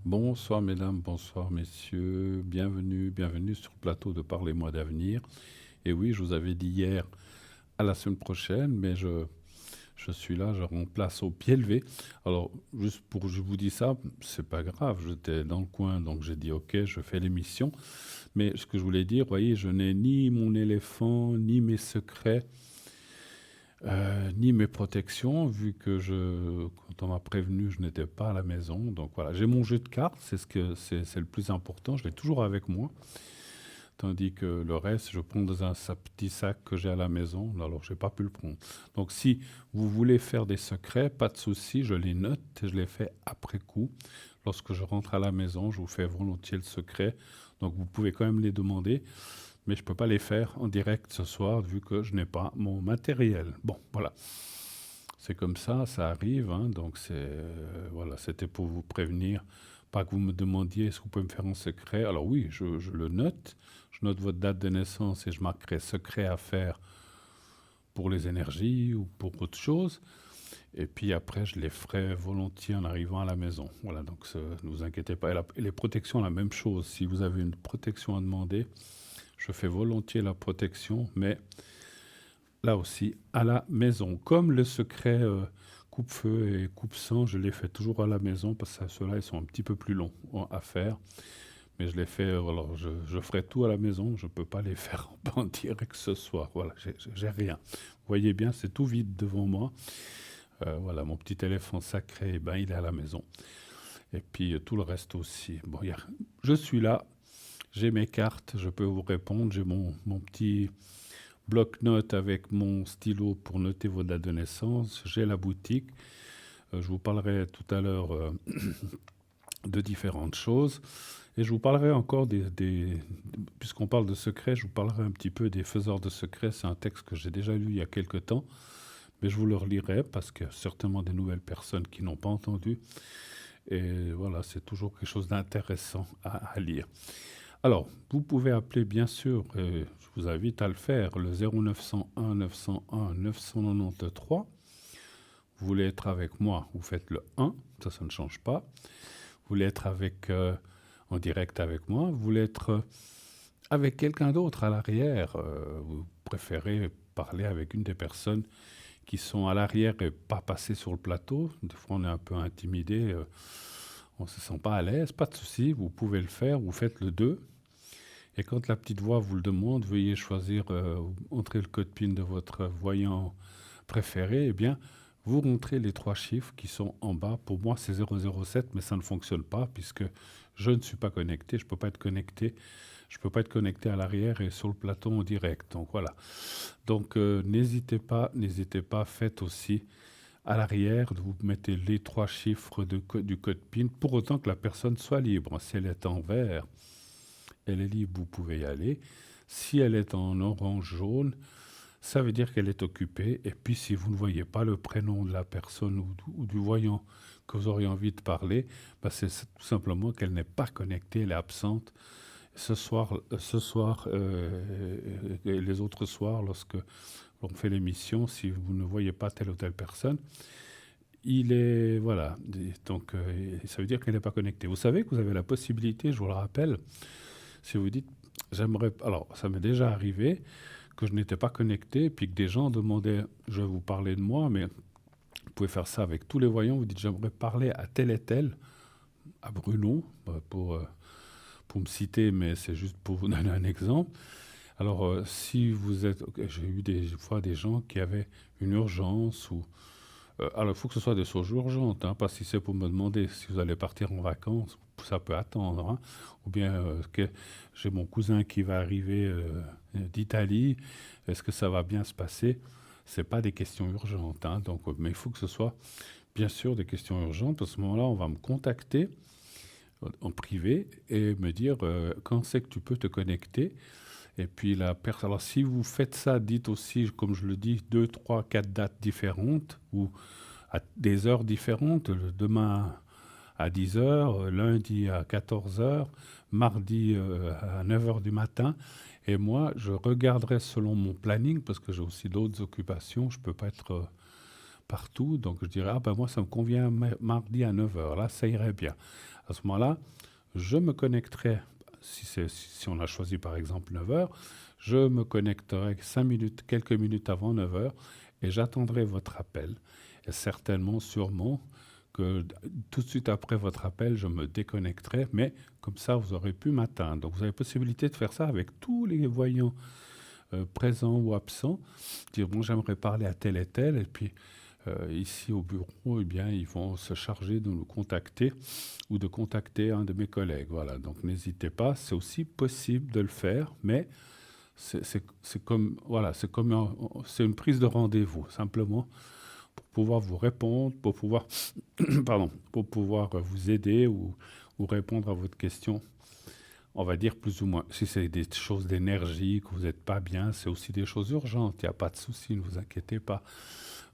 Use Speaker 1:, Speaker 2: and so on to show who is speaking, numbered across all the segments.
Speaker 1: Bonsoir mesdames, bonsoir messieurs, bienvenue sur le plateau de Parlez-moi d'avenir. Et oui, je vous avais dit hier à la semaine prochaine, mais je suis là, je remplace au pied levé. Alors, juste pour je vous dis ça, c'est pas grave, j'étais dans le coin, donc j'ai dit ok, je fais l'émission. Mais ce que je voulais dire, voyez, je n'ai ni mon éléphant, ni mes secrets, ni mes protections, vu que quand on m'a prévenu, je n'étais pas à la maison. Donc voilà, j'ai mon jeu de cartes, c'est le plus important, je l'ai toujours avec moi. Tandis que le reste, je prends dans un petit sac que j'ai à la maison, alors j'ai pas pu le prendre. Donc si vous voulez faire des secrets, pas de souci, je les note et je les fais après coup. Lorsque je rentre à la maison, je vous fais volontiers le secret. Donc vous pouvez quand même les demander, mais je peux pas les faire en direct ce soir vu que je n'ai pas mon matériel. Bon, voilà. C'est comme ça arrive, hein, donc voilà, c'était pour vous prévenir, pas que vous me demandiez est-ce que vous pouvez me faire en secret. Alors oui, je le note, je note votre date de naissance et je marquerai secret à faire pour les énergies ou pour autre chose. Et puis après, je les ferai volontiers en arrivant à la maison. Voilà, donc ne vous inquiétez pas. Et les protections, la même chose. Si vous avez une protection à demander, je fais volontiers la protection, mais là aussi à la maison. Comme le secret coupe-feu et coupe-sang, je les fais toujours à la maison parce que ceux-là, ils sont un petit peu plus longs à faire. Mais je les fais, alors je ferai tout à la maison, je ne peux pas les faire en direct ce soir. Voilà, j'ai rien. Vous voyez bien, c'est tout vide devant moi. Voilà, mon petit éléphant sacré, eh ben, il est à la maison. Et puis tout le reste aussi. Bon, je suis là, j'ai mes cartes, je peux vous répondre, j'ai mon petit bloc-notes avec mon stylo pour noter vos dates de naissance. J'ai la boutique. Je vous parlerai tout à l'heure de différentes choses. Et je vous parlerai encore puisqu'on parle de secrets, je vous parlerai un petit peu des faiseurs de secrets. C'est un texte que j'ai déjà lu il y a quelque temps, mais je vous le relirai parce qu'il y a certainement des nouvelles personnes qui n'ont pas entendu. Et voilà, c'est toujours quelque chose d'intéressant à lire. Alors, vous pouvez appeler bien sûr, je vous invite à le faire, le 0901 901 993. Vous voulez être avec moi, vous faites le 1, ça ne change pas. Vous voulez être en direct avec moi, vous voulez être avec quelqu'un d'autre à l'arrière, vous préférez parler avec une des personnes qui sont à l'arrière et pas passer sur le plateau. Des fois, on est un peu intimidé, on ne se sent pas à l'aise, pas de souci, vous pouvez le faire, vous faites le 2. Et quand la petite voix vous le demande, veuillez choisir, entrer le code PIN de votre voyant préféré. Eh bien, vous rentrez les trois chiffres qui sont en bas. Pour moi, c'est 007, mais ça ne fonctionne pas puisque je ne suis pas connecté. Je ne peux pas être connecté. Je peux pas être connecté à l'arrière et sur le plateau en direct. Donc voilà. Donc n'hésitez pas. Faites aussi à l'arrière. Vous mettez les trois chiffres du code PIN pour autant que la personne soit libre. Si elle est en vert, elle est libre, vous pouvez y aller. Si elle est en orange jaune, ça veut dire qu'elle est occupée. Et puis si vous ne voyez pas le prénom de la personne ou du voyant que vous auriez envie de parler, bah c'est tout simplement qu'elle n'est pas connectée, elle est absente. Et les autres soirs, lorsque l'on fait l'émission, si vous ne voyez pas telle ou telle personne, il est voilà. Donc ça veut dire qu'elle n'est pas connectée. Vous savez que vous avez la possibilité, je vous le rappelle, si vous dites, j'aimerais. Alors, ça m'est déjà arrivé que je n'étais pas connecté, puis que des gens demandaient, je vais vous parler de moi, mais vous pouvez faire ça avec tous les voyants. Vous dites, j'aimerais parler à tel et tel, à Bruno, pour me citer, mais c'est juste pour vous donner un exemple. Alors, si vous êtes. J'ai eu des fois des gens qui avaient une urgence ou. Alors, il faut que ce soit des choses urgentes, hein, pas si c'est pour me demander si vous allez partir en vacances, ça peut attendre, hein. Ou bien que j'ai mon cousin qui va arriver d'Italie, est-ce que ça va bien se passer? C'est pas des questions urgentes, hein, donc, mais il faut que ce soit bien sûr des questions urgentes. À ce moment-là, on va me contacter en privé et me dire quand c'est que tu peux te connecter. Et puis la personne. Alors si vous faites ça, dites aussi, comme je le dis, 2, 3, 4 dates différentes ou à des heures différentes. Demain à 10 heures, lundi à 14 heures, mardi à 9 heures du matin. Et moi, je regarderai selon mon planning parce que j'ai aussi d'autres occupations. Je ne peux pas être partout. Donc je dirais, ah ben moi ça me convient mardi à 9 heures. Là, ça irait bien. À ce moment-là, je me connecterai, si on a choisi par exemple 9 heures, je me connecterai 5 minutes, quelques minutes avant 9 heures et j'attendrai votre appel. Et certainement, sûrement, que tout de suite après votre appel, je me déconnecterai, mais comme ça, vous aurez pu m'atteindre. Donc vous avez possibilité de faire ça avec tous les voyants présents ou absents, dire bon, j'aimerais parler à tel et tel, et puis ici au bureau, eh bien, ils vont se charger de nous contacter ou de contacter un de mes collègues. Voilà, donc n'hésitez pas, c'est aussi possible de le faire, mais c'est comme, voilà, c'est une prise de rendez-vous, simplement pour pouvoir vous répondre, pour pouvoir, pardon, pour pouvoir vous aider ou répondre à votre question. On va dire plus ou moins. Si c'est des choses d'énergie, que vous n'êtes pas bien, c'est aussi des choses urgentes. Il n'y a pas de souci, ne vous inquiétez pas.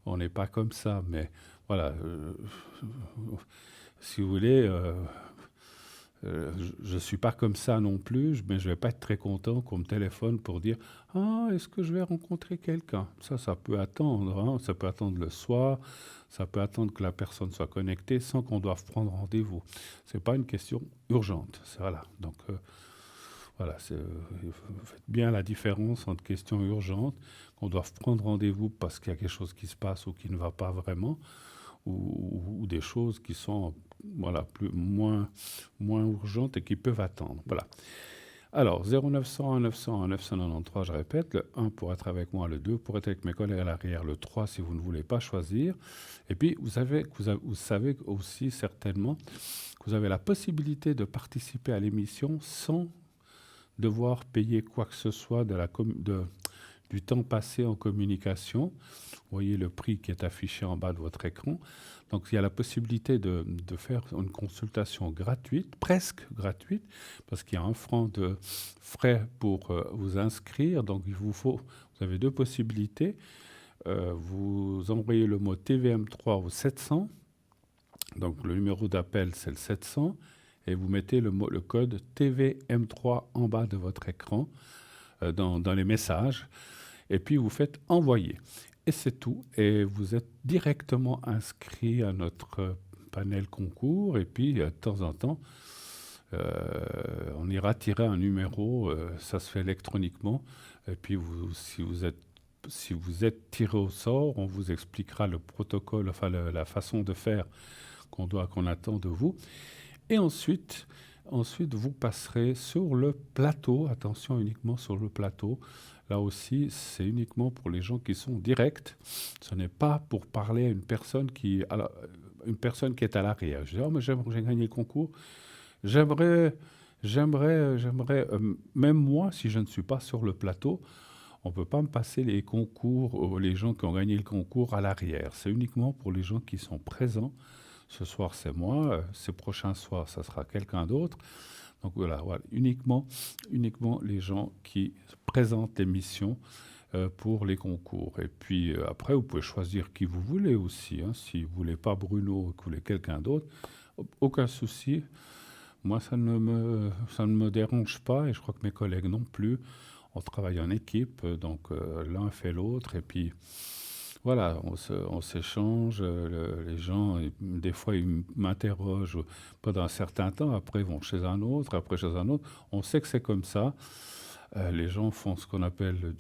Speaker 1: On n'est pas comme ça. Mais voilà, si vous voulez, je ne suis pas comme ça non plus, mais je ne vais pas être très content qu'on me téléphone pour dire ah, est-ce que je vais rencontrer quelqu'un? Ça peut attendre. Hein, ça peut attendre le soir. Ça peut attendre que la personne soit connectée sans qu'on doive prendre rendez-vous. Ce n'est pas une question urgente. Voilà. Donc, voilà, faites bien la différence entre questions urgentes, qu'on doit prendre rendez-vous parce qu'il y a quelque chose qui se passe ou qui ne va pas vraiment, ou des choses qui sont voilà, moins urgentes et qui peuvent attendre. Voilà. Alors, 0900 900 993, je répète, le 1 pour être avec moi, le 2 pour être avec mes collègues à l'arrière, le 3 si vous ne voulez pas choisir. Et puis, vous savez aussi certainement que vous avez la possibilité de participer à l'émission sans devoir payer quoi que ce soit du temps passé en communication. Vous voyez le prix qui est affiché en bas de votre écran. Donc il y a la possibilité de faire une consultation gratuite, presque gratuite, parce qu'il y a 1 franc de frais pour vous inscrire. Donc vous avez 2 possibilités. Vous envoyez le mot TVM3 au 700. Donc le numéro d'appel, c'est le 700. Et vous mettez le code TVM3 en bas de votre écran dans les messages. Et puis vous faites envoyer. Et c'est tout. Et vous êtes directement inscrit à notre panel concours. Et puis de temps en temps, on ira tirer un numéro. Ça se fait électroniquement. Et puis si vous êtes tiré au sort, on vous expliquera le protocole, enfin la façon de faire qu'on attend de vous. Et ensuite, vous passerez sur le plateau. Attention, uniquement sur le plateau. Là aussi, c'est uniquement pour les gens qui sont directs. Ce n'est pas pour parler à une personne qui est à l'arrière. Je dis, oh, mais j'ai gagné le concours. J'aimerais, même moi, si je ne suis pas sur le plateau, on ne peut pas me passer les concours, les gens qui ont gagné le concours à l'arrière. C'est uniquement pour les gens qui sont présents. Ce soir, c'est moi. Ces prochains soirs, ça sera quelqu'un d'autre. Donc voilà, uniquement les gens qui présentent l'émission pour les concours. Et puis après, vous pouvez choisir qui vous voulez aussi. Hein. Si vous ne voulez pas Bruno, que vous voulez quelqu'un d'autre, aucun souci. Moi, ça ne me dérange pas et je crois que mes collègues non plus. On travaille en équipe, donc l'un fait l'autre. Et puis voilà, on s'échange, les gens, des fois, ils m'interrogent pendant un certain temps, après ils vont chez un autre, après chez un autre. On sait que c'est comme ça. Les gens font ce qu'on appelle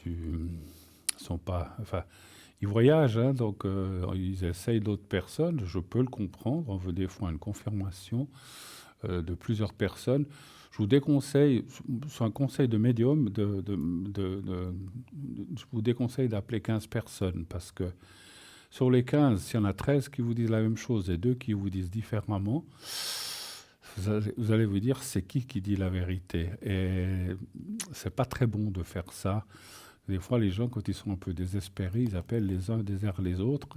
Speaker 1: ils voyagent, hein, donc ils essayent d'autres personnes. Je peux le comprendre. On veut des fois une confirmation de plusieurs personnes. Je vous déconseille, c'est un conseil de médium, je vous déconseille d'appeler 15 personnes parce que sur les 15, s'il y en a 13 qui vous disent la même chose et 2 qui vous disent différemment, vous allez vous dire c'est qui dit la vérité. Et c'est pas très bon de faire ça. Des fois, les gens, quand ils sont un peu désespérés, ils appellent les uns derrière les autres.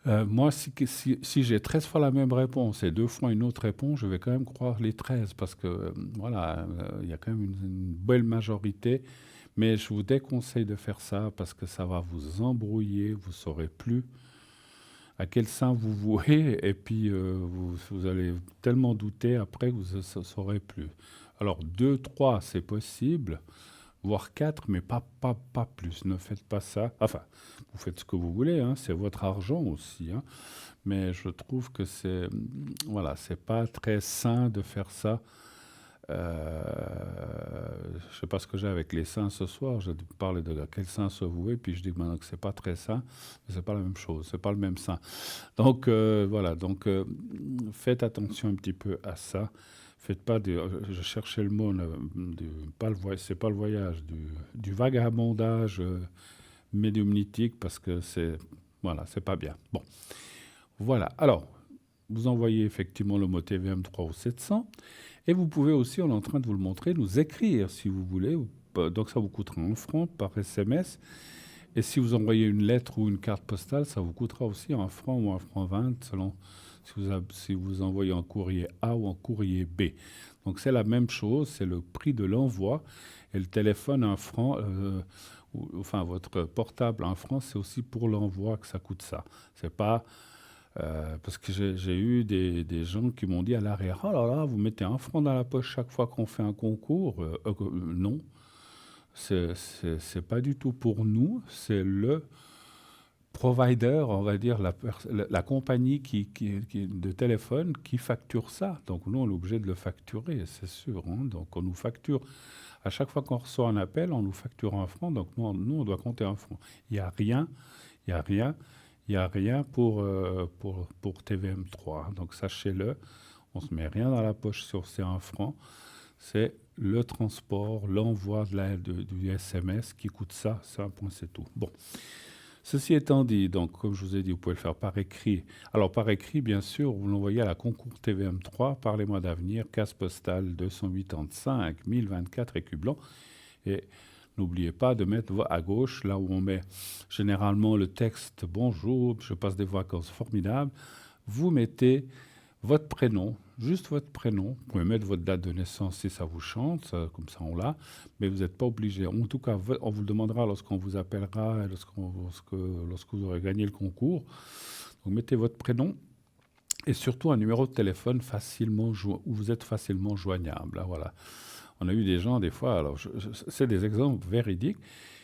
Speaker 1: Moi, si j'ai 13 fois la même réponse et 2 fois une autre réponse, je vais quand même croire les 13 parce que, voilà, il y a quand même une belle majorité. Mais je vous déconseille de faire ça parce que ça va vous embrouiller, vous ne saurez plus à quel sein vous vouez et puis vous allez tellement douter après que vous ne saurez plus. Alors 2, 3, c'est possible. voire 4, mais pas plus. Ne faites pas ça. Enfin, vous faites ce que vous voulez, hein, c'est votre argent aussi, hein, mais je trouve que voilà, c'est pas très sain de faire ça. Je sais pas ce que j'ai avec les saints ce soir. Je parlais de quel saint se vouer, puis je dis maintenant que c'est pas très sain, mais c'est pas la même chose, c'est pas le même saint. Donc voilà, donc faites attention un petit peu à ça. Faites pas je cherchais le mot, pas c'est pas le voyage, du vagabondage médiumnitique parce que voilà, c'est pas bien. Bon, voilà. Alors, vous envoyez effectivement le mot TVM 3 ou 700 et vous pouvez aussi, on est en train de vous le montrer, nous écrire si vous voulez. Donc ça vous coûtera 1 franc par SMS. Et si vous envoyez une lettre ou une carte postale, ça vous coûtera aussi 1 franc ou 1 franc 20 selon si vous envoyez en courrier A ou en courrier B. Donc c'est la même chose, c'est le prix de l'envoi. Et le téléphone, 1 franc, enfin votre portable, 1 franc, c'est aussi pour l'envoi que ça coûte ça. C'est pas... parce que j'ai eu des gens qui m'ont dit à l'arrière, oh là là, vous mettez 1 franc dans la poche chaque fois qu'on fait un concours. Non, c'est pas du tout pour nous, c'est le provider, on va dire, la compagnie de téléphone qui facture ça. Donc nous, on est obligé de le facturer, c'est sûr, hein. Donc on nous facture, à chaque fois qu'on reçoit un appel, on nous facture 1 franc, donc nous on doit compter 1 franc. Il n'y a rien, il n'y a rien, il n'y a rien pour TVM3. Donc sachez-le, on ne se met rien dans la poche sur ces 1 franc. C'est le transport, l'envoi du SMS qui coûte ça, c'est un point, c'est tout. Bon, ceci étant dit, donc comme je vous ai dit, vous pouvez le faire par écrit. Alors par écrit, bien sûr, vous l'envoyez à la concours TVM3 par les mois d'avenir, case postale 285 1024 écus blancs. Et n'oubliez pas de mettre à gauche, là où on met généralement le texte «Bonjour, je passe des vacances formidables», vous mettez votre prénom, juste votre prénom. Vous pouvez mettre votre date de naissance si ça vous chante, comme ça on l'a, mais vous n'êtes pas obligé. En tout cas, on vous le demandera lorsqu'on vous appellera, lorsque vous aurez gagné le concours. Donc mettez votre prénom et surtout un numéro de téléphone où vous êtes facilement joignable. Voilà. On a eu des gens, des fois, alors c'est des exemples véridiques,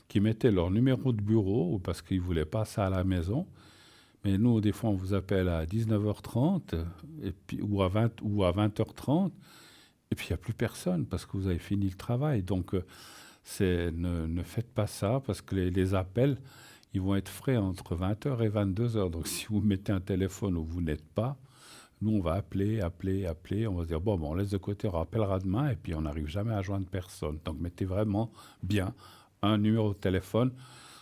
Speaker 1: qui mettaient leur numéro de bureau parce qu'ils ne voulaient pas ça à la maison. Mais nous, des fois, on vous appelle à 19h30 et puis, ou à 20h30, et puis il n'y a plus personne parce que vous avez fini le travail. Donc, ne faites pas ça parce que les appels, ils vont être frais entre 20h et 22h. Donc, si vous mettez un téléphone où vous n'êtes pas, nous, on va appeler. On va se dire, bon, on laisse de côté, on rappellera demain, et puis on n'arrive jamais à joindre personne. Donc, mettez vraiment bien un numéro de téléphone,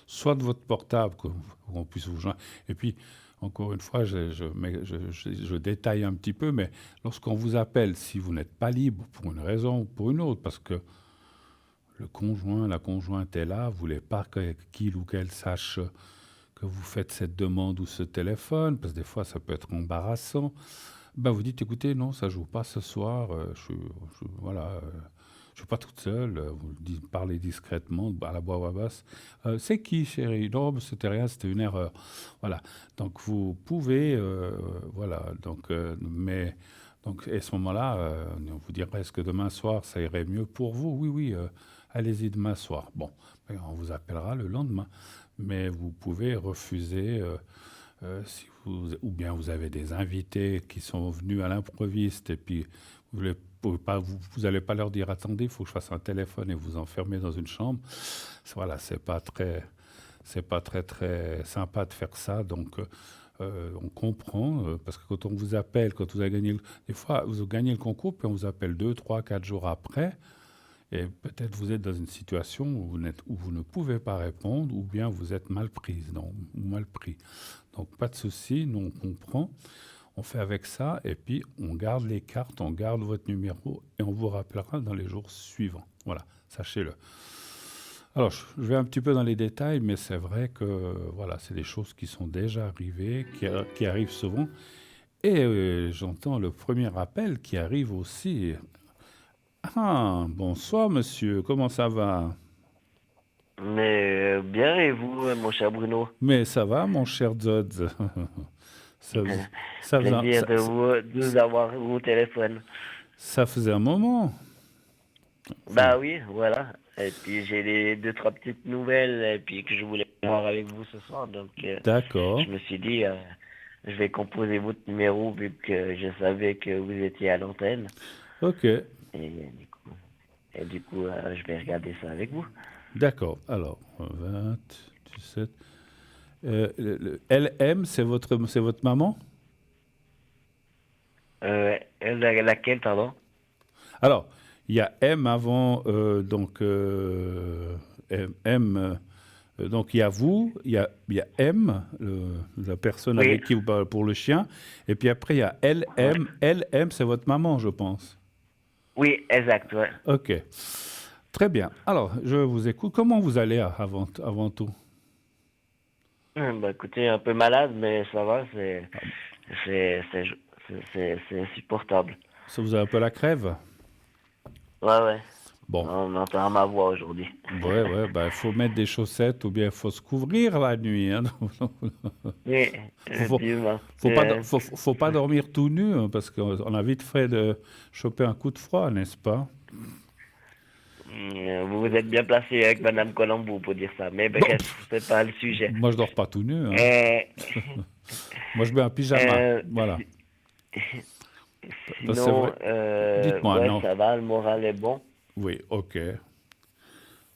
Speaker 1: soit de votre portable, qu'on puisse vous joindre. Et puis, encore une fois, je détaille un petit peu, mais lorsqu'on vous appelle, si vous n'êtes pas libre pour une raison ou pour une autre, parce que le conjoint, la conjointe est là, vous ne voulez pas qu'il ou qu'elle sache que vous faites cette demande ou ce téléphone, parce que des fois, ça peut être embarrassant, ben vous dites, écoutez, non, ça ne joue pas ce soir, voilà... je suis pas toute seule, vous parlez discrètement, à la voix basse. C'est qui, chérie? Non, c'était rien, c'était une erreur. Voilà. Donc vous pouvez, voilà. Donc, donc, à ce moment-là, on vous dirait, est-ce que demain soir, ça irait mieux pour vous? Oui, oui, allez-y demain soir. Bon, on vous appellera le lendemain. Mais vous pouvez refuser, ou bien vous avez des invités qui sont venus à l'improviste et puis vous voulez vous n'allez pas leur dire attendez, il faut que je fasse un téléphone et vous enfermer dans une chambre. Voilà, c'est pas très sympa de faire ça. Donc on comprend parce que quand on vous appelle, quand vous avez gagné, des fois vous gagnez le concours puis on vous appelle 2, 3, 4 jours après. Et peut-être vous êtes dans une situation où vous ne pouvez pas répondre ou bien vous êtes mal prise, ou mal pris. Donc pas de souci, nous on comprend. On fait avec ça et puis on garde les cartes, on garde votre numéro et on vous rappellera dans les jours suivants. Voilà, sachez-le. Alors, je vais un petit peu dans les détails, mais c'est vrai que voilà, c'est des choses qui sont déjà arrivées, qui arrivent souvent. Et j'entends le premier appel qui arrive aussi. Ah, bonsoir monsieur, comment ça va?
Speaker 2: Mais bien, et vous, mon cher Bruno?
Speaker 1: Mais ça va, mon cher Zod. Ça, fais- ça faisait un,
Speaker 2: Plaisir de vous avoir au téléphone.
Speaker 1: ça faisait un moment. Enfin,
Speaker 2: Bah oui, voilà. Et puis j'ai les deux, trois petites nouvelles et puis que je voulais voir avec vous ce soir. Donc
Speaker 1: D'accord.
Speaker 2: je me suis dit, je vais composer votre numéro vu que je savais que vous étiez à l'antenne.
Speaker 1: Ok.
Speaker 2: Et du coup, je vais regarder ça avec vous.
Speaker 1: D'accord. Alors, 27. LM, c'est votre maman?
Speaker 2: Laquelle, pardon?
Speaker 1: Alors, il y a M avant, donc il y a vous, il y a M, la personne
Speaker 2: Oui,
Speaker 1: avec qui vous parlez pour le chien, et puis après il y a
Speaker 2: ouais.
Speaker 1: LM. LM, c'est votre maman, je pense.
Speaker 2: Oui, exact, ouais.
Speaker 1: Ok, très bien. Alors, je vous écoute. Comment vous allez avant tout?
Speaker 2: Bah écoutez, un peu malade, mais ça va, c'est, c'est, c'est supportable.
Speaker 1: Ça vous a un peu la crève?
Speaker 2: Ouais, ouais.
Speaker 1: Bon,
Speaker 2: On entend ma voix aujourd'hui.
Speaker 1: ouais, ouais, bah, il faut mettre des chaussettes ou bien il faut se couvrir la nuit, hein.
Speaker 2: Oui,
Speaker 1: Faut, faut,
Speaker 2: effectivement.
Speaker 1: faut pas dormir tout nu, hein, parce qu'on a vite fait de choper un coup de froid, n'est-ce pas?
Speaker 2: Vous vous êtes bien placé avec Madame Colombo pour dire ça, mais
Speaker 1: Bon,
Speaker 2: bref, c'est pas le sujet.
Speaker 1: moi je dors pas tout nu, hein.
Speaker 2: Euh,
Speaker 1: Moi je mets un pyjama,
Speaker 2: euh,
Speaker 1: voilà.
Speaker 2: si-
Speaker 1: Parce que c'est vrai.
Speaker 2: Sinon,
Speaker 1: Dites-moi,
Speaker 2: ouais,
Speaker 1: non.
Speaker 2: ça va, le moral est bon.
Speaker 1: Oui, ok.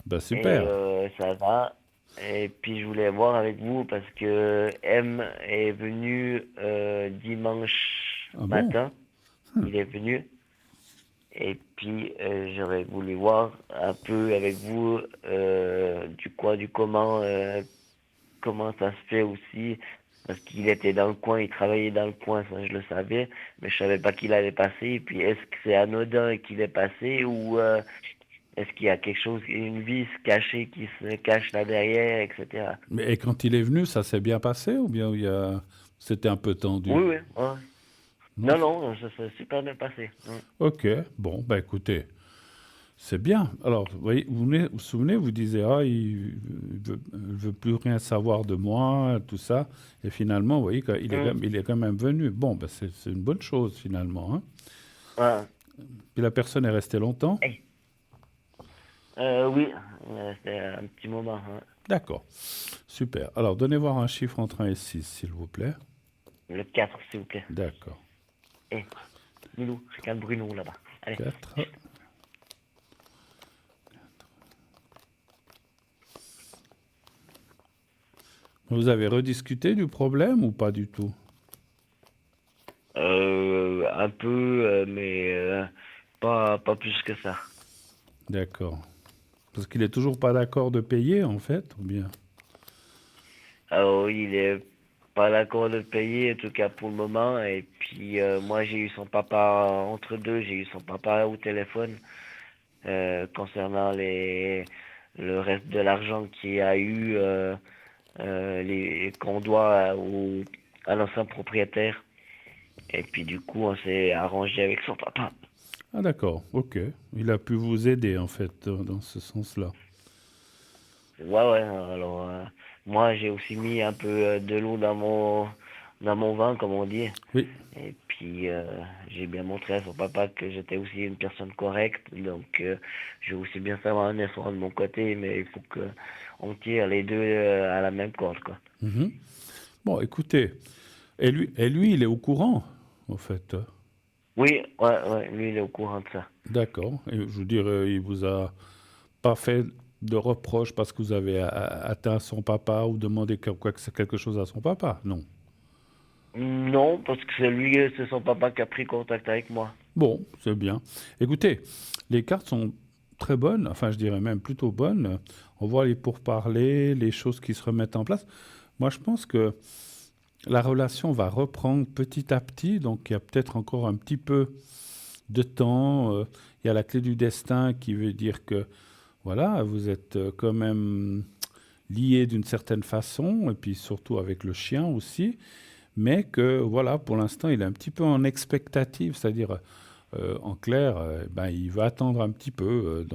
Speaker 1: Ben
Speaker 2: Et
Speaker 1: super.
Speaker 2: ça va. Et puis je voulais voir avec vous parce que M est venu dimanche
Speaker 1: Ah bon?
Speaker 2: matin. Il est venu. Et puis j'aurais voulu voir un peu avec vous du quoi, du comment, comment ça se fait aussi. Parce qu'il était dans le coin, il travaillait dans le coin, ça je le savais, mais je savais pas qu'il allait passer. Et puis est-ce que c'est anodin qu'il est passé ou est-ce qu'il y a quelque chose, une vis cachée qui se cache là derrière, etc.
Speaker 1: Mais et quand il est venu, ça s'est bien passé ou bien c'était un peu tendu?
Speaker 2: Oui, oui, ouais.
Speaker 1: Non?
Speaker 2: Non, non, ça s'est super bien passé.
Speaker 1: Ok, bon, ben écoutez, c'est bien. Alors, vous voyez, vous souvenez, vous disiez, ah, il veut plus rien savoir de moi, tout ça. Et finalement, vous voyez,
Speaker 2: Hum,
Speaker 1: il est quand même venu. Bon, ben c'est une bonne chose finalement, hein.
Speaker 2: ouais.
Speaker 1: Puis la personne est restée longtemps?
Speaker 2: Hey. Oui, c'était un petit moment. Ouais.
Speaker 1: D'accord. Super. Alors, donnez voir un chiffre entre 1 et 6, s'il vous plaît.
Speaker 2: Le 4 s'il vous plaît.
Speaker 1: D'accord.
Speaker 2: Eh, Milou, je regarde Bruno là-bas. Allez.
Speaker 1: 4. Vous avez rediscuté du problème ou pas du tout?
Speaker 2: Un peu, mais pas plus que ça.
Speaker 1: D'accord. Parce qu'il est toujours pas d'accord de payer, en fait, ou bien?
Speaker 2: Alors, il est pas d'accord de le payer, en tout cas pour le moment. Et puis, moi, j'ai eu son papa entre deux, j'ai eu son papa au téléphone concernant le reste de l'argent qu'il a eu, qu'on doit à l'ancien propriétaire. Et puis, du coup, on s'est arrangé avec son papa.
Speaker 1: Ah d'accord, ok. Il a pu vous aider, en fait, dans ce sens-là.
Speaker 2: Ouais, ouais. Alors, moi, j'ai aussi mis un peu de l'eau dans mon vin, comme on dit.
Speaker 1: Oui.
Speaker 2: Et puis, j'ai bien montré à son papa que j'étais aussi une personne correcte. Donc, je vais aussi bien faire un effort de mon côté, mais il faut que on tire les deux à la même corde, quoi.
Speaker 1: Mhm. Bon, écoutez, et lui, il est au courant, en fait.
Speaker 2: Oui, ouais, ouais, lui, il est au courant de ça.
Speaker 1: D'accord. Et je veux dire, il vous a pas fait de reproches parce que vous avez atteint son papa ou demandé quelque chose à son papa, non.
Speaker 2: Non, parce que c'est son papa qui a pris contact avec moi.
Speaker 1: Bon, c'est bien. Écoutez, les cartes sont très bonnes, enfin je dirais même plutôt bonnes. On voit les pourparlers, les choses qui se remettent en place. Moi, je pense que la relation va reprendre petit à petit, donc il y a peut-être encore un petit peu de temps. Il y a la clé du destin qui veut dire que, voilà, vous êtes quand même liés d'une certaine façon, et puis surtout avec le chien aussi, mais que, voilà, pour l'instant, il est un petit peu en expectative, c'est-à-dire, en clair, ben, il veut attendre un petit peu,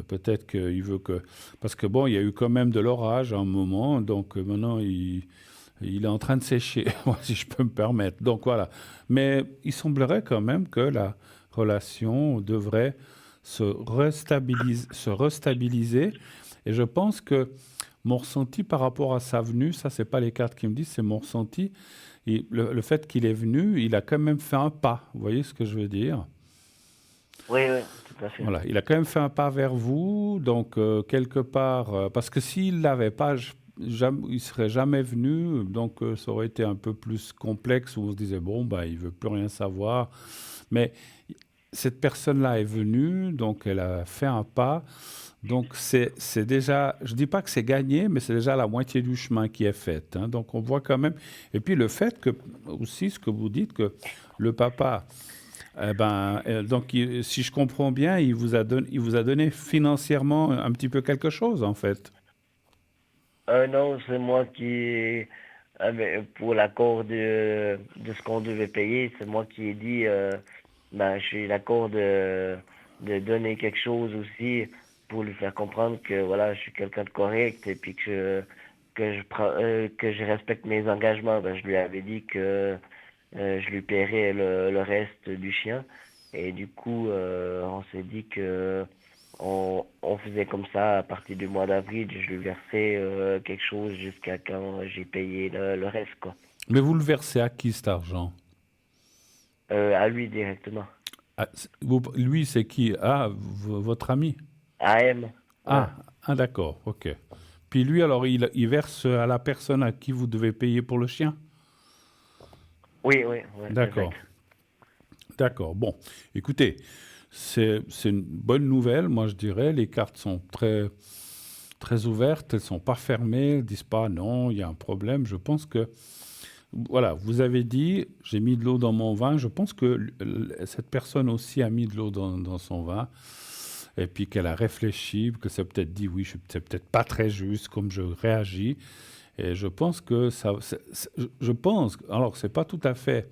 Speaker 1: peut-être qu'il veut que... Parce que bon, il y a eu quand même de l'orage à un moment, donc maintenant, il est en train de sécher, si je peux me permettre. Donc voilà. Mais il semblerait quand même que la relation devrait se restabiliser. Et je pense que mon ressenti par rapport à sa venue, ça, c'est pas les cartes qui me disent, c'est mon ressenti. Et le fait qu'il est venu, il a quand même fait un pas. Vous voyez ce que je veux dire?
Speaker 2: Oui, oui, tout à fait.
Speaker 1: Voilà, il a quand même fait un pas vers vous, donc quelque part, parce que s'il l'avait pas, il serait jamais venu, donc ça aurait été un peu plus complexe où on se disait bon bah il veut plus rien savoir, mais cette personne-là est venue, donc elle a fait un pas, donc c'est déjà, je dis pas que c'est gagné, mais c'est déjà la moitié du chemin qui est fait, hein. Donc on voit quand même, et puis le fait que aussi ce que vous dites que le papa donc, si je comprends bien, il vous a donné financièrement un petit peu quelque chose, en fait.
Speaker 2: Non, c'est moi qui, pour l'accord de ce qu'on devait payer, c'est moi qui ai dit, j'ai l'accord de donner quelque chose aussi pour lui faire comprendre que voilà, je suis quelqu'un de correct et puis que je respecte mes engagements. Ben, je lui avais dit que je lui paierais le reste du chien. Et du coup, on s'est dit que on faisait comme ça à partir du mois d'avril. Je lui versais quelque chose jusqu'à quand j'ai payé le reste, quoi.
Speaker 1: Mais vous le versez à qui cet argent?
Speaker 2: À lui directement.
Speaker 1: Lui, c'est qui? Ah, votre ami?
Speaker 2: AM, ouais.
Speaker 1: D'accord, ok. Puis lui, alors, il verse à la personne à qui vous devez payer pour le chien?
Speaker 2: Oui, oui, oui, exact.
Speaker 1: D'accord, d'accord. Bon, écoutez, c'est une bonne nouvelle, moi je dirais. Les cartes sont très ouvertes, elles sont pas fermées, elles disent pas non, il y a un problème. Je pense que voilà, vous avez dit, j'ai mis de l'eau dans mon vin. Je pense que cette personne aussi a mis de l'eau dans son vin. Et puis qu'elle a réfléchi, que c'est peut-être dit, oui, c'est peut-être pas très juste comme je réagis. Et je pense que ça, je pense, alors c'est pas tout à fait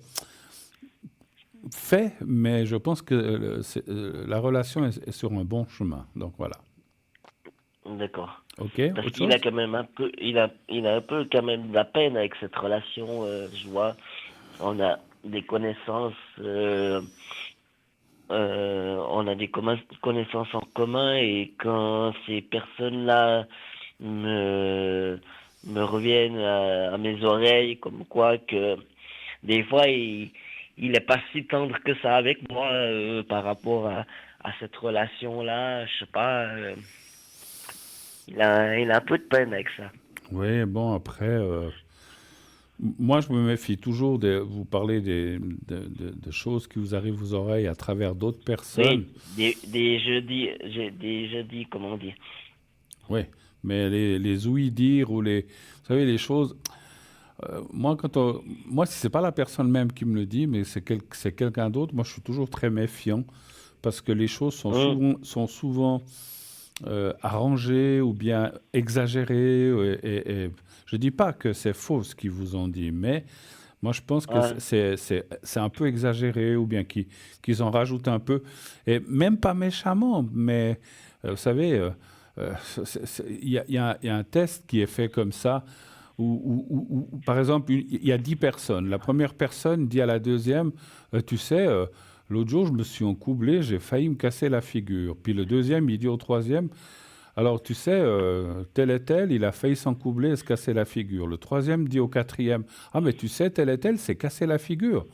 Speaker 1: fait, mais je pense que la relation est sur un bon chemin. Donc voilà.
Speaker 2: D'accord.
Speaker 1: Ok,
Speaker 2: Parce
Speaker 1: autre
Speaker 2: qu'il a
Speaker 1: chose?
Speaker 2: quand même un peu, il a un peu quand même de la peine avec cette relation. Je vois, on a des connaissances, on a des connaissances en commun et quand ces personnes-là me, me reviennent à mes oreilles, comme quoi que des fois il est pas si tendre que ça avec moi par rapport à cette relation-là, je sais pas, il a un peu de peine avec ça.
Speaker 1: Oui, bon, après, moi, je me méfie toujours de vous parler de choses qui vous arrivent aux oreilles à travers d'autres personnes.
Speaker 2: Oui, des jeudis, comment on dit.
Speaker 1: Oui, mais les ouï-dire ou les, vous savez, les choses. Moi, moi, si c'est pas la personne même qui me le dit, mais c'est quelqu'un d'autre, moi, je suis toujours très méfiant parce que les choses
Speaker 2: Hum,
Speaker 1: sont souvent arrangées ou bien exagérées. Et je dis pas que c'est faux ce qu'ils vous ont dit, mais moi, je pense que
Speaker 2: ouais,
Speaker 1: c'est un peu exagéré ou bien qu'ils en rajoutent un peu. Et même pas méchamment, mais vous savez, il y a un test qui est fait comme ça où, par exemple, il y a 10 personnes. La première personne dit à la deuxième, tu sais, l'autre jour, je me suis encoublé, j'ai failli me casser la figure. Puis le deuxième, il dit au troisième, alors, tu sais, tel et tel, il a failli s'encoubler et se casser la figure. Le troisième dit au quatrième, ah, mais tu sais, tel et tel s'est cassé la figure.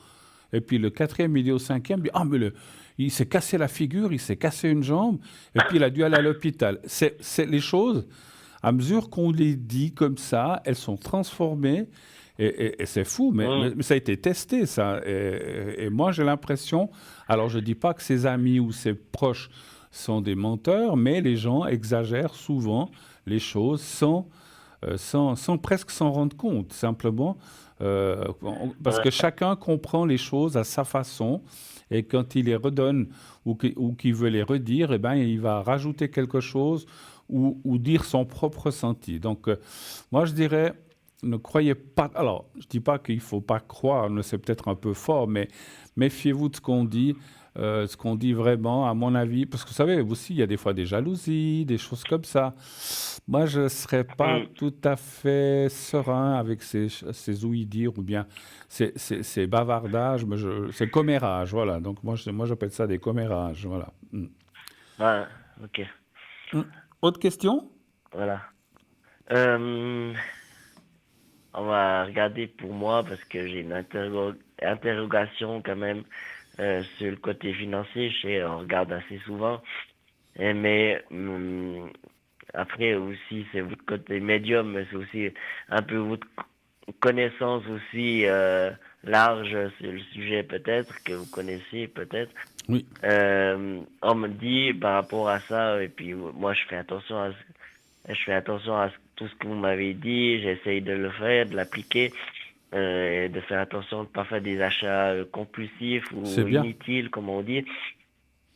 Speaker 1: Et puis le quatrième, il dit au cinquième, ah, mais il s'est cassé la figure, il s'est cassé une jambe, et puis il a dû aller à l'hôpital. C'est les choses, à mesure qu'on les dit comme ça, elles sont transformées, et c'est fou,
Speaker 2: hum,
Speaker 1: mais ça a été testé, ça. Et moi, j'ai l'impression, alors je ne dis pas que ses amis ou ses proches sont des menteurs, mais les gens exagèrent souvent les choses sans presque s'en rendre compte, simplement parce que
Speaker 2: ouais,
Speaker 1: chacun comprend les choses à sa façon, et quand il les redonne ou qu'il veut les redire, eh ben, il va rajouter quelque chose ou dire son propre ressenti. Donc, moi, je dirais, ne croyez pas. Alors, je dis pas qu'il faut pas croire, c'est peut-être un peu fort, mais méfiez-vous de ce qu'on dit vraiment, à mon avis, parce que vous savez, aussi, il y a des fois des jalousies, des choses comme ça. Moi, je ne serais pas
Speaker 2: hum,
Speaker 1: tout à fait serein avec ces ouï-dire ou bien ces bavardages, mais c'est commérage, voilà. Donc, moi, j'appelle ça des commérages, voilà. Mm.
Speaker 2: Ouais, ok,
Speaker 1: Hum. Autre question?
Speaker 2: voilà. Euh, on va regarder pour moi parce que j'ai une interrogation quand même sur le côté financier. Je sais, on regarde assez souvent. Mais après aussi, c'est votre côté médium, mais c'est aussi un peu votre connaissance aussi large sur le sujet peut-être, que vous connaissez peut-être.
Speaker 1: Oui.
Speaker 2: On me dit par rapport à ça, et puis moi je fais attention à tout ce que vous m'avez dit, j'essaye de le faire, de l'appliquer, et de faire attention de ne pas faire des achats compulsifs
Speaker 1: C'est
Speaker 2: ou
Speaker 1: bien.
Speaker 2: inutiles, comme on dit.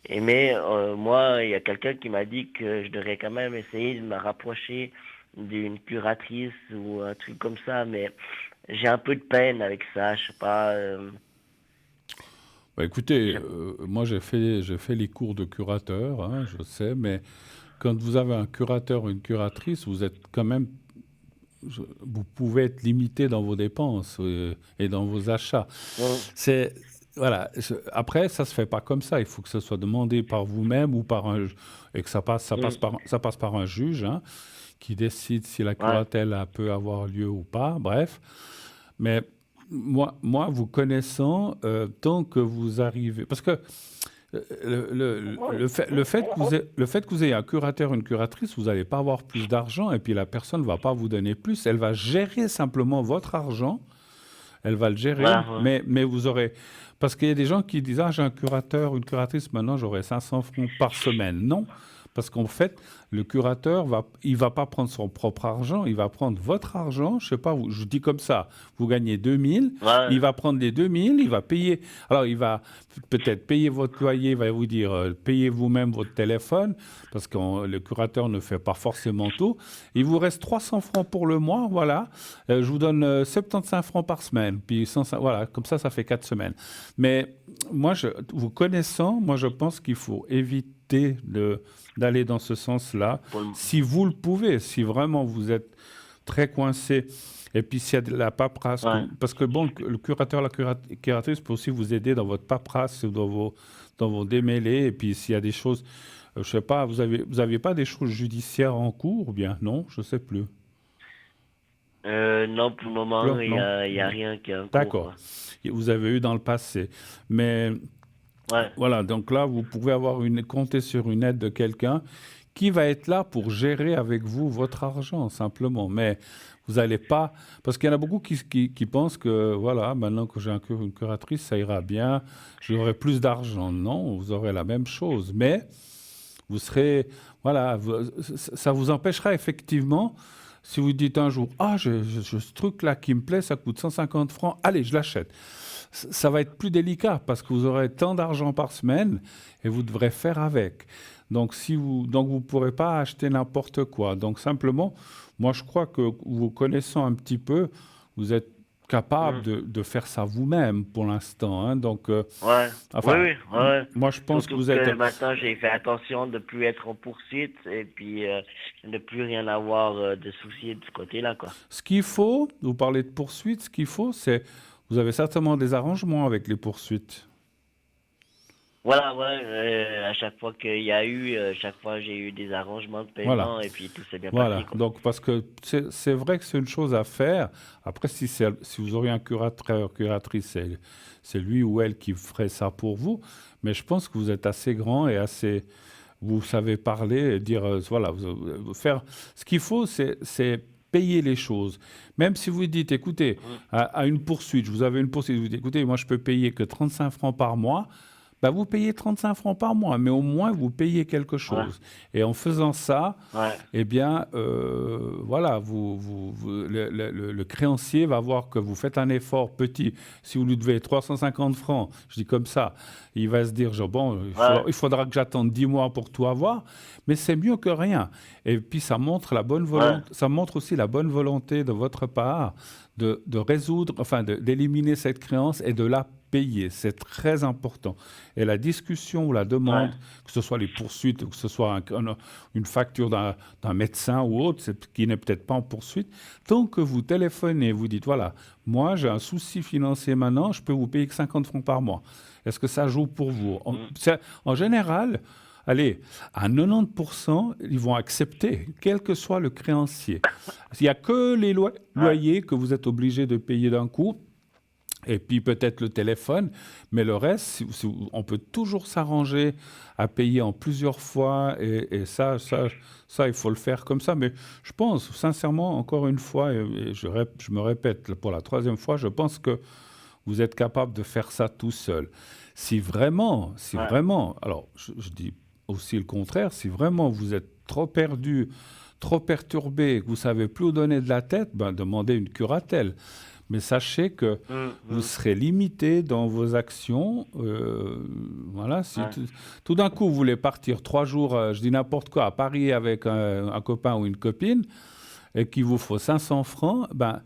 Speaker 2: Et mais moi, il y a quelqu'un qui m'a dit que je devrais quand même essayer de me rapprocher d'une curatrice ou un truc comme ça, mais j'ai un peu de peine avec ça, je sais pas.
Speaker 1: Bah, écoutez,
Speaker 2: J'ai-
Speaker 1: moi j'ai fait les cours de curateur, hein, je sais, mais quand vous avez un curateur ou une curatrice, vous êtes quand même, vous pouvez être limité dans vos dépenses et dans vos achats.
Speaker 2: Mm,
Speaker 1: C'est voilà. Après, ça se fait pas comme ça. Il faut que ce soit demandé par vous-même ou par un et que
Speaker 2: mm,
Speaker 1: ça passe par un juge, hein, qui décide si la
Speaker 2: ouais,
Speaker 1: curatelle peut avoir lieu ou pas. Bref, mais moi, vous connaissant, tant que vous arrivez, parce que le fait que vous ayez un curateur, une curatrice, vous n'allez pas avoir plus d'argent et puis la personne ne va pas vous donner plus. Elle va gérer simplement votre argent. Elle va le gérer,
Speaker 2: ouais, ouais.
Speaker 1: mais vous aurez... Parce qu'il y a des gens qui disent, ah, j'ai un curateur, une curatrice, maintenant j'aurai 500 francs par semaine. Non, parce qu'en fait, le curateur, il va pas prendre son propre argent, il va prendre votre argent, je sais pas, je dis comme ça, vous gagnez 2000,
Speaker 2: Ouais,
Speaker 1: il va prendre les 2000, il va payer, alors il va peut-être payer votre loyer, il va vous dire, payez vous-même votre téléphone, parce que le curateur ne fait pas forcément tout, il vous reste 300 francs pour le mois, voilà, je vous donne 75 francs par semaine, puis 105, voilà, comme ça fait 4 semaines. Mais moi, vous connaissant, moi je pense qu'il faut éviter d'aller dans ce sens-là,
Speaker 2: pour le-
Speaker 1: si vous le pouvez, si vraiment vous êtes très coincé. Et puis s'il y a de la paperasse,
Speaker 2: ouais.
Speaker 1: parce que bon, le curateur, la curatrice peut aussi vous aider dans votre paperasse, dans vos démêlés. Et puis s'il y a des choses, je sais pas, vous avez pas des choses judiciaires en cours ou bien non, je sais plus.
Speaker 2: Non, pour le moment,
Speaker 1: Non, non,
Speaker 2: il y a
Speaker 1: non.
Speaker 2: rien qui est en cours,
Speaker 1: D'accord.
Speaker 2: quoi.
Speaker 1: Vous avez eu dans le passé. Mais
Speaker 2: Ouais.
Speaker 1: voilà, donc là, vous pouvez compter sur une aide de quelqu'un qui va être là pour gérer avec vous votre argent, simplement. Mais vous n'allez pas... Parce qu'il y en a beaucoup qui pensent que, voilà, maintenant que j'ai une curatrice, ça ira bien, j'aurai plus d'argent. Non, vous aurez la même chose. Mais vous serez... Voilà, ça vous empêchera effectivement, si vous dites un jour, ah, ce truc-là qui me plaît, ça coûte 150 francs, allez, je l'achète. Ça va être plus délicat parce que vous aurez tant d'argent par semaine et vous devrez faire avec. Donc, donc vous ne pourrez pas acheter n'importe quoi. Donc, simplement, moi, je crois que vous connaissant un petit peu, vous êtes capable
Speaker 2: Mm.
Speaker 1: de faire ça vous-même pour l'instant, hein. Donc,
Speaker 2: Ouais, oui,
Speaker 1: enfin,
Speaker 2: oui, ouais.
Speaker 1: moi, je pense que
Speaker 2: Surtout
Speaker 1: vous êtes...
Speaker 2: que maintenant j'ai fait attention de plus être en poursuite et puis de plus rien avoir de soucis de ce côté-là, quoi.
Speaker 1: Ce qu'il faut, vous parlez de poursuites, ce qu'il faut, c'est... Vous avez certainement des arrangements avec les poursuites.
Speaker 2: Voilà, ouais, à chaque fois qu'il y a eu, chaque fois j'ai eu des arrangements de
Speaker 1: Voilà.
Speaker 2: paiement et puis tout s'est bien passé,
Speaker 1: Voilà,
Speaker 2: quoi.
Speaker 1: donc parce que c'est vrai que c'est une chose à faire. Après, si vous auriez un curateur, curatrice, c'est lui ou elle qui ferait ça pour vous. Mais je pense que vous êtes assez grand et assez, vous savez parler et dire, voilà, faire. Ce qu'il faut, c'est payer les choses. Même si vous dites, écoutez,
Speaker 2: Mm.
Speaker 1: à une poursuite, vous avez une poursuite, vous dites, écoutez, moi je peux payer que 35 francs par mois. Bah, vous payez 35 francs par mois, mais au moins vous payez quelque
Speaker 2: Ouais,
Speaker 1: chose. Et en faisant ça,
Speaker 2: ouais,
Speaker 1: eh bien, voilà, le créancier va voir que vous faites un effort petit. Si vous lui devez 350 francs, je dis comme ça, il va se dire, genre, bon,
Speaker 2: ouais,
Speaker 1: il faudra que j'attende 10 mois pour tout avoir, mais c'est mieux que rien. Et puis, ça montre la bonne
Speaker 2: ouais,
Speaker 1: volonté, ça montre aussi la bonne volonté de votre part de résoudre, enfin, d'éliminer cette créance et de la payer. C'est très important. Et la discussion ou la
Speaker 2: ouais,
Speaker 1: demande, que ce soit les poursuites, ou que ce soit une facture d'un médecin ou autre, qui n'est peut-être pas en poursuite, tant que vous téléphonez, vous dites, voilà, moi j'ai un souci financier maintenant, je peux vous payer que 50 francs par mois. Est-ce que ça joue pour vous?
Speaker 2: mm,
Speaker 1: En général, allez, à 90%, ils vont accepter, quel que soit le créancier. Il n'y a que les loyers que vous êtes obligé de payer d'un coup. Et puis peut-être le téléphone, mais le reste, on peut toujours s'arranger à payer en plusieurs fois, et ça, il faut le faire comme ça. Mais je pense, sincèrement, encore une fois, et je me répète pour la troisième fois, je pense que vous êtes capable de faire ça tout seul. Si vraiment, alors je dis aussi le contraire, si vraiment vous êtes trop perdu, trop perturbé, que vous savez plus où donner de la tête, ben demandez une curatelle. Mais sachez que vous serez limité dans vos actions. Voilà, si tout d'un coup vous voulez partir 3 jours, je dis n'importe quoi, à Paris avec un copain ou une copine, et qu'il vous faut 500 francs, ben,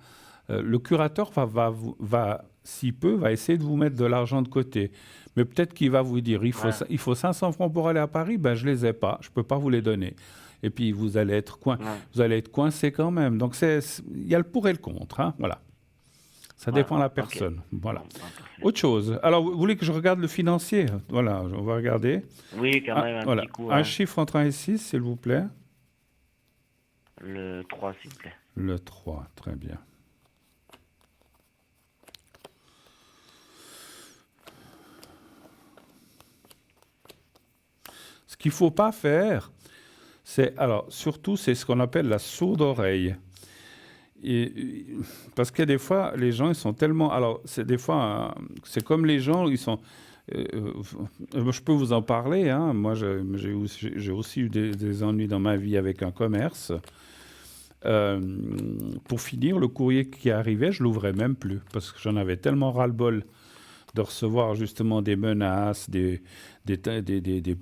Speaker 1: le curateur va, s'il peut, va essayer de vous mettre de l'argent de côté. Mais peut-être qu'il va vous dire, il faut 500 francs pour aller à Paris, ben je les ai pas, je peux pas vous les donner. Et puis vous allez être coincé quand même. Donc il y a le pour et le contre, hein, voilà. Ça dépend de la personne. Okay. Voilà. Autre chose. Alors, vous voulez que je regarde le financier? Voilà, on va regarder.
Speaker 2: Oui, quand même, petit coup.
Speaker 1: Un chiffre entre 1 et 6, s'il vous plaît.
Speaker 2: Le 3, s'il vous plaît.
Speaker 1: Le 3, très bien. Ce qu'il ne faut pas faire, surtout, c'est ce qu'on appelle la sourde oreille. Parce que des fois, les gens, ils sont tellement... Alors, c'est comme les gens, ils sont... je peux vous en parler, hein. Moi, j'ai aussi eu des ennuis dans ma vie avec un commerce. Pour finir, le courrier qui arrivait, je ne l'ouvrais même plus, parce que j'en avais tellement ras-le-bol de recevoir justement des menaces, des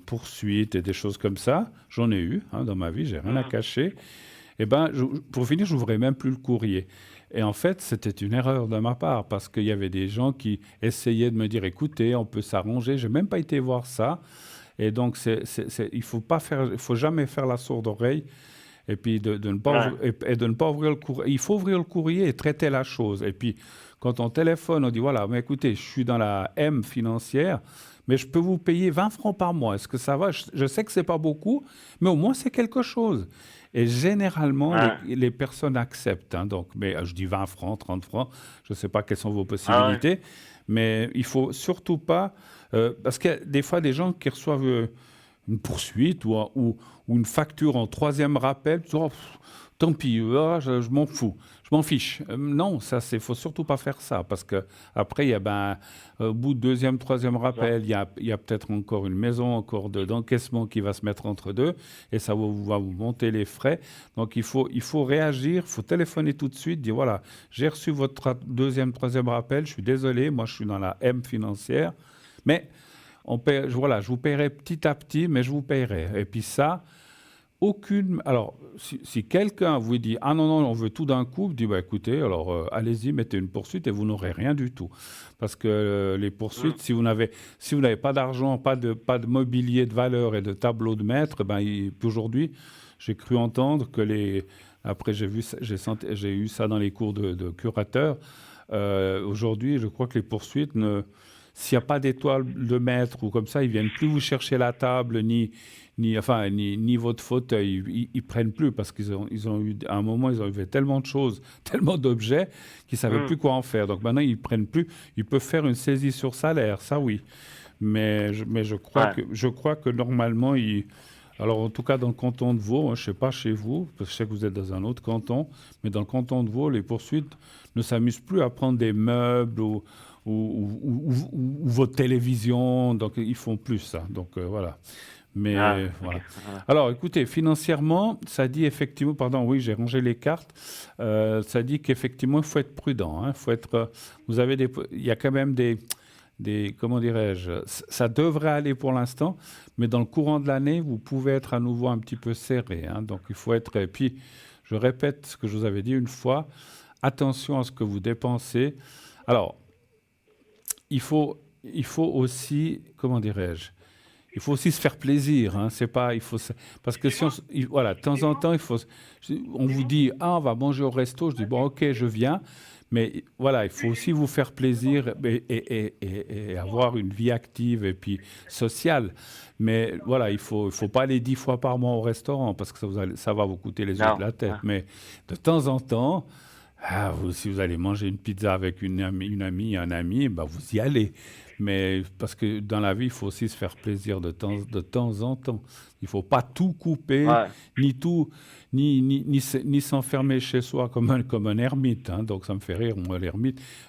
Speaker 1: poursuites et des choses comme ça. J'en ai eu dans ma vie, j'ai rien à cacher. Eh ben, pour finir, je n'ouvrais même plus le courrier. Et en fait, c'était une erreur de ma part, parce qu'il y avait des gens qui essayaient de me dire, écoutez, on peut s'arranger. Je n'ai même pas été voir ça. Et donc, il ne faut jamais faire la sourde oreille. Et puis, de ne pas ouvrir le courrier. Il faut ouvrir le courrier et traiter la chose. Et puis, quand on téléphone, on dit, voilà, mais écoutez, je suis dans la M financière, mais je peux vous payer 20 francs par mois. Est-ce que ça va? Je sais que ce n'est pas beaucoup, mais au moins, c'est quelque chose. Et généralement, les personnes acceptent. Hein, donc, mais je dis 20 francs, 30 francs, je ne sais pas quelles sont vos possibilités, mais il ne faut surtout pas... parce qu'il y a des fois des gens qui reçoivent une poursuite ou une facture en 3e rappel, tant pis, je m'en fous, je m'en fiche. Non, il ne faut surtout pas faire ça, parce qu'après, il y a, au bout de 2e, 3e rappel, il y a peut-être encore une maison encore d'encaissement qui va se mettre entre deux, et ça va vous monter les frais. Donc, il faut réagir, il faut téléphoner tout de suite, dire, voilà, j'ai reçu votre 2e, 3e rappel, je suis désolé, moi, je suis dans la M financière, mais je vous paierai petit à petit, mais je vous paierai. Et puis ça... Alors, si quelqu'un vous dit « Ah non, on veut tout d'un coup », vous dites écoutez, alors allez-y, mettez une poursuite et vous n'aurez rien du tout. Parce que les poursuites, si vous n'avez pas d'argent, pas de mobilier de valeur et de tableau de maître, aujourd'hui, j'ai cru entendre que après j'ai eu ça dans les cours de curateur, aujourd'hui, je crois que les poursuites s'il n'y a pas d'étoile de maître ou comme ça, ils ne viennent plus vous chercher la table ni votre fauteuil. Ils ne prennent plus parce qu'ils ont eu, à un moment, ils ont eu tellement de choses, tellement d'objets qu'ils ne savaient plus quoi en faire. Donc maintenant, ils ne prennent plus. Ils peuvent faire une saisie sur salaire, ça oui. Mais je crois que normalement, alors en tout cas dans le canton de Vaud, je ne sais pas chez vous, parce que je sais que vous êtes dans un autre canton, mais dans le canton de Vaud, les poursuites ne s'amusent plus à prendre des meubles ou votre télévision, donc ils font plus ça. Donc voilà. Mais voilà. Alors écoutez, financièrement, ça dit effectivement, oui, j'ai rangé les cartes. Ça dit qu'effectivement, il faut être prudent. Hein, il y a quand même des comment dirais-je, ça devrait aller pour l'instant, mais dans le courant de l'année, vous pouvez être à nouveau un petit peu serré. Hein, donc il faut être. Et puis, je répète ce que je vous avais dit une fois. Attention à ce que vous dépensez. Alors, il faut aussi, comment dirais-je, il faut aussi se faire plaisir. Hein, c'est pas, parce que de temps en temps, on vous dit, on va manger au resto. Je dis, bon, ok, je viens. Mais voilà, il faut aussi vous faire plaisir et avoir une vie active et puis sociale. Mais voilà, il faut pas aller 10 fois par mois au restaurant parce que ça va vous coûter les yeux de
Speaker 2: Non,
Speaker 1: la tête.
Speaker 2: hein,
Speaker 1: Mais de temps en temps, si vous allez manger une pizza avec une amie, un ami, bah vous y allez. Mais parce que dans la vie, il faut aussi se faire plaisir de temps en temps. Il faut pas tout couper,
Speaker 2: ouais,
Speaker 1: ni tout, ni s'enfermer chez soi comme un ermite. Hein. Donc ça me fait rire, moi,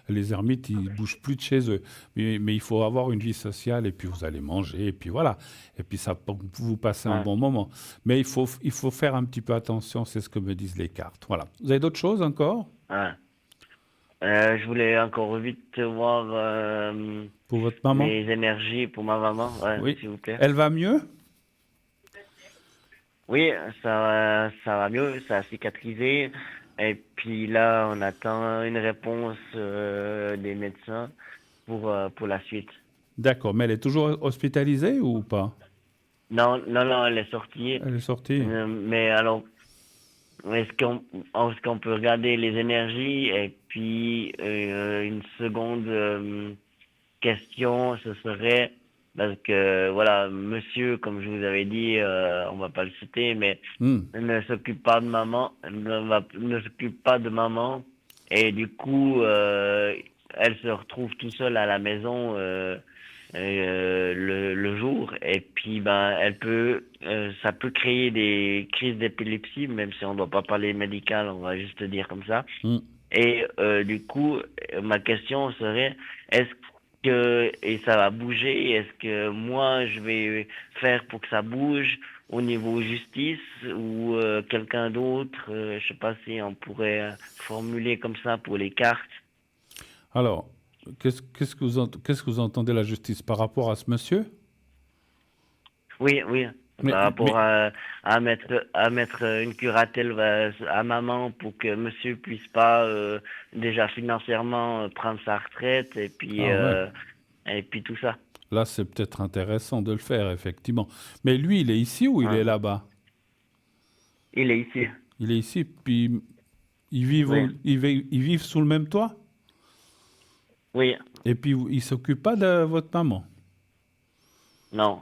Speaker 1: les ermites, ils bougent plus de chez eux. Mais il faut avoir une vie sociale et puis vous allez manger et puis voilà. Et puis ça, vous passez un
Speaker 2: ouais,
Speaker 1: bon moment. Mais il faut faire un petit peu attention, c'est ce que me disent les cartes. Voilà. Vous avez d'autres choses encore
Speaker 2: ouais. Je voulais encore vite voir
Speaker 1: pour votre maman?
Speaker 2: les énergies pour ma maman, ouais,
Speaker 1: Oui.
Speaker 2: s'il vous plaît.
Speaker 1: Elle va mieux?
Speaker 2: Oui, ça va mieux, ça a cicatrisé. Et puis là, on attend une réponse des médecins pour la suite.
Speaker 1: D'accord. Mais elle est toujours hospitalisée ou pas?
Speaker 2: Non, non, non, elle est sortie.
Speaker 1: Elle est sortie.
Speaker 2: Mais alors, est-ce qu'on peut regarder les énergies et puis une seconde question, ce serait parce que voilà, monsieur, comme je vous avais dit, on va pas le citer, mais
Speaker 1: Hmm.
Speaker 2: ne s'occupe pas de maman, ne s'occupe pas de maman, et du coup, elle se retrouve tout seule à la maison le jour, et puis ben, ça peut créer des crises d'épilepsie, même si on ne doit pas parler médical, on va juste dire comme ça.
Speaker 1: Hmm.
Speaker 2: Et du coup, ma question serait, est-ce et ça va bouger, est-ce que moi je vais faire pour que ça bouge au niveau justice ou quelqu'un d'autre, je sais pas si on pourrait formuler comme ça pour les cartes.
Speaker 1: Alors, qu'est-ce que vous entendez la justice par rapport à ce monsieur?
Speaker 2: Oui, oui,
Speaker 1: Mais,
Speaker 2: par rapport
Speaker 1: mais,
Speaker 2: à mettre une curatelle à maman pour que monsieur puisse pas déjà financièrement prendre sa retraite
Speaker 1: ah ouais.
Speaker 2: et puis tout ça.
Speaker 1: Là, c'est peut-être intéressant de le faire, effectivement. Mais lui, il est ici ou il est
Speaker 2: Ouais.
Speaker 1: là-bas?
Speaker 2: Il est ici.
Speaker 1: Il est ici, puis
Speaker 2: Oui,
Speaker 1: ils vivent sous le même toit?
Speaker 2: oui,
Speaker 1: Et puis, il s'occupe pas de votre maman?
Speaker 2: non.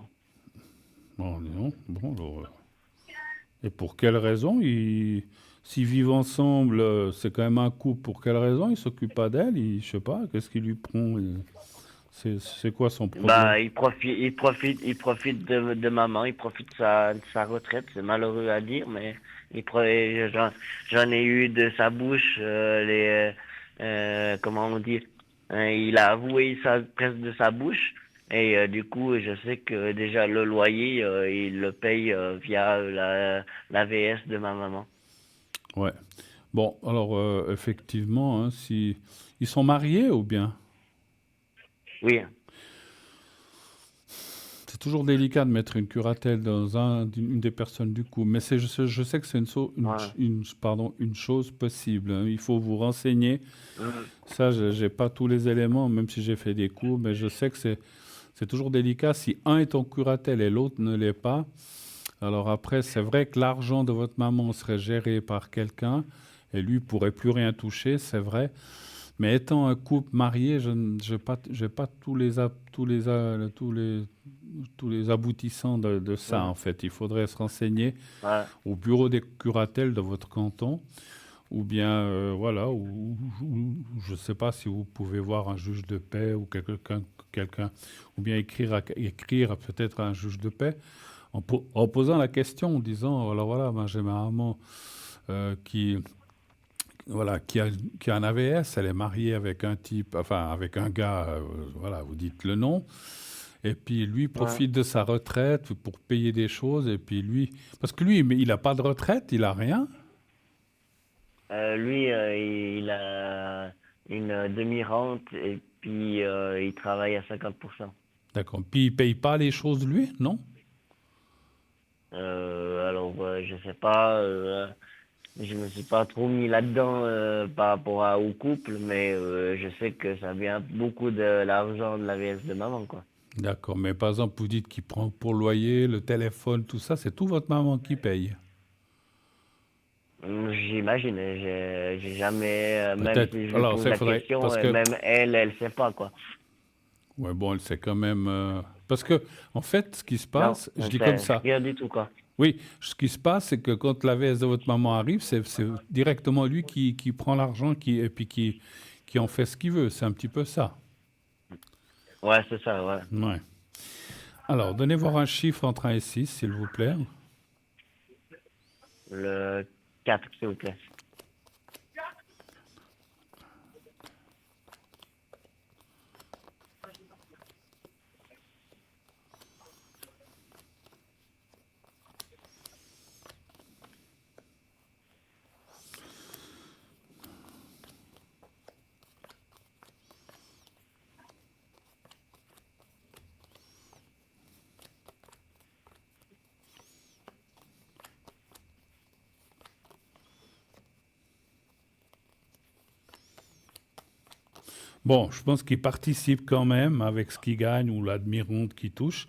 Speaker 1: Bon, non. Bon, alors, et pour quelle raison s'ils vivent ensemble, c'est quand même un couple. Pour quelle raison il s'occupe pas d'elle? Je sais pas. Qu'est-ce qui lui prend? C'est quoi son problème?
Speaker 2: Bah, il profite de maman, il profite de sa retraite. C'est malheureux à dire, mais j'en ai eu de sa bouche comment on dit, il a avoué ça presque de sa bouche. Et du coup, je sais que déjà le loyer, il le paye via l'AVS de ma maman.
Speaker 1: Ouais. Bon, alors effectivement, hein, si ils sont mariés ou bien?
Speaker 2: Oui,
Speaker 1: C'est toujours délicat de mettre une curatelle dans une des personnes du couple, mais je sais que c'est
Speaker 2: ouais.
Speaker 1: pardon, une chose possible. Hein. Il faut vous renseigner.
Speaker 2: Mhm.
Speaker 1: Ça, j'ai pas tous les éléments, même si j'ai fait des cours, mais je sais que c'est toujours délicat si un est en curatelle et l'autre ne l'est pas. Alors après, c'est vrai que l'argent de votre maman serait géré par quelqu'un et lui pourrait plus rien toucher, c'est vrai. Mais étant un couple marié, je j'ai pas tous les aboutissants de ça, en
Speaker 2: Mhm.
Speaker 1: fait. Il faudrait se renseigner
Speaker 2: Ouais.
Speaker 1: au bureau des curatelles de votre canton, ou bien, voilà, je ne sais pas si vous pouvez voir un juge de paix ou quelqu'un, ou bien écrire peut-être à un juge de paix en posant la question, en disant, alors voilà, ben, j'ai ma maman qui voilà, qui a un AVS, elle est mariée avec un type, enfin avec un gars, voilà, vous dites le nom, et puis lui
Speaker 2: Ouais.
Speaker 1: profite de sa retraite pour payer des choses, et puis lui, parce que lui, mais il n'a pas de retraite, il a rien,
Speaker 2: Lui, il a une demi-rente et puis il travaille à 50%.
Speaker 1: d'accord, puis il paye pas les choses lui, non?
Speaker 2: Alors, je sais pas, je me suis pas trop mis là-dedans par rapport au couple, mais je sais que ça vient beaucoup de l'argent de la VS de maman, quoi.
Speaker 1: D'accord, mais par exemple, vous dites qu'il prend pour le loyer, le téléphone, tout ça, c'est tout votre maman qui paye.
Speaker 2: J'imagine, j'ai jamais, même
Speaker 1: Peut-être.
Speaker 2: si je lui
Speaker 1: Alors,
Speaker 2: pose
Speaker 1: ça, il
Speaker 2: la
Speaker 1: faudrait.
Speaker 2: question,
Speaker 1: Parce que.
Speaker 2: même elle sait pas, quoi.
Speaker 1: Ouais, bon, elle sait quand même. Parce que, en fait, ce qui se
Speaker 2: Non,
Speaker 1: passe, je
Speaker 2: elle
Speaker 1: dis comme
Speaker 2: sait
Speaker 1: ça.
Speaker 2: rien du tout, quoi.
Speaker 1: Oui, ce qui se passe, c'est que quand la VS de votre maman arrive, c'est directement lui qui prend l'argent et puis qui en fait ce qu'il veut. C'est un petit peu ça.
Speaker 2: Ouais, c'est ça, ouais.
Speaker 1: Ouais. Alors, donnez voir un chiffre entre 1 et 6, s'il vous plaît.
Speaker 2: Le 4, s'il vous plaît.
Speaker 1: Bon, je pense qu'il participe quand même avec ce qu'il gagne ou la demi-ronde qu'il touche,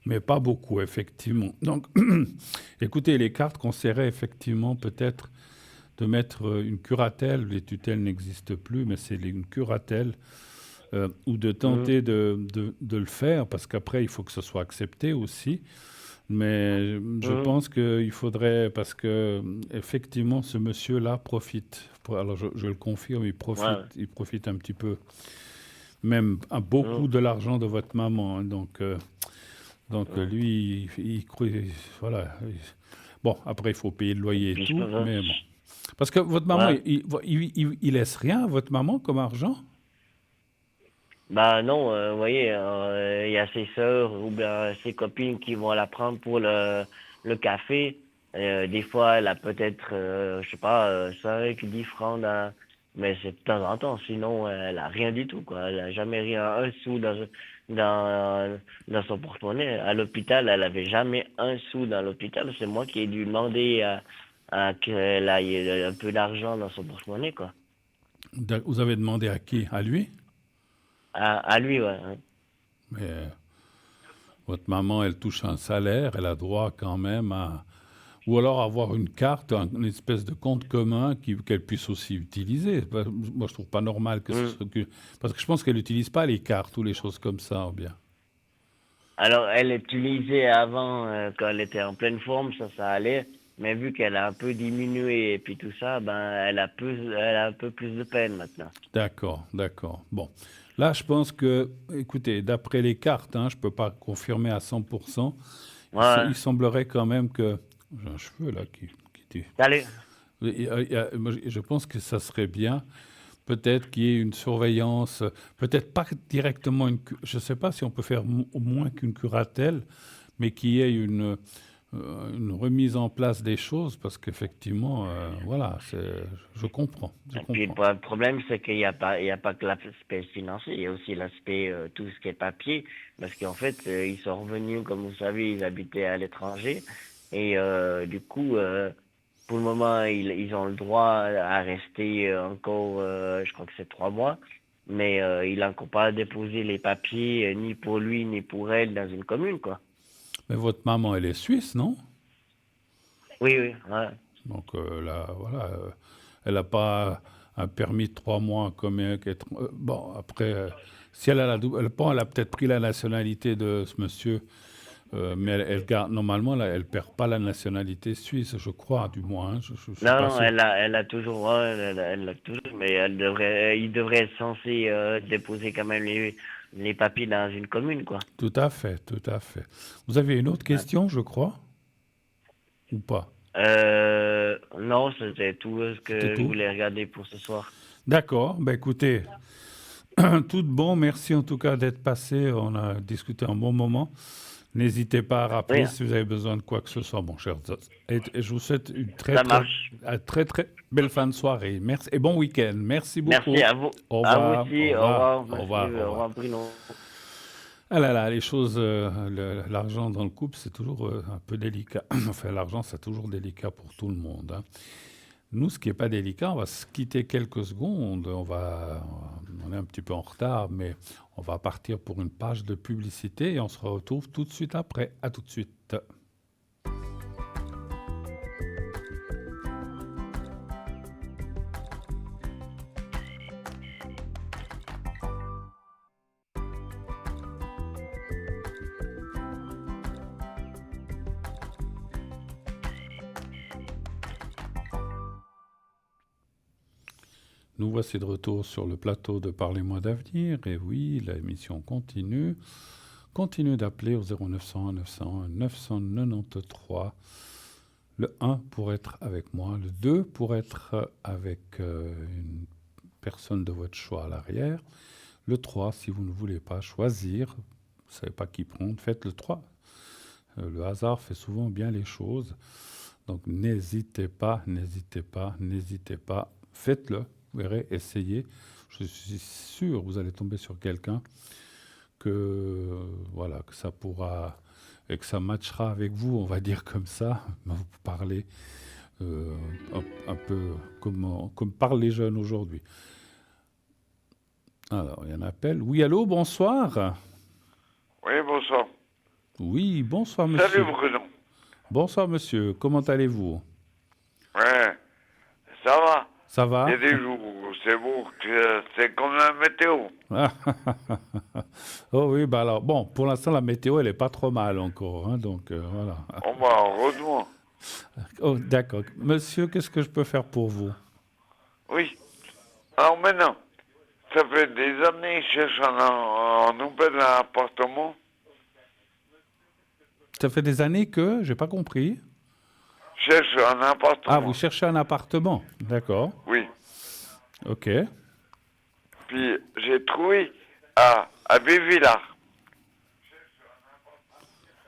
Speaker 1: mais pas beaucoup, effectivement. Donc, écoutez, les cartes conseilleraient effectivement peut-être de mettre une curatelle. Les tutelles n'existent plus, mais c'est une curatelle. Ou de
Speaker 2: Mhm,
Speaker 1: tenter de le faire, parce qu'après, il faut que ce soit accepté aussi. Mais je
Speaker 2: mhm,
Speaker 1: pense qu'il faudrait, parce que effectivement, ce monsieur-là profite. Alors, je le confirme,
Speaker 2: ouais,
Speaker 1: il profite un petit peu, même beaucoup
Speaker 2: mhm,
Speaker 1: de l'argent de votre maman, hein. Donc
Speaker 2: mhm.
Speaker 1: lui, voilà. Bon, après, il faut payer le
Speaker 2: Et
Speaker 1: loyer et
Speaker 2: puis, je
Speaker 1: tout,
Speaker 2: pense,
Speaker 1: mais bon. Parce que votre maman,
Speaker 2: ouais.
Speaker 1: il laisse rien à votre maman comme argent?
Speaker 2: Bah non, vous voyez, il y a ses sœurs ou bien ses copines qui vont la prendre pour le café. Des fois, elle a peut-être, je sais pas, 5, 10 francs, mais c'est de temps en temps. Sinon, elle a rien du tout, quoi. Elle a jamais rien, un sou dans son porte-monnaie. À l'hôpital, elle avait jamais un sou dans l'hôpital. C'est moi qui ai dû demander à qu'elle aille un peu d'argent dans son porte-monnaie, quoi.
Speaker 1: Vous avez demandé à qui? À lui?
Speaker 2: À lui, ouais, hein.
Speaker 1: Mais votre maman, elle touche un salaire, elle a droit quand même à... Ou alors avoir une carte, une espèce de compte commun qu'elle puisse aussi utiliser. Moi, je trouve pas normal que ce
Speaker 2: Hmm.
Speaker 1: soit... Parce que je pense qu'elle n'utilise pas les cartes ou les choses comme ça, ou bien.
Speaker 2: Alors, elle utilisait avant, quand elle était en pleine forme, ça allait. Mais vu qu'elle a un peu diminué et puis tout ça, ben, elle a un peu plus de peine maintenant.
Speaker 1: D'accord, d'accord. Bon. Là, je pense que, écoutez, d'après les cartes, hein, je ne peux pas confirmer à 100%,
Speaker 2: Ouais.
Speaker 1: il semblerait quand même que... J'ai un cheveu là qui...
Speaker 2: Salut.
Speaker 1: Moi, je pense que ça serait bien, peut-être qu'il y ait une surveillance, peut-être pas directement je ne sais pas si on peut faire au moins qu'une curatelle, mais qu'il y ait une remise en place des choses, parce qu'effectivement, voilà, je comprends, je
Speaker 2: Et puis,
Speaker 1: comprends.
Speaker 2: le problème, c'est il y a pas que l'aspect financier, il y a aussi l'aspect, tout ce qui est papier. Parce qu'en fait, ils sont revenus, comme vous savez, ils habitaient à l'étranger. Et du coup, pour le moment, ils ont le droit à rester encore, je crois que c'est 3 mois, mais il n'a encore pas déposé les papiers, ni pour lui, ni pour elle, dans une commune, quoi.
Speaker 1: Mais votre maman, elle est suisse, non?
Speaker 2: Oui, oui, ouais.
Speaker 1: Donc là, voilà, elle n'a pas un permis de 3 mois comme bon, après, si elle a bon, elle a peut-être pris la nationalité de ce monsieur. Mais elle garde, normalement, là, elle perd pas la nationalité suisse, je crois, du moins, hein. Je suis
Speaker 2: Non,
Speaker 1: pas
Speaker 2: non,
Speaker 1: sûr.
Speaker 2: elle a toujours, ouais, elle l'a toujours, mais il devrait être censé déposer quand même les papiers dans une commune, quoi.
Speaker 1: Tout à fait, tout à fait. Vous avez une autre
Speaker 2: Ouais.
Speaker 1: question, je crois, ou pas?
Speaker 2: Non, c'était tout ce
Speaker 1: C'était
Speaker 2: que je
Speaker 1: tout?
Speaker 2: voulais regarder pour ce soir.
Speaker 1: D'accord. Ben écoutez, tout bon. Merci en tout cas d'être passé. On a discuté un bon moment. N'hésitez pas à
Speaker 2: Oui,
Speaker 1: rappeler si vous avez besoin de quoi que ce soit, mon cher Zos. Et je vous souhaite une
Speaker 2: ça marche.
Speaker 1: très, très belle fin de soirée. Merci et bon week-end. Merci
Speaker 2: Merci
Speaker 1: beaucoup. Au
Speaker 2: à vous
Speaker 1: revoir, au
Speaker 2: aussi. Au
Speaker 1: revoir,
Speaker 2: revoir,
Speaker 1: au
Speaker 2: merci,
Speaker 1: revoir, au
Speaker 2: au
Speaker 1: revoir.
Speaker 2: revoir, Bruno.
Speaker 1: Ah là là, les choses, l'argent dans le couple, c'est toujours un peu délicat. Enfin, l'argent, c'est toujours délicat pour tout le monde, hein. Nous, ce qui n'est pas délicat, on va se quitter quelques secondes. On est un petit peu en retard, mais on va partir pour une page de publicité et on se retrouve tout de suite après. À tout de suite. Nous voici de retour sur le plateau de Parlez-moi d'avenir. Et oui, l'émission continue. Continuez d'appeler au 0901 901 993. Le 1 pour être avec moi, le 2 pour être avec une personne de votre choix à l'arrière. Le 3, si vous ne voulez pas choisir, vous ne savez pas qui prendre, faites le 3. Le hasard fait souvent bien les choses. Donc n'hésitez pas, n'hésitez pas, n'hésitez pas. Faites-le, vous verrez, essayez. Je suis sûr que vous allez tomber sur quelqu'un voilà, que ça pourra et que ça matchera avec vous, on va dire comme ça. Vous parlez un peu comme parlent les jeunes aujourd'hui. Alors, il y a un appel. Oui, allô, bonsoir.
Speaker 3: Oui, bonsoir.
Speaker 1: Oui, bonsoir, monsieur.
Speaker 3: Salut, Bruno.
Speaker 1: Bonsoir, monsieur. Comment allez-vous?
Speaker 3: Ouais, ça va.
Speaker 1: Ça va?
Speaker 3: Il y a des jours où c'est beau, c'est comme la météo.
Speaker 1: Oh oui, bah alors, bon, pour l'instant, la météo, elle n'est pas trop mal encore, hein, donc voilà.
Speaker 3: Oh, bah, heureusement.
Speaker 1: Oh, d'accord. Monsieur, qu'est-ce que je peux faire pour vous?
Speaker 3: Oui. Alors maintenant, ça fait des années que je cherche un nouvel appartement.
Speaker 1: Ça fait des années que, j'ai pas compris.
Speaker 3: Je cherche un appartement.
Speaker 1: Ah, vous cherchez un appartement, d'accord.
Speaker 3: Oui.
Speaker 1: Ok.
Speaker 3: Puis j'ai trouvé à Bévillard.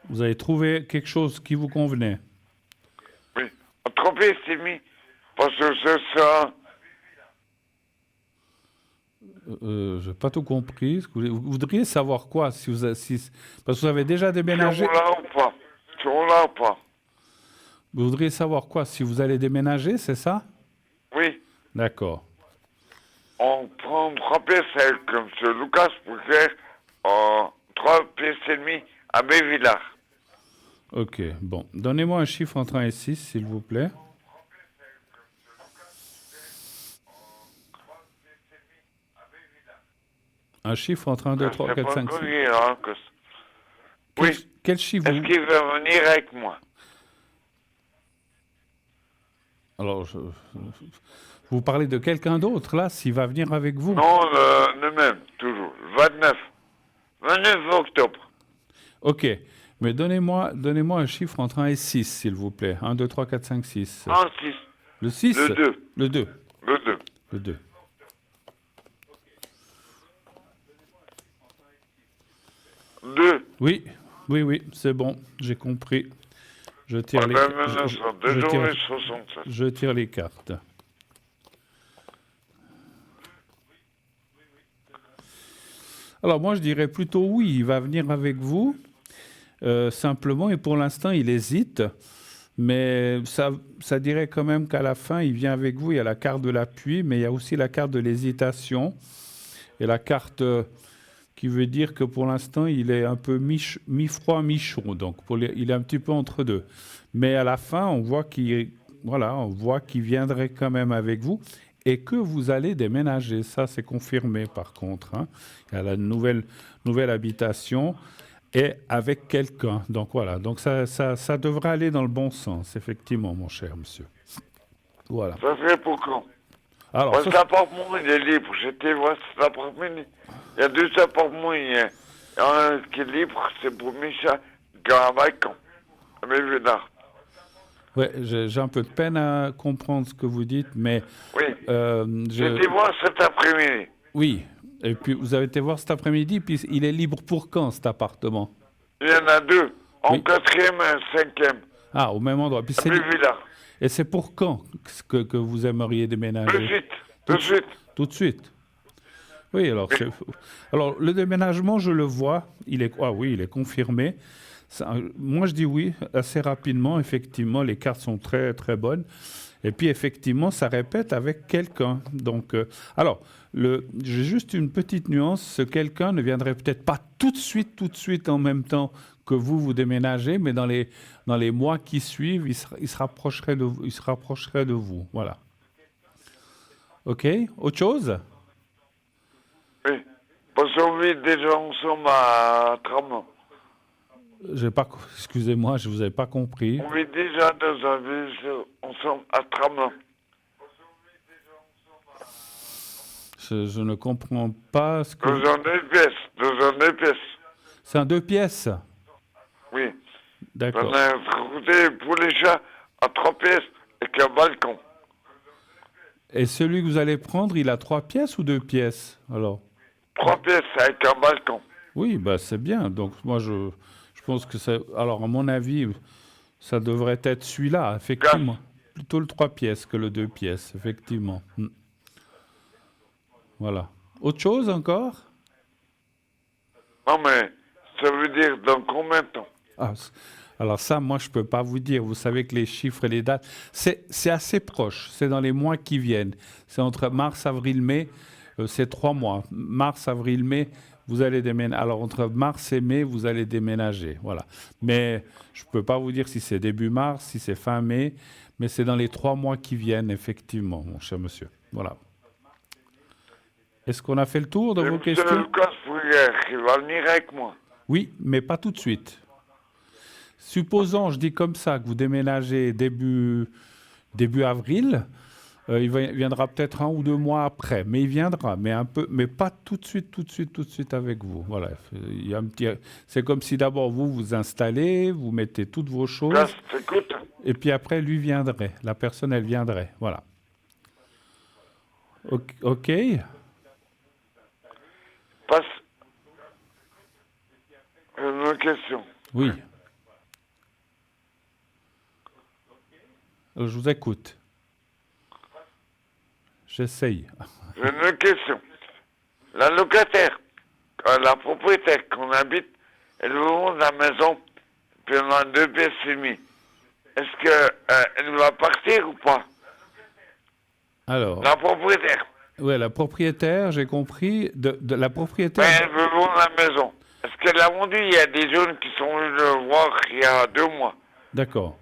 Speaker 1: Vous avez trouvé quelque chose qui vous convenait?
Speaker 3: Oui. Trompé, c'est mis. Parce que c'est ça.
Speaker 1: J'ai pas tout compris. Vous voudriez savoir quoi si parce que vous avez déjà déménagé.
Speaker 3: Si on l'a ou pas. Si on l'a ou pas.
Speaker 1: Vous voudriez savoir quoi si vous allez déménager, c'est ça?
Speaker 3: Oui.
Speaker 1: D'accord.
Speaker 3: On prend 3 pièces avec M. Lucas pour faire 3 pièces et demie à Bévillard.
Speaker 1: Ok, bon. Donnez-moi un chiffre entre 1 et 6, s'il vous plaît. Un chiffre entre 1, 2, 3, 4, 5, 6.
Speaker 3: Oui.
Speaker 1: Quel chiffre
Speaker 3: Est-ce qu'il va venir avec moi?
Speaker 1: Alors, vous parlez de quelqu'un d'autre, là, s'il va venir avec vous?
Speaker 3: Non, le même, toujours. 29 octobre.
Speaker 1: Ok, mais donnez-moi un chiffre entre 1 et 6, s'il vous plaît. 1, 2, 3, 4, 5, 6.
Speaker 3: En 6.
Speaker 1: Le 6?
Speaker 3: Le 2.
Speaker 1: Le 2.
Speaker 3: Le 2.
Speaker 1: Le 2. Oui, oui, oui, c'est bon, j'ai compris. Je tire je tire les cartes. Alors moi, je dirais plutôt oui, il va venir avec vous, simplement, et pour l'instant, il hésite. Mais ça dirait quand même qu'à la fin, il vient avec vous. Il y a la carte de l'appui, mais il y a aussi la carte de l'hésitation. Et la carte qui veut dire que pour l'instant, il est un peu mi-froid, mi-chaud. Donc, il est un petit peu entre deux. Mais à la fin, on voit qu'il viendrait quand même avec vous et que vous allez déménager. Ça, c'est confirmé par contre, hein. Il y a la nouvelle habitation et avec quelqu'un. Donc voilà, donc ça devrait aller dans le bon sens, effectivement, mon cher monsieur. Voilà.
Speaker 3: Ça serait pour quand?
Speaker 1: Alors,
Speaker 3: parce que l'appartement, il est libre. J'étais voir cet appartement. Il y a 2 appartements. Il y a un qui est libre, c'est pour Michel Garabacan. Mais Vénard.
Speaker 1: Oui, j'ai un peu de peine à comprendre ce que vous dites, mais...
Speaker 3: Oui, j'étais voir cet après-midi.
Speaker 1: Oui, et puis vous avez été voir cet après-midi, puis il est libre pour quand, cet appartement?
Speaker 3: Il y en a 2, en
Speaker 1: Oui.
Speaker 3: 4e et 5e.
Speaker 1: Ah, au même endroit. Puis et c'est pour quand que vous aimeriez déménager?
Speaker 3: Tout de suite.
Speaker 1: Tout de suite. Oui, alors le déménagement, je le vois, il est confirmé. Moi, je dis oui, assez rapidement, effectivement, les cartes sont très, très bonnes. Et puis, effectivement, ça répète avec quelqu'un. Donc, j'ai juste une petite nuance. Ce quelqu'un ne viendrait peut-être pas tout de suite, en même temps que vous déménagez, mais dans les mois qui suivent, il se rapprocherait de vous. Voilà. OK? Autre chose?
Speaker 3: Oui. Parce qu'on vit déjà ensemble à Tramont.
Speaker 1: Excusez-moi, je vous avais pas compris.
Speaker 3: On vit déjà dans un village ensemble à Tramont.
Speaker 1: je ne comprends pas ce que...
Speaker 3: Dans une pièce. Dans une pièce.
Speaker 1: C'est un 2 pièces?
Speaker 3: Oui.
Speaker 1: D'accord.
Speaker 3: J'en ai un côté pour les chats à 3 pièces avec un balcon.
Speaker 1: Et celui que vous allez prendre, il a 3 pièces ou 2 pièces? Alors,
Speaker 3: 3 pièces avec un balcon.
Speaker 1: oui, bah c'est bien. Donc moi, je pense que c'est... Alors, à mon avis, ça devrait être celui-là, effectivement. Plutôt le 3 pièces que le 2 pièces, effectivement. Voilà. Autre chose encore?
Speaker 3: Non, mais ça veut dire dans combien de temps?
Speaker 1: Ah, alors ça, moi, je ne peux pas vous dire. Vous savez que les chiffres et les dates, c'est assez proche. C'est dans les mois qui viennent. C'est entre mars, avril, mai. C'est 3 mois. Mars, avril, mai, vous allez déménager. Alors, entre mars et mai, vous allez déménager. Voilà. Mais je ne peux pas vous dire si c'est début mars, si c'est fin mai. Mais c'est dans les 3 mois qui viennent, effectivement, mon cher monsieur. Voilà. Est-ce qu'on a fait le tour de
Speaker 3: Et
Speaker 1: vos
Speaker 3: monsieur
Speaker 1: questions?
Speaker 3: Lucas Fourière, il va venir avec moi.
Speaker 1: Oui, mais pas tout de suite. Supposons, je dis comme ça, que vous déménagez début avril, viendra peut-être 1 ou 2 mois après, mais il viendra, mais un peu, mais pas tout de suite avec vous. Voilà, il y a un petit, c'est comme si d'abord vous vous installez, vous mettez toutes vos choses,
Speaker 3: Lucas, t'écoutes?
Speaker 1: et puis après lui viendrait, la personne elle viendrait, voilà. Ok.
Speaker 3: Passe une question.
Speaker 1: Oui. Je vous écoute. J'essaye.
Speaker 3: J'ai une question. La locataire, la propriétaire qu'on habite, elle veut vendre la maison, puis on a 2 pièces et demie. Est-ce que elle va partir ou pas?
Speaker 1: Alors,
Speaker 3: La propriétaire.
Speaker 1: ouais, la propriétaire, j'ai compris, de la propriétaire.
Speaker 3: Elle veut vendre la maison. Est-ce qu'elle l'a vendue? Il y a des jeunes qui sont venus le voir il y a 2 mois.
Speaker 1: D'accord.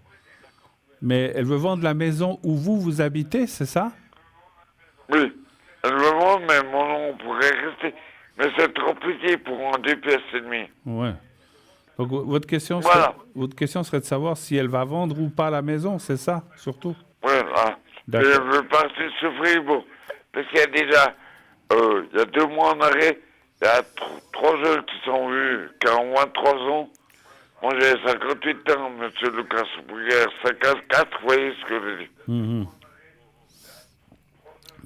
Speaker 1: Mais elle veut vendre la maison où vous habitez, c'est ça?
Speaker 3: Oui. Elle veut vendre, mais mon nom pourrait rester. Mais c'est trop petit pour en 2 pièces et demie.
Speaker 1: Ouais. Donc votre question
Speaker 3: Voilà.
Speaker 1: serait de savoir si elle va vendre ou pas la maison, c'est ça, surtout?
Speaker 3: Voilà. Et
Speaker 1: D'accord.
Speaker 3: elle veut partir sur Fribourg. Parce qu'il y a déjà, il y a 2 mois en arrêt, il y a 3 jeunes qui sont vus, qui ont moins de 3 ans. Moi, j'ai 58 ans, monsieur Lucas Brugère, 54, vous voyez ce que je dis.
Speaker 1: Mhm.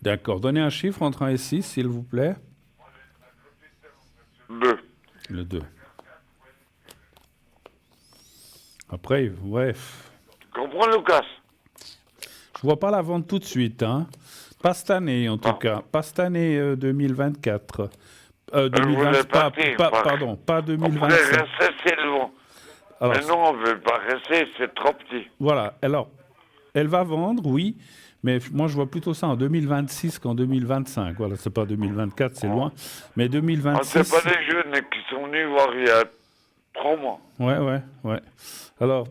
Speaker 1: D'accord. Donnez un chiffre entre 1 et 6, s'il vous plaît.
Speaker 3: 2.
Speaker 1: Le 2. Après, ouais.
Speaker 3: Tu comprends, Lucas?
Speaker 1: Je vois pas la vente tout de suite, hein. Pas cette année, en tout
Speaker 3: Non.
Speaker 1: cas. Pas cette année 2024.
Speaker 3: voulait
Speaker 1: 2020,
Speaker 3: partir,
Speaker 1: pardon, pas
Speaker 3: On pourrait
Speaker 1: 2025.
Speaker 3: rester, c'est loin.
Speaker 1: Alors,
Speaker 3: Mais non, on ne veut pas rester, c'est trop petit.
Speaker 1: voilà. Alors, elle va vendre, oui, mais moi, je vois plutôt ça en 2026 qu'en 2025. Voilà, c'est pas 2024, c'est loin. Mais
Speaker 3: On
Speaker 1: 2026...
Speaker 3: ne sait pas les jeunes qui sont venus voir il y a 3 mois.
Speaker 1: Ouais. Alors,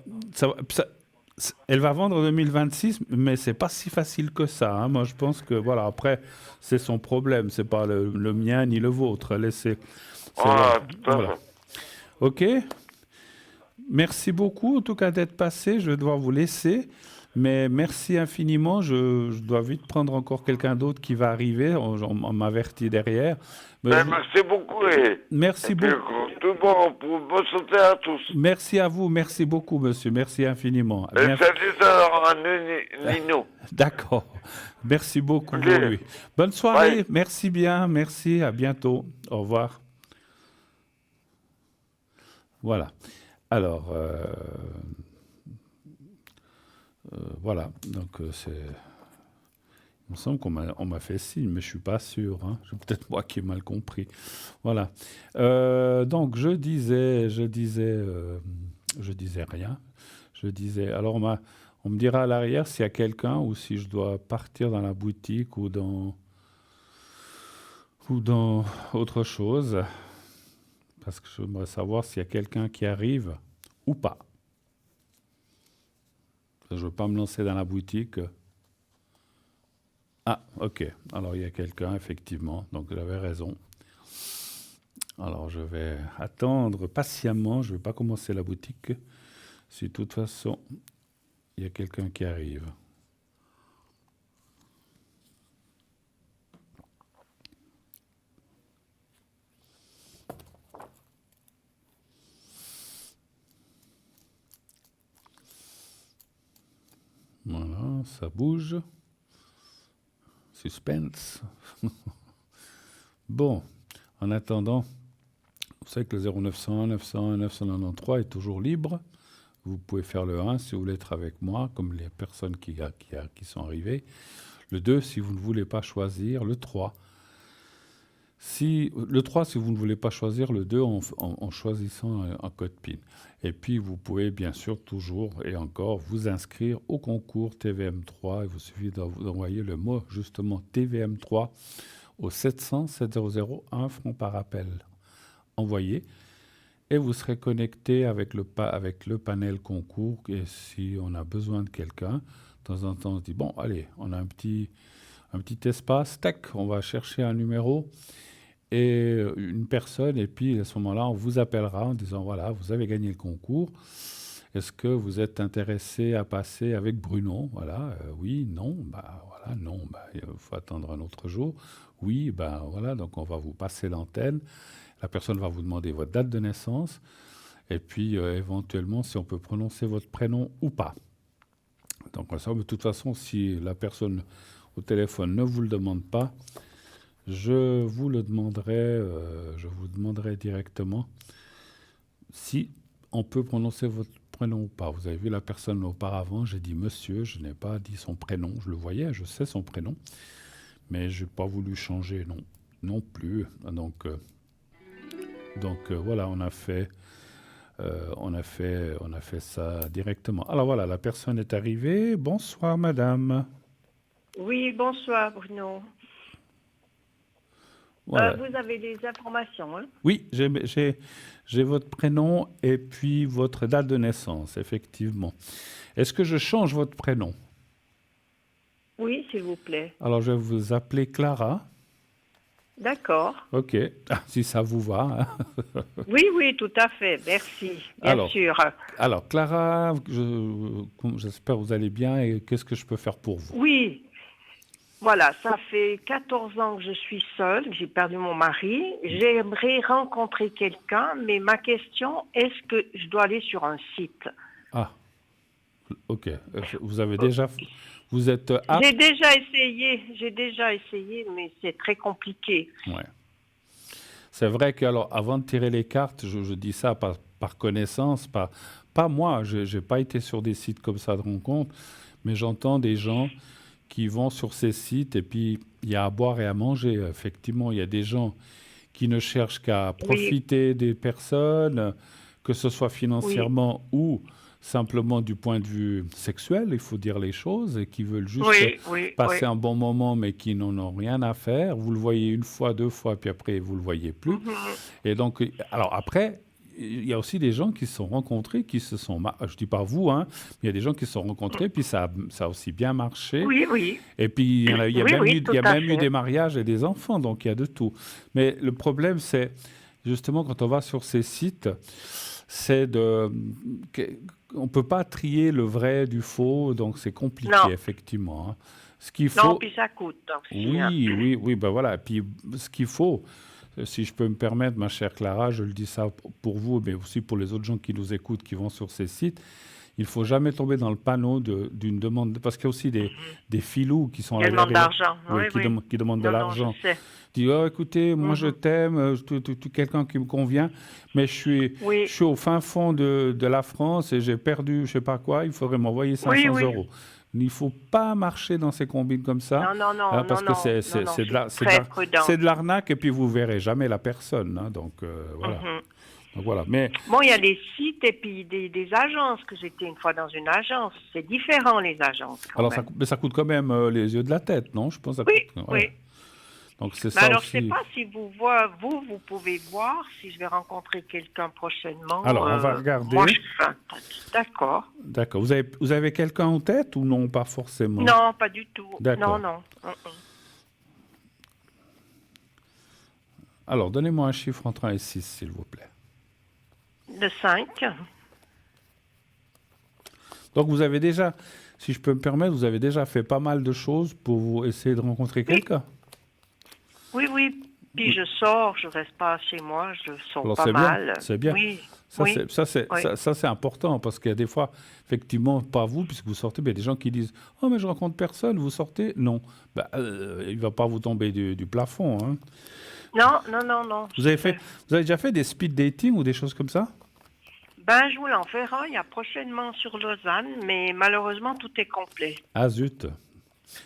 Speaker 1: elle va vendre en 2026, mais c'est pas si facile que ça, hein. Moi, je pense que, voilà, après, c'est son problème. C'est pas le mien ni le vôtre.
Speaker 3: Ah, tout à
Speaker 1: voilà.
Speaker 3: fait.
Speaker 1: OK. Merci beaucoup, en tout cas, d'être passé. Je vais devoir vous laisser. Mais merci infiniment. Je dois vite prendre encore quelqu'un d'autre qui va arriver. On m'avertit derrière. Mais
Speaker 3: Ben, merci beaucoup
Speaker 1: merci
Speaker 3: et puis,
Speaker 1: beaucoup.
Speaker 3: tout bon pour bonne santé à tous.
Speaker 1: Merci à vous. Merci beaucoup, monsieur. Merci infiniment. À
Speaker 3: Et
Speaker 1: bientôt.
Speaker 3: salut à Nino.
Speaker 1: D'accord. Merci beaucoup,
Speaker 3: Ok.
Speaker 1: vous, lui. Bonne soirée.
Speaker 3: Bye.
Speaker 1: Merci bien. Merci. À bientôt. Au revoir. Voilà. Alors, voilà. Donc, il me semble on m'a fait signe, mais je suis pas sûr, hein. C'est peut-être moi qui ai mal compris. Voilà. Donc, je disais rien. Je disais. Alors, on me dira à l'arrière s'il y a quelqu'un ou si je dois partir dans la boutique ou dans autre chose. Parce que j'aimerais savoir s'il y a quelqu'un qui arrive ou pas. Je ne veux pas me lancer dans la boutique. Ah, ok. Alors, il y a quelqu'un, effectivement. Donc, j'avais raison. Alors, je vais attendre patiemment. Je ne vais pas commencer la boutique. Si, de toute façon, il y a quelqu'un qui arrive. Attention, ça bouge. Suspense. Bon, en attendant, vous savez que le 0901 901 993 est toujours libre. Vous pouvez faire le 1 si vous voulez être avec moi, comme les personnes qui sont arrivées. Le 2 si vous ne voulez pas choisir. Le 3 si vous ne voulez pas choisir. Le 2 en choisissant un code PIN. Et puis vous pouvez bien sûr toujours et encore vous inscrire au concours TVM3. Il vous suffit d'envoyer le mot justement TVM3 au 700 700 1 franc par appel envoyé. Et vous serez connecté avec le panel concours. Et si on a besoin de quelqu'un, de temps en temps, on se dit, bon, allez, on a un petit espace, tac, on va chercher un numéro et une personne. Et puis, à ce moment-là, on vous appellera en disant, voilà, vous avez gagné le concours. Est-ce que vous êtes intéressé à passer avec Bruno? Voilà, oui, non, bah voilà, non, bah, il faut attendre un autre jour. Oui, bah voilà, donc on va vous passer l'antenne. La personne va vous demander votre date de naissance et puis éventuellement si on peut prononcer votre prénom ou pas. Donc ça, de toute façon, si la personne au téléphone ne vous le demande pas, je vous demanderai directement si on peut prononcer votre prénom ou pas. Vous avez vu la personne auparavant, j'ai dit monsieur, je n'ai pas dit son prénom, je le voyais, je sais son prénom, mais je n'ai pas voulu changer non plus. Donc voilà, on a fait ça directement. Alors voilà, la personne est arrivée. Bonsoir, madame.
Speaker 4: Oui, bonsoir Bruno.
Speaker 1: Voilà.
Speaker 4: Vous avez les informations, hein?
Speaker 1: Oui, j'ai votre prénom et puis votre date de naissance, effectivement. Est-ce que je change votre prénom?
Speaker 4: Oui, s'il vous plaît.
Speaker 1: Alors, je vais vous appeler Clara.
Speaker 4: D'accord.
Speaker 1: OK, si ça vous va. Hein.
Speaker 4: Oui, tout à fait. Merci, bien sûr.
Speaker 1: Alors, Clara, j'espère que vous allez bien et qu'est-ce que je peux faire pour vous?
Speaker 4: Oui, voilà, ça fait 14 ans que je suis seule, que j'ai perdu mon mari. J'aimerais rencontrer quelqu'un, mais ma question, est-ce que je dois aller sur un site?
Speaker 1: Ah, OK. Vous avez déjà... Vous êtes apte?
Speaker 4: J'ai déjà essayé, mais c'est très compliqué.
Speaker 1: Ouais. C'est vrai que, alors, avant de tirer les cartes, je dis ça par connaissance, pas moi, je n'ai pas été sur des sites comme ça de rencontres, mais j'entends des gens qui vont sur ces sites et puis il y a à boire et à manger. Effectivement, il y a des gens qui ne cherchent qu'à profiter des personnes, que ce soit financièrement ou simplement du point de vue sexuel, il faut dire les choses, et qui veulent juste passer un bon moment, mais qui n'en ont rien à faire. Vous le voyez une fois, deux fois, puis après, vous ne le voyez plus. Et donc, alors après, il y a aussi des gens qui se sont rencontrés, qui se sont... Je ne dis pas vous, hein, mais il y a des gens qui se sont rencontrés, puis ça a aussi bien marché.
Speaker 4: Oui.
Speaker 1: Et puis, il y a même eu des mariages et des enfants, donc il y a de tout. Mais le problème, c'est, justement, quand on va sur ces sites, c'est on ne peut pas trier le vrai du faux, donc c'est compliqué, effectivement. Hein. Ce qu'il faut...
Speaker 4: Non, puis ça coûte aussi.
Speaker 1: Oui, ben voilà. Puis ce qu'il faut, si je peux me permettre, ma chère Clara, je le dis ça pour vous, mais aussi pour les autres gens qui nous écoutent, qui vont sur ces sites, il ne faut jamais tomber dans le panneau d'une demande, parce qu'il y a aussi des filous qui sont
Speaker 4: à l'arrière,
Speaker 1: qui demandent de l'argent. Dis, oh, écoutez, moi je t'aime, tu es quelqu'un qui me convient, mais je suis au fin fond de la France et j'ai perdu je ne sais pas quoi, il faudrait m'envoyer 500 euros. Il ne faut pas marcher dans ces combines comme ça.
Speaker 4: Non,
Speaker 1: parce que c'est de l'arnaque et puis vous ne verrez jamais la personne. Hein, donc, voilà. Donc, voilà. Mais...
Speaker 4: Bon, il y a des sites et puis des agences, que j'étais une fois dans une agence. C'est différent, les agences.
Speaker 1: Alors, ça coûte quand même les yeux de la tête, non? Je pense que ça coûte,
Speaker 4: oui.
Speaker 1: Donc, c'est ça
Speaker 4: alors,
Speaker 1: aussi.
Speaker 4: je ne sais pas si vous pouvez voir si je vais rencontrer quelqu'un prochainement.
Speaker 1: Alors, on va regarder.
Speaker 4: Moi, D'accord.
Speaker 1: D'accord. Vous avez quelqu'un en tête ou non? Pas forcément.
Speaker 4: Non, pas du tout.
Speaker 1: D'accord.
Speaker 4: Non.
Speaker 1: Alors, donnez-moi un chiffre entre 1 et 6, s'il vous plaît.
Speaker 4: De 5.
Speaker 1: Donc, vous avez déjà, si je peux me permettre, vous avez déjà fait pas mal de choses pour vous essayer de rencontrer quelqu'un?
Speaker 4: Oui. Puis je sors, je reste pas chez moi, je sors
Speaker 1: Alors
Speaker 4: pas
Speaker 1: c'est bien,
Speaker 4: mal.
Speaker 1: c'est bien.
Speaker 4: Oui,
Speaker 1: Ça,
Speaker 4: oui, oui.
Speaker 1: c'est important parce qu'il y a des fois, effectivement, pas vous, puisque vous sortez, mais il y a des gens qui disent oh, mais je rencontre personne, vous sortez. Non, il ne va pas vous tomber du plafond. Hein.
Speaker 4: Non, non, non, non.
Speaker 1: Vous avez déjà fait des speed dating ou des choses comme ça?
Speaker 4: Ben, je voulais en faire un, il y a prochainement sur Lausanne, mais malheureusement, tout est complet.
Speaker 1: Ah zut.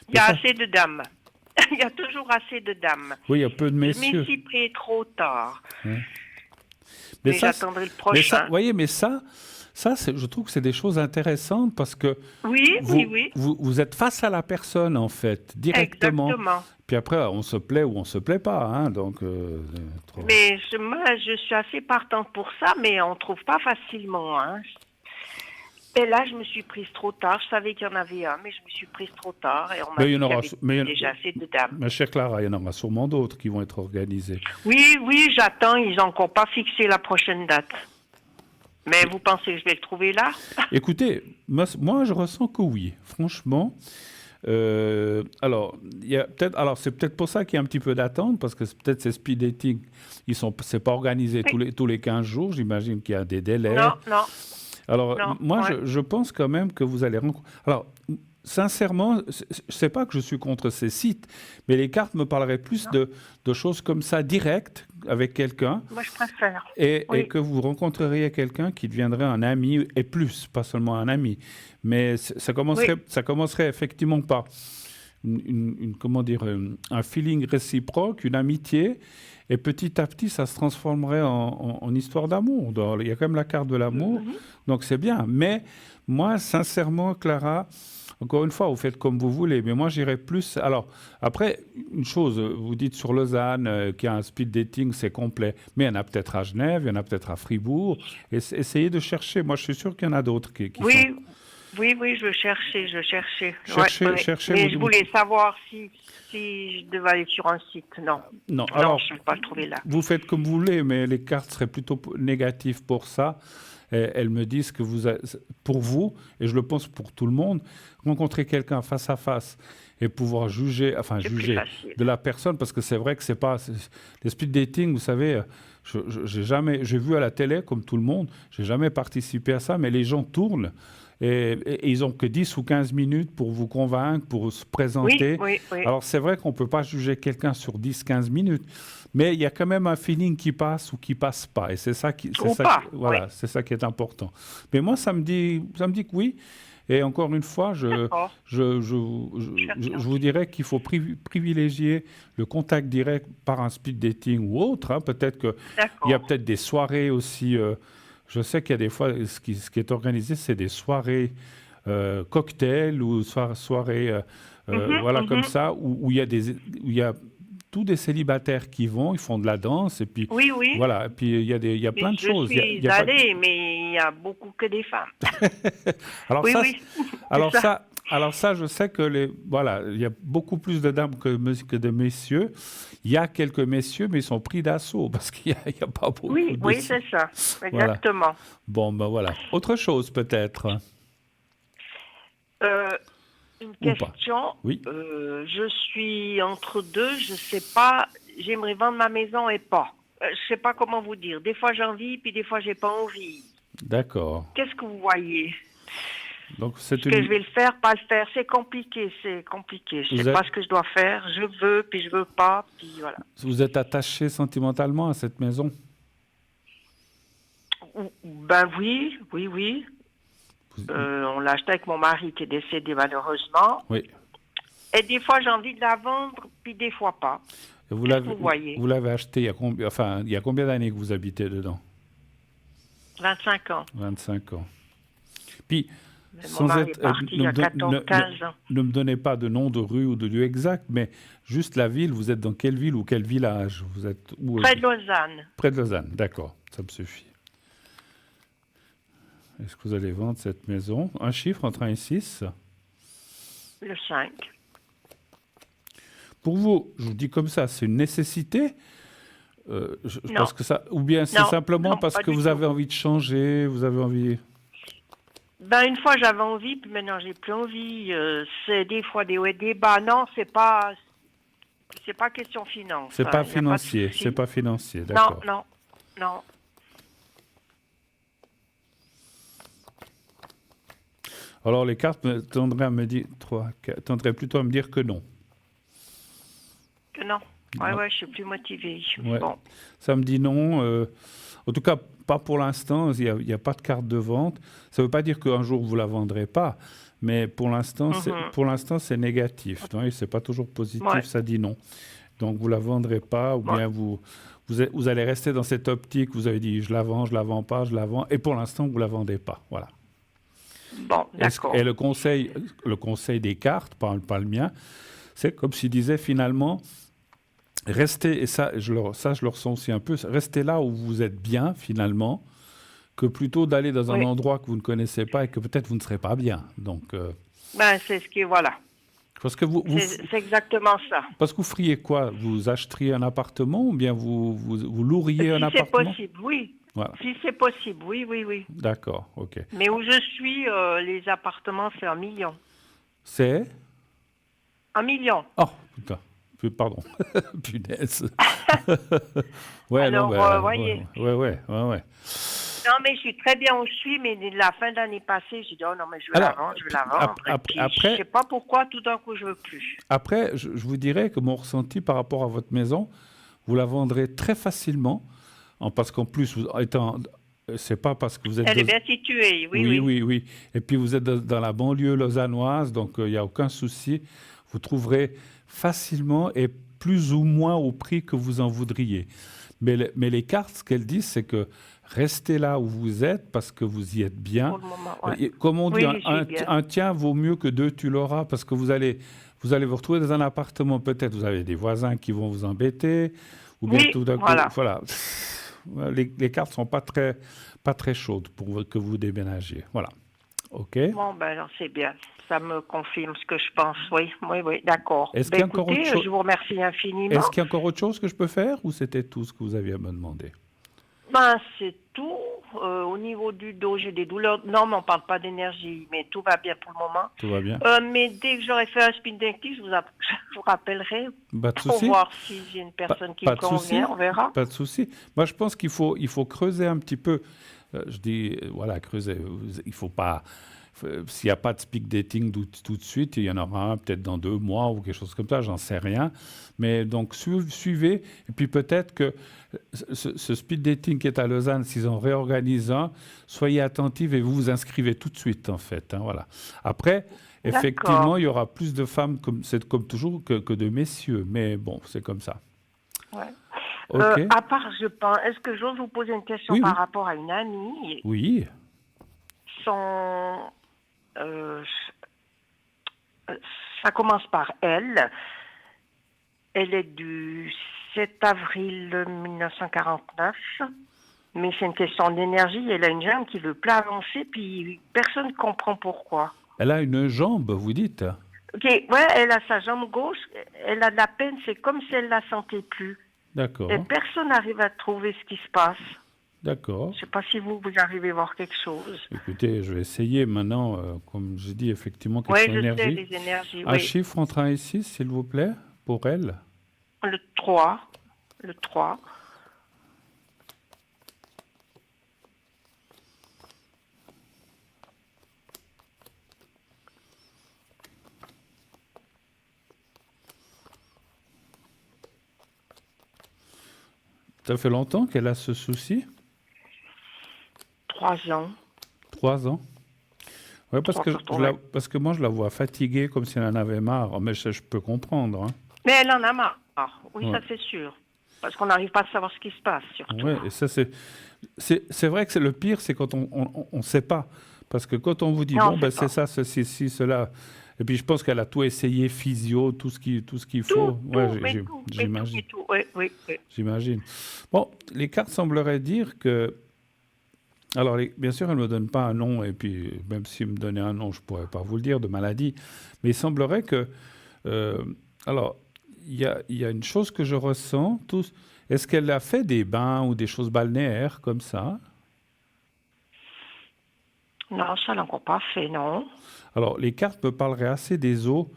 Speaker 4: Il y
Speaker 1: Mais
Speaker 4: a
Speaker 1: ça,
Speaker 4: assez de dames. Il y a toujours assez de dames.
Speaker 1: oui, il y a peu de
Speaker 4: Je m'y
Speaker 1: messieurs.
Speaker 4: suis pris trop tard,
Speaker 1: Mais
Speaker 4: mais
Speaker 1: ça,
Speaker 4: j'attendrai le
Speaker 1: mais ça,
Speaker 4: prochain.
Speaker 1: voyez, mais ça, je trouve que c'est des choses intéressantes parce que
Speaker 4: Oui, oui, oui,
Speaker 1: vous êtes face à la personne, en fait, directement.
Speaker 4: exactement.
Speaker 1: Puis après, on se plaît ou on se plaît pas, hein, donc...
Speaker 4: Mais moi, je suis assez partante pour ça, mais on ne trouve pas facilement. Hein. Et là, je me suis prise trop tard. Je savais qu'il y en avait un, mais je me suis prise trop tard et on m'a
Speaker 1: Mais il y
Speaker 4: dit
Speaker 1: en
Speaker 4: qu'il y
Speaker 1: aura,
Speaker 4: avait
Speaker 1: mais,
Speaker 4: déjà assez de dames.
Speaker 1: ma chère Clara, il y en aura sûrement d'autres qui vont être organisés.
Speaker 4: Oui, oui, j'attends. Ils n'ont encore pas fixé la prochaine date. Mais vous pensez que je vais le trouver là?
Speaker 1: Écoutez, moi, je ressens que oui, franchement. Alors, alors c'est peut-être pour ça qu'il y a un petit peu d'attente, parce que peut-être ces speed dating, c'est pas organisé
Speaker 4: Oui.
Speaker 1: tous les 15 jours. J'imagine qu'il y a des délais.
Speaker 4: Non, non,
Speaker 1: Alors,
Speaker 4: non.
Speaker 1: moi,
Speaker 4: Ouais.
Speaker 1: je pense quand même que vous allez rencontrer. Alors, sincèrement, c'est pas que je suis contre ces sites, mais les cartes me parleraient plus de choses comme ça, directes, avec quelqu'un,
Speaker 4: Moi, je préfère.
Speaker 1: et
Speaker 4: Oui.
Speaker 1: que vous rencontreriez quelqu'un qui deviendrait un ami, et plus, pas seulement un ami. Mais ça commencerait effectivement par comment dire, un feeling réciproque, une amitié. Et petit à petit, ça se transformerait en histoire d'amour. Il y a quand même la carte de l'amour, donc c'est bien. Mais moi, sincèrement, Clara, encore une fois, vous faites comme vous voulez, mais moi, j'irais plus... Alors, après, une chose, vous dites sur Lausanne qu'il y a un speed dating, c'est complet. Mais il y en a peut-être à Genève, il y en a peut-être à Fribourg. Essayez de chercher. Moi, je suis sûr qu'il y en a d'autres qui sont...
Speaker 4: Oui, oui, oui, je cherchais.
Speaker 1: Cherchez,
Speaker 4: Mais je voulais savoir si je devais aller sur un site. Non,
Speaker 1: Non,
Speaker 4: non,
Speaker 1: alors,
Speaker 4: je ne vais pas le trouver là.
Speaker 1: vous faites comme vous voulez, mais les cartes seraient plutôt négatives pour ça. Et elles me disent que pour vous, et je le pense pour tout le monde, rencontrer quelqu'un face à face et pouvoir juger
Speaker 4: C'est plus facile.
Speaker 1: de la personne, parce que c'est vrai que c'est pas... Les speed dating, vous savez, j'ai vu à la télé, comme tout le monde, j'ai jamais participé à ça, mais les gens tournent et ils ont que 10 ou 15 minutes pour vous convaincre, pour se présenter.
Speaker 4: Oui, oui.
Speaker 1: Alors, c'est vrai qu'on ne peut pas juger quelqu'un sur 10-15 minutes, mais il y a quand même un feeling qui passe ou qui passe pas. Et c'est ça
Speaker 4: Voilà.
Speaker 1: c'est ça qui est important. Mais moi, ça me dit que oui. Et encore une fois,
Speaker 4: D'accord.
Speaker 1: je vous dirais qu'il faut privilégier le contact direct par un speed dating ou autre. Hein. Peut-être qu'il y a
Speaker 4: D'accord.
Speaker 1: peut-être des soirées aussi. Je sais qu'il y a des fois, ce qui est organisé, c'est des soirées cocktails ou soirées voilà, comme ça, où il y a tous des célibataires qui vont, ils font de la danse, et puis
Speaker 4: Oui, oui.
Speaker 1: voilà, et puis il y a plein
Speaker 4: Mais
Speaker 1: de
Speaker 4: je
Speaker 1: choses.
Speaker 4: suis
Speaker 1: Il y a pas de-
Speaker 4: allée, mais il y a beaucoup que des femmes.
Speaker 1: Alors
Speaker 4: Oui,
Speaker 1: ça,
Speaker 4: oui.
Speaker 1: alors
Speaker 4: C'est
Speaker 1: ça, alors ça, je sais que voilà, il y a beaucoup plus de dames que de messieurs. Il y a quelques messieurs, mais ils sont pris d'assaut parce qu'il y a pas beaucoup
Speaker 4: Oui,
Speaker 1: de
Speaker 4: oui,
Speaker 1: messieurs.
Speaker 4: c'est ça.
Speaker 1: Voilà.
Speaker 4: Exactement.
Speaker 1: Bon, ben voilà. Autre chose peut-être.
Speaker 4: Une
Speaker 1: Ou pas.
Speaker 4: question.
Speaker 1: Oui.
Speaker 4: Je suis entre deux, je sais pas. J'aimerais vendre ma maison et pas. Je sais pas comment vous dire. Des fois j'ai envie, puis des fois j'ai pas envie.
Speaker 1: D'accord.
Speaker 4: Qu'est-ce que vous voyez?
Speaker 1: Donc c'est
Speaker 4: Est-ce que je vais le faire, pas le faire? C'est compliqué, c'est compliqué. Je sais pas ce que je dois faire. Je veux, puis je veux pas, puis voilà.
Speaker 1: Vous êtes attaché sentimentalement à cette maison?
Speaker 4: Ben oui, oui, oui. On l'a acheté avec mon mari qui est décédé malheureusement.
Speaker 1: Oui.
Speaker 4: Et des fois j'ai envie de la vendre, puis des fois pas.
Speaker 1: Et
Speaker 4: Vous voyez?
Speaker 1: vous l'avez acheté il y a combien d'années que vous habitez dedans?
Speaker 4: 25 ans.
Speaker 1: 25 ans. Puis,
Speaker 4: Mais mon mari est parti il y a 15 ans.
Speaker 1: ne me donnez pas de nom de rue ou de lieu exact, mais juste la ville. Vous êtes dans quelle ville ou quel village? Vous êtes où?
Speaker 4: Près de Lausanne.
Speaker 1: Près de Lausanne, d'accord, ça me suffit. Est-ce que vous allez vendre cette maison? Un chiffre entre 1 et 6?
Speaker 4: Le 5.
Speaker 1: Pour vous, je vous dis comme ça, c'est une nécessité? Je
Speaker 4: Non.
Speaker 1: pense que ça, ou bien c'est
Speaker 4: Non,
Speaker 1: simplement
Speaker 4: non,
Speaker 1: parce
Speaker 4: pas
Speaker 1: que
Speaker 4: du
Speaker 1: vous
Speaker 4: tout.
Speaker 1: avez envie de changer, vous avez envie...
Speaker 4: Ben, une fois j'avais envie, puis maintenant j'ai plus envie. C'est des fois des hauts et des bas. Non, c'est pas. c'est pas question finance.
Speaker 1: C'est
Speaker 4: hein,
Speaker 1: pas
Speaker 4: y a de
Speaker 1: financier,
Speaker 4: souci.
Speaker 1: c'est pas financier,
Speaker 4: Non,
Speaker 1: d'accord.
Speaker 4: non, non.
Speaker 1: Alors les cartes tendraient à me dire, tendraient plutôt à me dire que non.
Speaker 4: Que non. Ouais,
Speaker 1: Non.
Speaker 4: ouais, je suis plus motivée.
Speaker 1: Ouais.
Speaker 4: Bon.
Speaker 1: Ça me dit non. En tout cas, pas pour l'instant. Il n'y a pas de carte de vente. Ça ne veut pas dire qu'un jour vous la vendrez pas, mais pour l'instant, c'est négatif. C'est pas toujours positif.
Speaker 4: Ouais.
Speaker 1: Ça dit non. Donc vous la vendrez pas, ou
Speaker 4: Ouais.
Speaker 1: bien vous allez rester dans cette optique. Vous avez dit je la vends pas, je la vends, et pour l'instant vous la vendez pas. Voilà.
Speaker 4: Bon, d'accord.
Speaker 1: Et le conseil des cartes, pas le mien, c'est comme s'il disait finalement. Restez, et ça je le ressens aussi un peu, restez là où vous êtes bien finalement, que plutôt d'aller dans un
Speaker 4: Oui.
Speaker 1: endroit que vous ne connaissez pas et que peut-être vous ne serez pas bien. Donc,
Speaker 4: Ben, c'est ce qui, voilà.
Speaker 1: parce que
Speaker 4: C'est exactement ça.
Speaker 1: parce que vous feriez quoi? Vous achèteriez un appartement ou bien vous loueriez un
Speaker 4: Si c'est
Speaker 1: appartement?
Speaker 4: possible, oui.
Speaker 1: Voilà,
Speaker 4: Si c'est possible, oui, oui, oui.
Speaker 1: d'accord, ok.
Speaker 4: Mais où je suis, les appartements, c'est 1 million.
Speaker 1: C'est
Speaker 4: 1 million.
Speaker 1: Oh putain, pardon, punaise. Ouais,
Speaker 4: Alors,
Speaker 1: non, ben,
Speaker 4: voyez.
Speaker 1: ouais.
Speaker 4: Non, mais je suis très bien où je suis, mais la fin d'année passée, j'ai dit, oh non, mais je vais
Speaker 1: Alors,
Speaker 4: la vendre, je vais la vendre. Et puis,
Speaker 1: après-
Speaker 4: je sais pas pourquoi, tout d'un coup, je veux plus.
Speaker 1: Après, je vous dirais que mon ressenti par rapport à votre maison, vous la vendrez très facilement, parce qu'en plus, c'est pas parce que vous êtes...
Speaker 4: Elle est bien située, oui, oui.
Speaker 1: Oui. Et puis vous êtes dans la banlieue lausannoise, donc il n'y a aucun souci. Vous trouverez facilement et plus ou moins au prix que vous en voudriez. Mais les cartes, ce qu'elles disent, c'est que restez là où vous êtes parce que vous y êtes bien.
Speaker 4: Pour le moment, ouais.
Speaker 1: Et comme on dit,
Speaker 4: Oui, je suis bien.
Speaker 1: un tien vaut mieux que deux tu l'auras parce que vous allez vous retrouver dans un appartement, peut-être vous avez des voisins qui vont vous embêter, ou bien
Speaker 4: Oui,
Speaker 1: tout d'un coup,
Speaker 4: voilà.
Speaker 1: voilà. Les cartes sont pas très chaudes pour que vous déménagiez. Voilà. OK.
Speaker 4: Bon, ben alors c'est bien. Ça me confirme ce que je pense, oui, d'accord.
Speaker 1: Est-ce qu'il y a encore
Speaker 4: Écoutez,
Speaker 1: autre chose?
Speaker 4: je vous remercie infiniment.
Speaker 1: Est-ce qu'il y a encore autre chose que je peux faire ou c'était tout ce que vous aviez à me demander?
Speaker 4: Ben, c'est tout. Au niveau du dos, j'ai des douleurs. Non, mais on ne parle pas d'énergie, mais tout va bien pour le moment.
Speaker 1: Tout va bien?
Speaker 4: Mais dès que j'aurai fait un spin dental, je vous rappellerai
Speaker 1: Pas de
Speaker 4: pour
Speaker 1: souci.
Speaker 4: voir si j'ai une personne qui me
Speaker 1: Pas de souci.
Speaker 4: convient, on verra.
Speaker 1: Pas de souci. Moi, je pense qu'il faut creuser un petit peu. Je dis, voilà, creuser. Il faut pas. S'il n'y a pas de speed dating tout de suite, il y en aura un peut-être dans 2 mois ou quelque chose comme ça, j'en sais rien. Mais donc, suivez. Et puis peut-être que ce speed dating qui est à Lausanne, s'ils en réorganisent un, soyez attentifs et vous vous inscrivez tout de suite, en fait. Hein, voilà. Après, effectivement,
Speaker 4: D'accord.
Speaker 1: il y aura plus de femmes, c'est comme toujours, que de messieurs. Mais bon, c'est comme ça.
Speaker 4: Ouais.
Speaker 1: OK.
Speaker 4: À part, je pense, est-ce que j'ose vous poser une question
Speaker 1: Oui,
Speaker 4: par
Speaker 1: oui.
Speaker 4: rapport à une amie?
Speaker 1: Oui.
Speaker 4: Son, euh, ça commence par elle. Elle est du 7 avril 1949. Mais c'est une question d'énergie. Elle a une jambe qui veut pas avancer, puis personne ne comprend pourquoi.
Speaker 1: Elle a une jambe, vous dites?
Speaker 4: Ok, ouais, elle a sa jambe gauche, elle a de la peine, c'est comme si elle la sentait plus.
Speaker 1: D'accord.
Speaker 4: Et personne n'arrive à trouver ce qui se passe.
Speaker 1: D'accord.
Speaker 4: Je ne sais pas si vous arrivez à voir quelque chose.
Speaker 1: Écoutez, je vais essayer maintenant, comme j'ai dit, effectivement,
Speaker 4: Oui,
Speaker 1: question
Speaker 4: je sais,
Speaker 1: énergie.
Speaker 4: les énergies,
Speaker 1: Un
Speaker 4: oui.
Speaker 1: chiffre entre 1 et 6, s'il vous plaît, pour elle.
Speaker 4: Le 3. Le 3.
Speaker 1: Ça fait longtemps qu'elle a ce souci?
Speaker 4: 3 ans.
Speaker 1: 3 ans? Oui, parce que,
Speaker 4: Ouais.
Speaker 1: parce que moi, je la vois fatiguée, comme si elle en avait marre. Mais je peux comprendre. Hein.
Speaker 4: Mais elle en a marre. Oui,
Speaker 1: Ouais.
Speaker 4: ça c'est sûr. Parce qu'on n'arrive pas à savoir ce qui se passe, surtout.
Speaker 1: Ouais, et ça, c'est vrai que c'est le pire, c'est quand on ne sait pas. Parce que quand on vous dit,
Speaker 4: Non,
Speaker 1: bon,
Speaker 4: on
Speaker 1: ben,
Speaker 4: sait pas.
Speaker 1: c'est ça, ceci, cela. Et puis, je pense qu'elle a tout essayé, physio, tout ce qu'il faut.
Speaker 4: Tout,
Speaker 1: Ouais,
Speaker 4: mais tout,
Speaker 1: j'imagine.
Speaker 4: Oui, oui, oui.
Speaker 1: J'imagine. Bon, les cartes sembleraient dire que... Alors, bien sûr, elle ne me donne pas un nom, et puis même s'il me donnait un nom, je ne pourrais pas vous le dire, de maladie. Mais il semblerait que... alors, il y a une chose que je ressens. Est-ce qu'elle a fait des bains ou des choses balnéaires comme ça?
Speaker 4: Non, ça l'a encore pas fait, non.
Speaker 1: Alors, les cartes me parleraient assez des eaux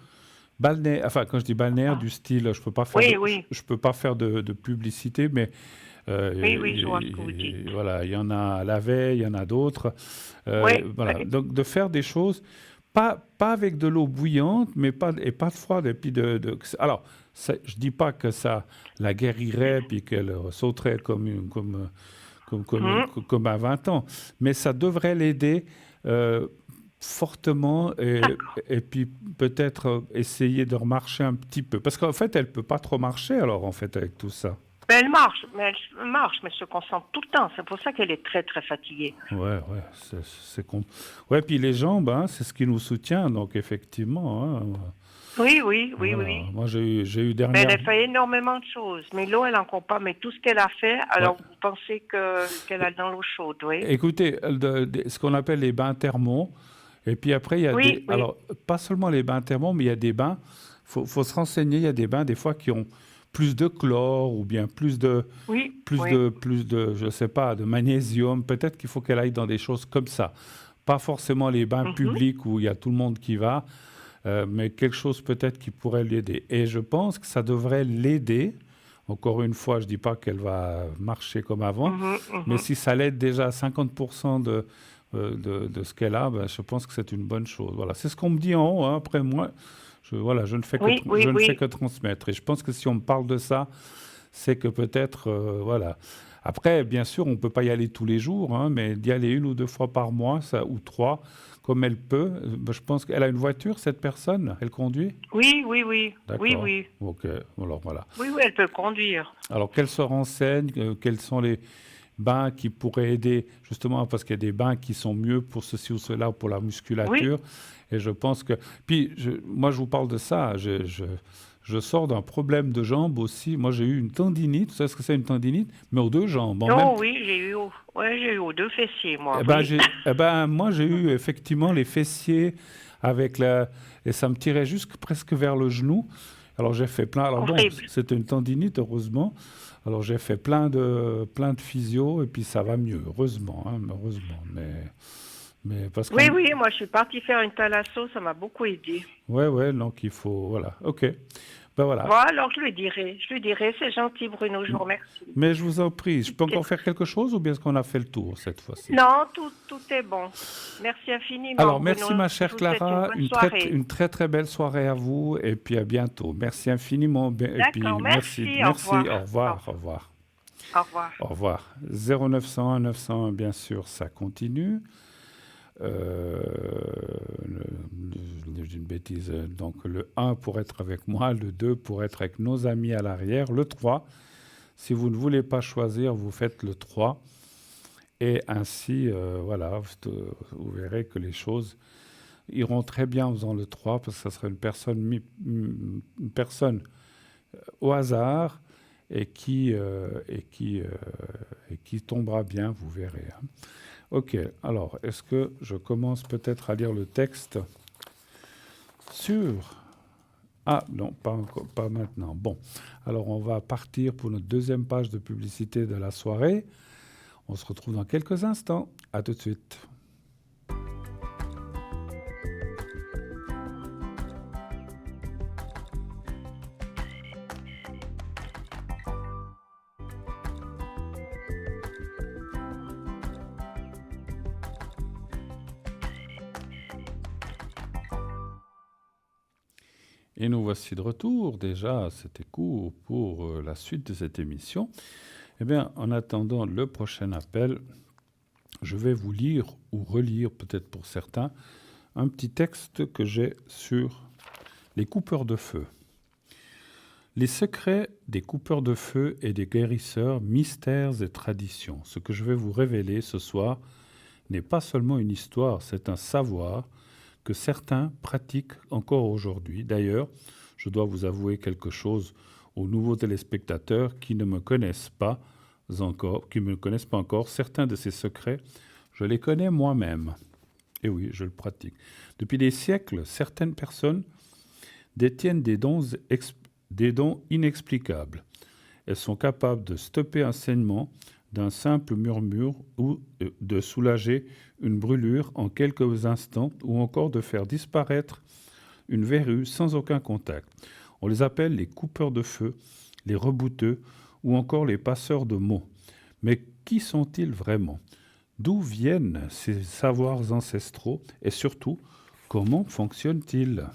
Speaker 1: balnéaire, enfin, quand je dis balnéaire,
Speaker 4: Ah.
Speaker 1: du style, je peux pas faire
Speaker 4: Oui,
Speaker 1: de,
Speaker 4: oui.
Speaker 1: je peux pas faire de publicité, mais
Speaker 4: Oui, oui, je vois ce que vous dites.
Speaker 1: voilà, il y en a à la veille, il y en a d'autres.
Speaker 4: Oui,
Speaker 1: Voilà,
Speaker 4: oui.
Speaker 1: donc de faire des choses, pas avec de l'eau bouillante, mais pas froide. Et puis alors, je dis pas que ça la guérirait, puis qu'elle sauterait
Speaker 4: Mhm.
Speaker 1: comme à 20 ans, mais ça devrait l'aider euh, fortement
Speaker 4: D'accord.
Speaker 1: et puis peut-être essayer de remarcher un petit peu. Parce qu'en fait, elle peut pas trop marcher alors, en fait, avec tout ça.
Speaker 4: Mais elle marche, mais elle se concentre tout le temps. C'est pour ça qu'elle est très, très fatiguée.
Speaker 1: Ouais, ouais, ouais, puis les jambes, hein, c'est ce qui nous soutient, donc effectivement, hein,
Speaker 4: Oui, oui, oui,
Speaker 1: voilà.
Speaker 4: oui.
Speaker 1: Moi, j'ai eu
Speaker 4: Mais elle
Speaker 1: dernière.
Speaker 4: a fait énormément de choses. Mais l'eau, elle n'en compte pas. Mais tout ce qu'elle a fait,
Speaker 1: Ouais.
Speaker 4: alors vous pensez qu'elle a dans l'eau chaude, oui?
Speaker 1: Écoutez, ce qu'on appelle les bains thermaux, et puis après, il y a
Speaker 4: Oui, oui,
Speaker 1: alors, pas seulement les bains thermaux, mais il y a des bains, faut se renseigner, il y a des bains, des fois, qui ont plus de chlore, ou bien
Speaker 4: oui, oui.
Speaker 1: je sais pas, de magnésium. Peut-être qu'il faut qu'elle aille dans des choses comme ça. Pas forcément les bains
Speaker 4: Mhm.
Speaker 1: publics où il y a tout le monde qui va, mais quelque chose peut-être qui pourrait l'aider. Et je pense que ça devrait l'aider. Encore une fois, je dis pas qu'elle va marcher comme avant,
Speaker 4: Mhm,
Speaker 1: mais
Speaker 4: mhm.
Speaker 1: si ça l'aide déjà à 50% de ce qu'elle a, ben, je pense que c'est une bonne chose. Voilà, c'est ce qu'on me dit en haut, hein. Après moi, voilà,
Speaker 4: Oui,
Speaker 1: je
Speaker 4: oui,
Speaker 1: ne fais
Speaker 4: oui.
Speaker 1: que transmettre. Et je pense que si on me parle de ça, c'est que peut-être, voilà. Après, bien sûr, on ne peut pas y aller tous les jours, hein, mais d'y aller 1 ou 2 fois par mois, ça, ou 3, comme elle peut. Ben, je pense qu'elle a une voiture, cette personne, elle conduit.
Speaker 4: Oui, oui, oui. Oui,
Speaker 1: D'accord.
Speaker 4: oui.
Speaker 1: Ok. Alors voilà.
Speaker 4: Oui, oui, elle peut conduire.
Speaker 1: Alors qu'elle se renseigne, quels sont les bains qui pourraient aider, justement parce qu'il y a des bains qui sont mieux pour ceci ou cela, pour la
Speaker 4: Oui.
Speaker 1: musculature. Et je pense que... Puis, moi, je vous parle de ça. Je sors d'un problème de jambes aussi. Moi, j'ai eu une tendinite. Vous savez ce que c'est une tendinite? Mais aux 2 jambes. En même
Speaker 4: Oh oui, j'ai eu aux deux fessiers, moi,
Speaker 1: eh ben,
Speaker 4: oui.
Speaker 1: moi, j'ai eu effectivement les fessiers avec la... Et ça me tirait jusque presque vers le genou. Alors, j'ai fait plein... Alors bon,
Speaker 4: Horrible.
Speaker 1: c'était une tendinite, heureusement. Alors, j'ai fait plein de physio et puis ça va mieux, heureusement, hein, heureusement. Mais parce
Speaker 4: Oui,
Speaker 1: qu'on...
Speaker 4: oui, moi je suis partie faire une thalasso, ça m'a beaucoup aidé.
Speaker 1: Ouais, ouais, donc il faut... Voilà, ok. Ben voilà.
Speaker 4: Bon, alors je lui dirai, c'est gentil Bruno, je vous remercie.
Speaker 1: Mais je vous en prie, je peux encore faire quelque chose ou bien est-ce qu'on a fait le tour cette fois-ci?
Speaker 4: Non, tout est bon. Merci infiniment
Speaker 1: Alors,
Speaker 4: Bruno,
Speaker 1: merci ma
Speaker 4: je
Speaker 1: chère
Speaker 4: vous souhaite une
Speaker 1: Clara,
Speaker 4: bonne soirée.
Speaker 1: une très très belle soirée à vous et puis à bientôt. Merci infiniment et puis
Speaker 4: D'accord,
Speaker 1: merci,
Speaker 4: merci, au
Speaker 1: merci,
Speaker 4: revoir.
Speaker 1: au revoir, au revoir,
Speaker 4: Au revoir.
Speaker 1: au revoir. 0901 901, bien sûr, ça continue. Je dis une bêtise, donc le 1 pour être avec moi, le 2 pour être avec nos amis à l'arrière, le 3, si vous ne voulez pas choisir, vous faites le 3. Et ainsi, voilà, vous verrez que les choses iront très bien en faisant le 3 parce que ça sera une personne au hasard et qui tombera bien, vous verrez, hein. Ok, alors, est-ce que je commence peut-être à lire le texte sur... Ah non, pas encore, pas maintenant. Bon, alors on va partir pour notre deuxième page de publicité de la soirée. On se retrouve dans quelques instants. À tout de suite. Et nous voici de retour. Déjà, c'était court pour la suite de cette émission. Eh bien, en attendant le prochain appel, je vais vous lire ou relire, peut-être pour certains, un petit texte que j'ai sur les coupeurs de feu. Les secrets des coupeurs de feu et des guérisseurs, mystères et traditions. Ce que je vais vous révéler ce soir n'est pas seulement une histoire, c'est un savoir que certains pratiquent encore aujourd'hui. D'ailleurs, je dois vous avouer quelque chose aux nouveaux téléspectateurs qui ne me connaissent pas encore. Certains de ces secrets, je les connais moi-même. Et oui, je le pratique. Depuis des siècles, certaines personnes détiennent des dons inexplicables. Elles sont capables de stopper un saignement d'un simple murmure ou de soulager une brûlure en quelques instants ou encore de faire disparaître une verrue sans aucun contact. On les appelle les coupeurs de feu, les rebouteux ou encore les passeurs de mots. Mais qui sont-ils vraiment? D'où viennent ces savoirs ancestraux et surtout, comment fonctionnent-ils?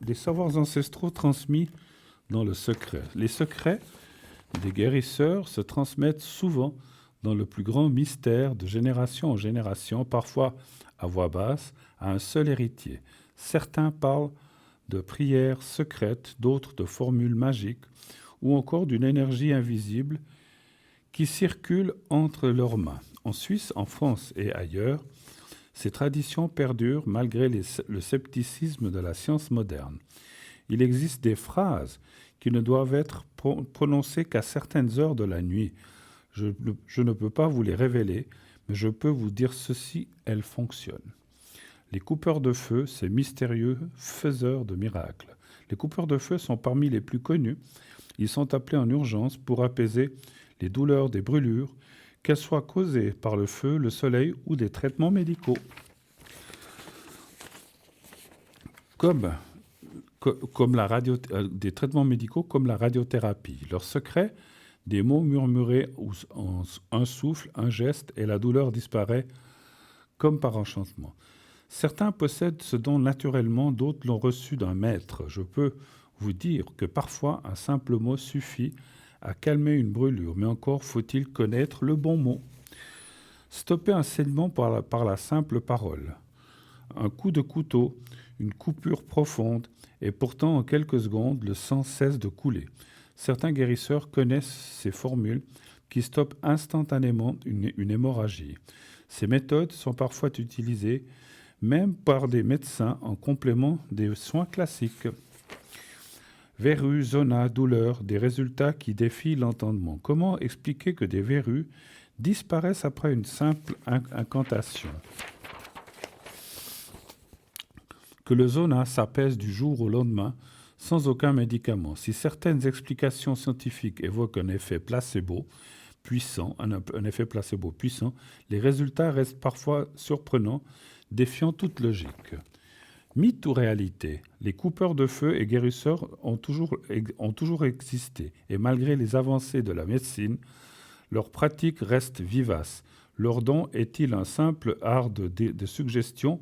Speaker 1: Des savoirs ancestraux transmis dans le secret. Les secrets des guérisseurs se transmettent souvent dans le plus grand mystère de génération en génération, parfois à voix basse, à un seul héritier. Certains parlent de prières secrètes, d'autres de formules magiques, ou encore d'une énergie invisible qui circule entre leurs mains. En Suisse, en France et ailleurs, ces traditions perdurent malgré le scepticisme de la science moderne. Il existe des phrases qui ne doivent être prononcées qu'à certaines heures de la nuit. Je ne peux pas vous les révéler, mais je peux vous dire ceci, elles fonctionnent. Les coupeurs de feu, ces mystérieux faiseurs de miracles. Les coupeurs de feu sont parmi les plus connus. Ils sont appelés en urgence pour apaiser les douleurs des brûlures, qu'elles soient causées par le feu, le soleil ou des traitements médicaux. Comme des traitements médicaux comme la radiothérapie. Leur secret, des mots murmurés ou un souffle, un geste et la douleur disparaît comme par enchantement. Certains possèdent ce don naturellement, d'autres l'ont reçu d'un maître. Je peux vous dire que parfois un simple mot suffit à calmer une brûlure, mais encore faut-il connaître le bon mot. Stopper un saignement par la simple parole. Un coup de couteau, une coupure profonde, et pourtant en quelques secondes, le sang cesse de couler. Certains guérisseurs connaissent ces formules qui stoppent instantanément une hémorragie. Ces méthodes sont parfois utilisées même par des médecins en complément des soins classiques. Verrues, zonas, douleurs, des résultats qui défient l'entendement. Comment expliquer que des verrues disparaissent après une simple incantation? Que le zona s'apaise du jour au lendemain sans aucun médicament. Si certaines explications scientifiques évoquent un effet placebo puissant, les résultats restent parfois surprenants, défiant toute logique. Mythe ou réalité? Les coupeurs de feu et guérisseurs ont toujours existé, et malgré les avancées de la médecine, leur pratique reste vivace. Leur don est-il un simple art de suggestion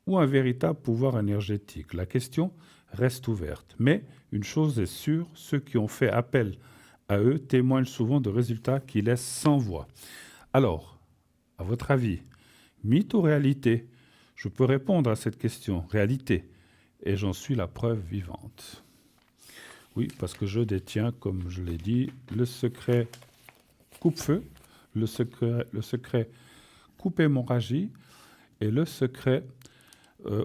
Speaker 1: ou un véritable pouvoir énergétique? La question reste ouverte. Mais une chose est sûre, ceux qui ont fait appel à eux témoignent souvent de résultats qui laissent sans voix. Alors, à votre avis, mythe ou réalité? Je peux répondre à cette question, réalité, et j'en suis la preuve vivante. Oui, parce que je détiens, comme je l'ai dit, le secret coupe-feu, le secret coupe-hémorragie et le secret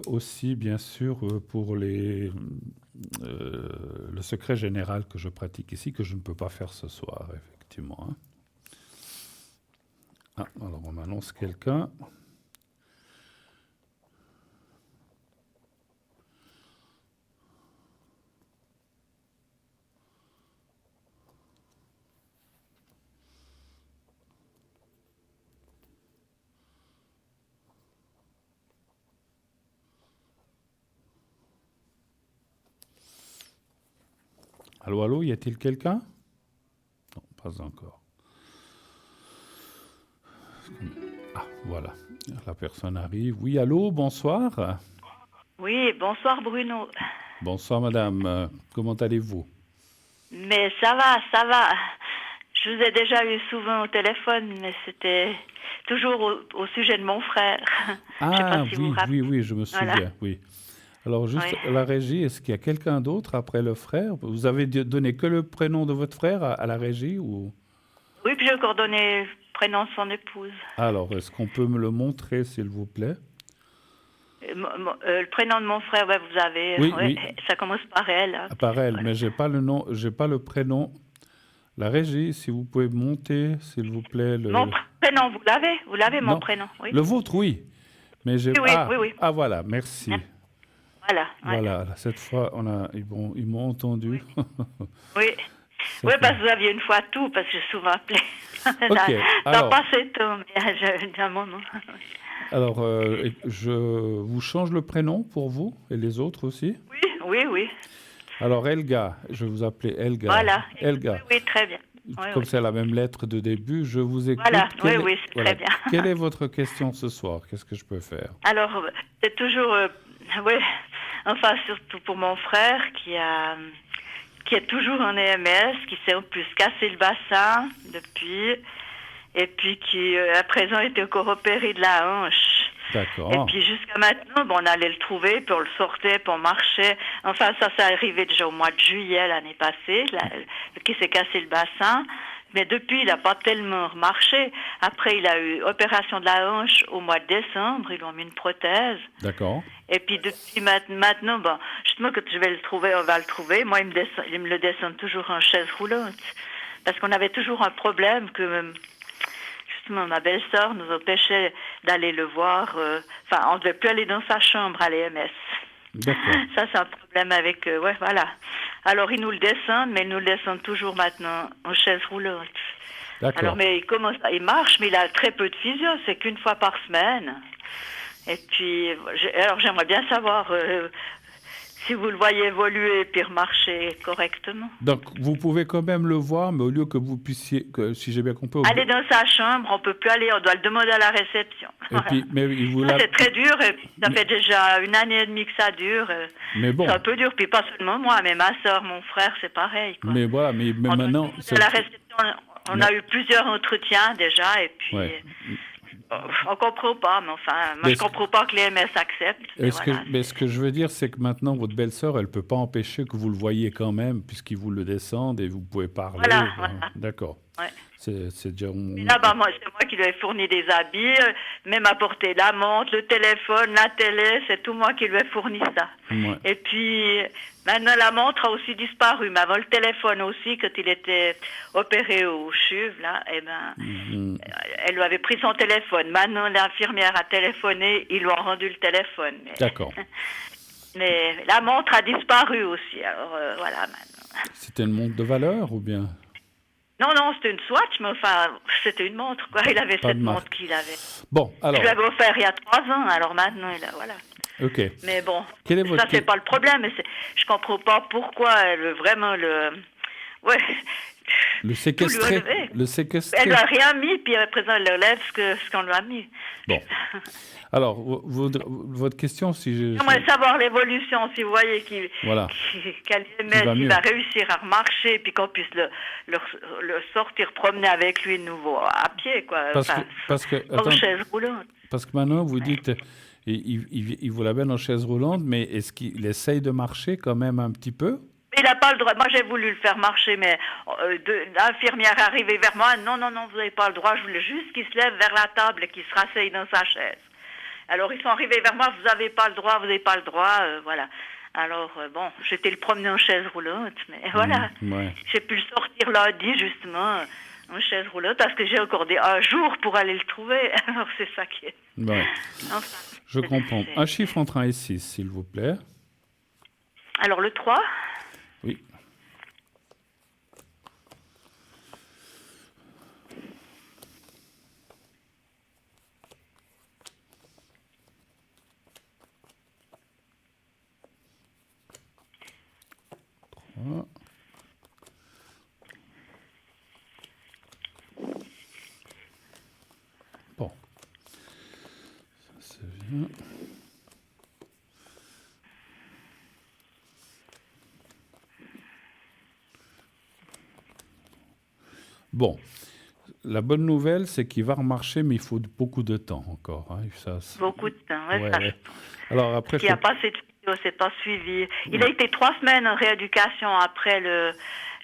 Speaker 1: aussi, bien sûr, pour le secret général que je pratique ici, que je ne peux pas faire ce soir, effectivement. Alors on m'annonce quelqu'un. Allô, allô, y a-t-il quelqu'un? Non, pas encore. Ah, voilà, la personne arrive. Oui, allô, bonsoir.
Speaker 5: Oui, bonsoir Bruno.
Speaker 1: Bonsoir madame, comment allez-vous?
Speaker 5: Mais ça va, ça va. Je vous ai déjà eu souvent au téléphone, mais c'était toujours au sujet de mon frère.
Speaker 1: Ah,
Speaker 5: je sais pas si vous vous rappelez.
Speaker 1: oui, je me souviens,
Speaker 5: Voilà.
Speaker 1: oui. Alors, juste
Speaker 5: Oui.
Speaker 1: la régie, est-ce qu'il y a quelqu'un d'autre après le frère? Vous avez donné que le prénom de votre frère à la régie ou...
Speaker 5: Oui, puis j'ai encore donné le prénom de son épouse.
Speaker 1: Alors, est-ce qu'on peut me le montrer, s'il vous plaît?
Speaker 5: Le prénom de mon frère, ben, vous avez...
Speaker 1: Oui,
Speaker 5: ouais,
Speaker 1: oui.
Speaker 5: ça commence par elle. Hein.
Speaker 1: Par elle,
Speaker 5: Voilà.
Speaker 1: mais j'ai pas le nom, j'ai pas le prénom. La régie, si vous pouvez monter, s'il vous plaît, le...
Speaker 5: Mon prénom, vous l'avez mon
Speaker 1: Non.
Speaker 5: prénom, oui.
Speaker 1: Le vôtre, oui. Mais j'ai...
Speaker 5: Oui, oui.
Speaker 1: Ah, voilà, merci.
Speaker 5: Voilà. Ouais.
Speaker 1: Voilà, cette fois, ils m'ont entendu.
Speaker 5: Oui.
Speaker 1: Ça
Speaker 5: Oui,
Speaker 1: fait-
Speaker 5: parce que vous aviez une fois tout, parce que j'ai souvent appelé.
Speaker 1: Ok,
Speaker 5: Ça
Speaker 1: alors,
Speaker 5: passait tout, mais j'ai un moment.
Speaker 1: alors je vous change le prénom pour vous et les autres aussi.
Speaker 5: Oui, oui, oui.
Speaker 1: Alors, Elga, je vais vous appeler Elga.
Speaker 5: Voilà. Oui,
Speaker 1: Elga,
Speaker 5: oui, très bien. Oui,
Speaker 1: comme
Speaker 5: oui.
Speaker 1: c'est la même lettre de début, je vous écoute.
Speaker 5: Voilà, oui,
Speaker 1: Quelle est,
Speaker 5: oui, c'est
Speaker 1: voilà,
Speaker 5: très bien.
Speaker 1: quelle est votre question ce soir? Qu'est-ce que je peux faire?
Speaker 5: Alors, c'est toujours, oui, enfin, surtout pour mon frère qui est toujours en EMS, qui s'est en plus cassé le bassin depuis, et puis qui, à présent, était encore opéré de la hanche. Et
Speaker 1: D'accord,
Speaker 5: puis jusqu'à maintenant, bon, on allait le trouver, puis on le sortait, puis on marchait. Enfin, ça arrivé déjà au mois de juillet l'année passée, qui s'est cassé le bassin. Mais depuis, il n'a pas tellement marché. Après, il a eu opération de la hanche au mois de décembre. Ils lui ont mis une prothèse.
Speaker 1: d'accord,
Speaker 5: Et puis depuis maintenant, bon, justement, quand je vais le trouver, on va le trouver. Moi, il me le descend toujours en chaise roulante. Parce qu'on avait toujours un problème que justement, ma belle-sœur nous empêchait d'aller le voir. Enfin, on ne devait plus aller dans sa chambre à l'EMS.
Speaker 1: d'accord,
Speaker 5: Ça, c'est un problème avec... ouais, voilà. Alors, ils nous le descendent, mais ils nous le descendent toujours maintenant en chaise roulante. Alors,
Speaker 1: d'accord.
Speaker 5: mais il marche, mais il a très peu de physio. C'est qu'une fois par semaine. Et puis, alors j'aimerais bien savoir si vous le voyez évoluer puis remarcher correctement.
Speaker 1: Donc, vous pouvez quand même le voir, mais au lieu que vous puissiez, si j'ai bien compris,
Speaker 5: Aller dans sa chambre, on peut plus aller, on doit le demander à la réception.
Speaker 1: et puis, mais il vous
Speaker 5: Ça,
Speaker 1: l'a.
Speaker 5: c'est très dur, et puis ça fait déjà 1 année et demie que ça dure.
Speaker 1: Mais bon,
Speaker 5: C'est un peu dur, puis pas seulement moi, mais ma soeur, mon frère, c'est pareil, quoi.
Speaker 1: mais voilà, mais
Speaker 5: On doit
Speaker 1: maintenant,
Speaker 5: demander à la réception, on a eu plusieurs entretiens déjà, et puis...
Speaker 1: Ouais.
Speaker 5: On comprend pas, mais enfin, moi
Speaker 1: Mais
Speaker 5: je comprends pas que les MS acceptent. Mais voilà.
Speaker 1: Mais ce que je veux dire, c'est que maintenant, votre belle-sœur, elle peut pas empêcher que vous le voyiez quand même, puisqu'ils vous le descendent et vous pouvez parler.
Speaker 5: Voilà, voilà.
Speaker 1: D'accord.
Speaker 5: Ouais.
Speaker 1: C'est déjà...
Speaker 5: Mais là, bah, c'est moi qui lui ai fourni des habits, même apporté la montre, le téléphone, la télé, c'est tout moi qui lui ai fourni ça.
Speaker 1: Ouais.
Speaker 5: Et puis, maintenant, la montre a aussi disparu, mais avant le téléphone aussi, quand il était opéré au CHUV, là, eh ben, elle lui avait pris son téléphone. Maintenant, l'infirmière a téléphoné, ils lui ont rendu le téléphone. Mais,
Speaker 1: D'accord.
Speaker 5: mais la montre a disparu aussi, alors voilà, maintenant.
Speaker 1: C'était une montre de valeur ou bien?
Speaker 5: Non, non, c'était une Swatch, mais enfin, c'était une montre, quoi. Il avait
Speaker 1: Pas
Speaker 5: cette
Speaker 1: de marque.
Speaker 5: montre qu'il avait.
Speaker 1: Bon,
Speaker 5: Je
Speaker 1: alors,
Speaker 5: l'avais offert il y a 3 ans, alors maintenant, voilà.
Speaker 1: ok.
Speaker 5: Mais bon,
Speaker 1: Quel est votre...
Speaker 5: ça, c'est pas le problème. Mais je comprends pas pourquoi elle veut vraiment le... Ouais.
Speaker 1: Le
Speaker 5: Tout
Speaker 1: séquestrer.
Speaker 5: lui relever.
Speaker 1: Le séquestrer.
Speaker 5: Elle lui a rien mis, puis à présent, elle relève ce qu'on lui a mis.
Speaker 1: Bon. Alors, votre question, si je...
Speaker 5: J'aimerais savoir l'évolution, si vous voyez
Speaker 1: Voilà.
Speaker 5: qu'elle
Speaker 1: Qui va mieux.
Speaker 5: va réussir à remarcher, puis qu'on puisse le sortir promener avec lui de nouveau à pied, quoi.
Speaker 1: Parce que,
Speaker 5: en
Speaker 1: attends,
Speaker 5: chaise roulante.
Speaker 1: parce que maintenant, vous dites, il vous l'amène en chaise roulante, mais est-ce qu'il essaye de marcher quand même un petit peu?
Speaker 5: Il n'a pas le droit. Moi, j'ai voulu le faire marcher, mais l'infirmière est arrivée vers moi. Non, vous n'avez pas le droit. Je voulais juste qu'il se lève vers la table et qu'il se rasseye dans sa chaise. Alors, ils sont arrivés vers moi. Vous n'avez pas le droit, voilà. Alors, bon, j'étais le promener en chaise roulante, mais voilà.
Speaker 1: Ouais.
Speaker 5: J'ai pu le sortir lundi, justement, en chaise roulante, parce que j'ai accordé un jour pour aller le trouver. Alors, c'est ça qui est...
Speaker 1: Ouais.
Speaker 5: Enfin,
Speaker 1: Je comprends. Un chiffre entre 1 et 6, s'il vous plaît.
Speaker 5: Alors, le 3.
Speaker 1: Oui. Trois. Bon. Ça, c'est bien. Bon, la bonne nouvelle, c'est qu'il va remarcher, mais il faut beaucoup de temps encore. Hein.
Speaker 5: Beaucoup de temps, ouais,
Speaker 1: Ouais,
Speaker 5: ça.
Speaker 1: ouais. Alors après,
Speaker 5: Il n'y a pas assez de vidéos, c'est pas suivi. Il a été 3 semaines en rééducation après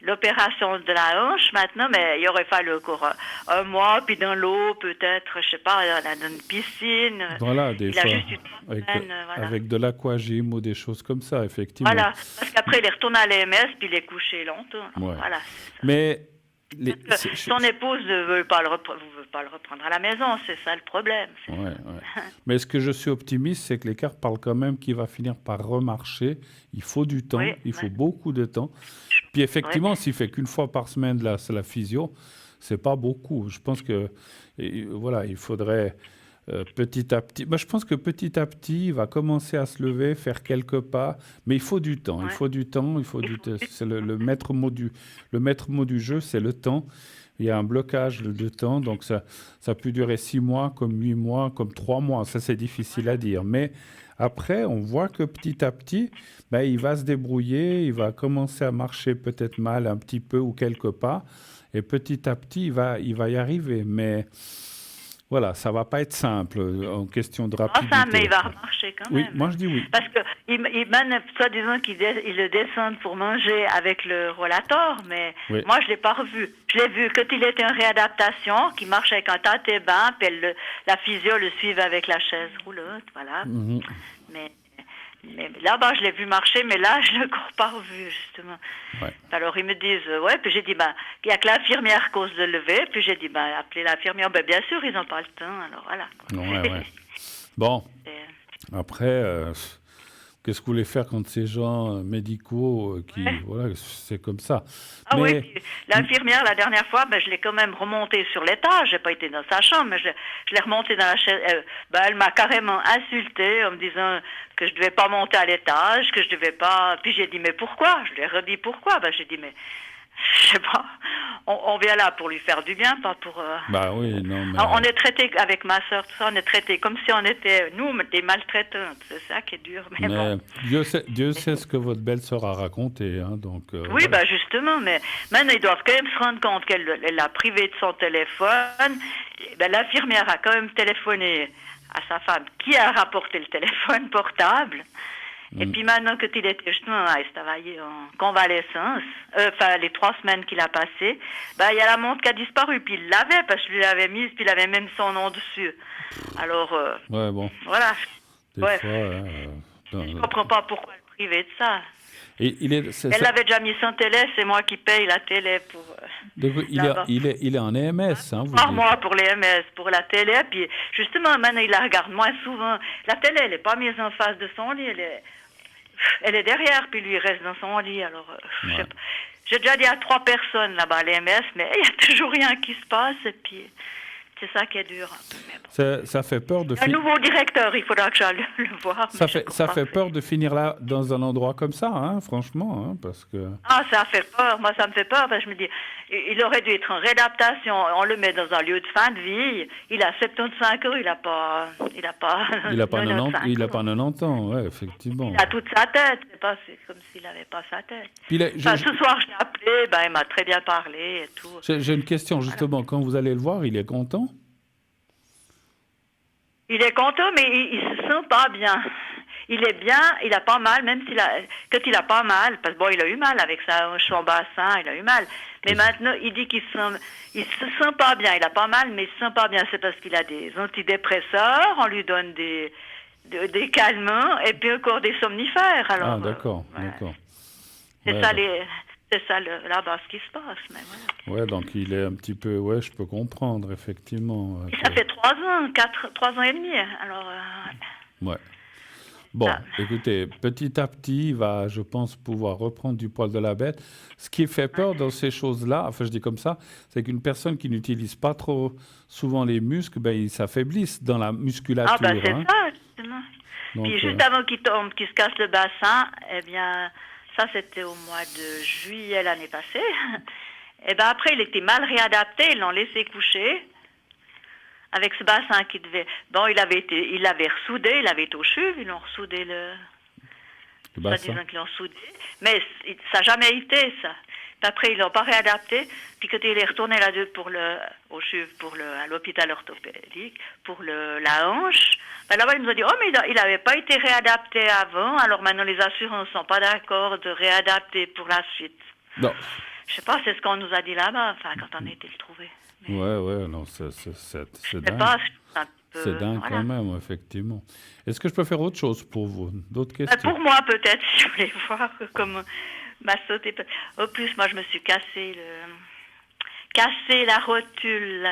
Speaker 5: l'opération de la hanche maintenant, mais il aurait fallu encore un mois, puis dans l'eau, peut-être, je sais pas, dans une piscine.
Speaker 1: Voilà, des
Speaker 5: il
Speaker 1: fois,
Speaker 5: a juste eu 3 semaines, voilà.
Speaker 1: avec de l'aquagym ou des choses comme ça, effectivement.
Speaker 5: Voilà, parce qu'après, il est retourné à l'EMS, puis il est couché longtemps.
Speaker 1: Ouais.
Speaker 5: Voilà.
Speaker 1: Mais
Speaker 5: Son épouse ne veut pas veut pas le reprendre à la maison, c'est ça le problème.
Speaker 1: Ouais. Mais ce que je suis optimiste, c'est que les cartes parlent quand même qu'il va finir par remarcher. Il faut du temps,
Speaker 5: Oui,
Speaker 1: il faut beaucoup de temps. Puis effectivement, s'il fait qu'une fois par semaine la physio, c'est pas beaucoup. Je pense que voilà, il faudrait petit à petit. Je pense que petit à petit, il va commencer à se lever, faire quelques pas, mais il faut du temps. Il faut du temps. C'est le maître mot du jeu, c'est le temps. Il y a un blocage de temps, donc ça peut durer 6 mois, comme 8 mois, comme 3 mois. Ça, c'est difficile à dire. Mais après, on voit que petit à petit, il va se débrouiller, il va commencer à marcher peut-être mal un petit peu ou quelques pas. Et petit à petit, il va y arriver. Mais voilà, ça ne va pas être simple en question de rapidité.
Speaker 5: Ça, mais il va remarcher quand même.
Speaker 1: Oui, moi je dis oui.
Speaker 5: Parce que même, soi-disant qu'ils le descendent pour manger avec le rollator, mais moi je ne l'ai pas revu. Je l'ai vu quand il était en réadaptation, qu'il marchait avec un tâté-bain, puis la physio le suivait avec la chaise roulante, voilà.
Speaker 1: Mhm.
Speaker 5: Mais là-bas, je l'ai vu marcher, mais là, je ne l'ai encore pas revu, justement.
Speaker 1: Ouais.
Speaker 5: Alors, ils me disent, puis j'ai dit, il n'y a que l'infirmière qui ose le lever, puis j'ai dit, appelez l'infirmière. Bien sûr, ils n'ont pas le temps, alors voilà.
Speaker 1: Ouais. Bon, après, qu'est-ce que vous voulez faire contre ces gens médicaux voilà, c'est comme ça.
Speaker 5: Ah oui, puis l'infirmière, la dernière fois, je l'ai quand même remontée sur l'étage. Je n'ai pas été dans sa chambre, mais je l'ai remontée dans la chaise. Elle m'a carrément insultée en me disant que je ne devais pas monter à l'étage, que je devais pas... Puis j'ai dit, mais pourquoi? Je lui ai redit pourquoi. J'ai dit, mais... Je sais pas, on vient là pour lui faire du bien, pas pour...
Speaker 1: oui, non, mais...
Speaker 5: On est traité avec ma soeur, tout ça, on est traité comme si on était, nous, des maltraitantes. C'est ça qui est dur. Mais bon.
Speaker 1: Dieu sait ce que votre belle-sœur a raconté. Hein, donc,
Speaker 5: oui, voilà. Justement, mais maintenant, ils doivent quand même se rendre compte qu'elle l'a privé de son téléphone. L'infirmière a quand même téléphoné à sa femme, qui a rapporté le téléphone portable. Et puis maintenant que il était justement il travaillait en convalescence, les 3 semaines qu'il a passées, il y a la montre qui a disparu, puis il l'avait, parce que je lui l'avais mise, puis il avait même son nom dessus. Alors, voilà.
Speaker 1: Des fois,
Speaker 5: je ne comprends pas pourquoi le priver de ça.
Speaker 1: Elle
Speaker 5: avait déjà mis son télé, c'est moi qui paye la télé pour...
Speaker 1: il est en EMS, hein, vous
Speaker 5: par mois pour les MS, pour la télé, puis justement, maintenant, il la regarde moins souvent. La télé, elle n'est pas mise en face de son lit, elle est derrière, puis lui, il reste dans son lit, alors... je sais pas. J'ai déjà dit à 3 personnes là-bas à l'EMS, mais il n'y a toujours rien qui se passe, et puis... C'est ça qui est dur.
Speaker 1: Ça fait peur de...
Speaker 5: Un nouveau directeur, il faudra que j'aille le voir.
Speaker 1: Ça fait peur de finir là, dans un endroit comme ça, hein, franchement, hein, parce que...
Speaker 5: Ah, ça fait peur. Moi, ça me fait peur, parce que je me dis, il aurait dû être en réadaptation. On le met dans un lieu de fin de vie. Il a 75 ans, il n'a pas
Speaker 1: 90 ans, ouais, effectivement.
Speaker 5: Il a toute sa tête. C'est comme s'il n'avait pas sa tête. Ce soir, je l'ai appelé, il m'a très bien parlé et tout.
Speaker 1: J'ai une question, justement. Voilà. Quand vous allez le voir, il est content?
Speaker 5: Il est content, mais il se sent pas bien. Il est bien, il a pas mal, même quand il a pas mal, parce que il a eu mal avec son bassin, il a eu mal. Mais maintenant, il dit qu'il se sent pas bien. Il a pas mal, mais il se sent pas bien. C'est parce qu'il a des antidépresseurs, on lui donne des calmants, et puis encore des somnifères. Alors,
Speaker 1: d'accord.
Speaker 5: C'est ça là-bas ce qui se passe. Mais voilà.
Speaker 1: Ouais, donc il est un petit peu... Ouais, je peux comprendre, effectivement.
Speaker 5: Et ça fait 3 ans, 3 ans et demi. Alors,
Speaker 1: ouais. Bon, écoutez, petit à petit, il va, je pense, pouvoir reprendre du poil de la bête. Ce qui fait peur dans ces choses-là, enfin je dis comme ça, c'est qu'une personne qui n'utilise pas trop souvent les muscles, ils s'affaiblissent dans la musculature.
Speaker 5: Ah c'est ça, justement. Donc, puis juste avant qu'il tombe, qu'il se casse le bassin, eh bien... Ça, c'était au mois de juillet l'année passée. Et après, il était mal réadapté. Ils l'ont laissé coucher avec ce bassin qui devait... il l'avait ressoudé, il avait été au CHUV, ils l'ont ressoudé le bassin. Qu'ils l'ont soudé. Mais ça n'a jamais été, ça. Puis après, ils l'ont pas réadapté. Puis quand il est retourné là-dessus au CHUV, à l'hôpital orthopédique, pour la hanche, là-bas, il nous a dit, mais il n'avait pas été réadapté avant, alors maintenant les assurances ne sont pas d'accord de réadapter pour la suite.
Speaker 1: Non.
Speaker 5: Je sais pas, c'est ce qu'on nous a dit là-bas, quand on a été le trouver.
Speaker 1: Mais... Ouais, non, c'est dingue. C'est dingue quand même, effectivement. Est-ce que je peux faire autre chose pour vous? D'autres questions?
Speaker 5: Pour moi, peut-être, si vous voulez voir comment m'a sauté. Au plus, moi, je me suis cassé cassé la rotule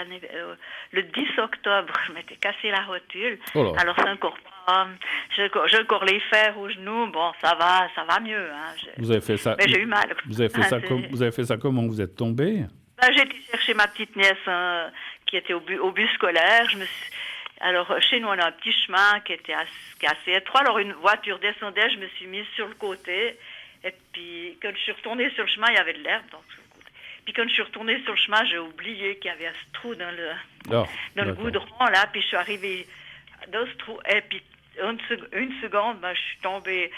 Speaker 5: le 10 octobre. Je m'étais cassé la rotule.
Speaker 1: Oh là.
Speaker 5: Alors, c'est encore pas. J'ai encore les fers au genou. Bon, ça va mieux. Hein.
Speaker 1: Vous avez fait ça.
Speaker 5: Mais j'ai eu mal.
Speaker 1: Vous avez fait ça vous avez fait ça comment? Vous êtes tombé?
Speaker 5: J'ai été chercher ma petite nièce qui était au bus scolaire. Alors, chez nous, on a un petit chemin qui est assez étroit. Alors, une voiture descendait, je me suis mise sur le côté. Et puis, quand je suis retournée sur le chemin, il y avait de l'herbe. Donc, sur le côté. Puis, quand je suis retournée sur le chemin, j'ai oublié qu'il y avait un trou dans le goudron, là. Puis, je suis arrivée dans ce trou. Et puis, une seconde, je suis tombée,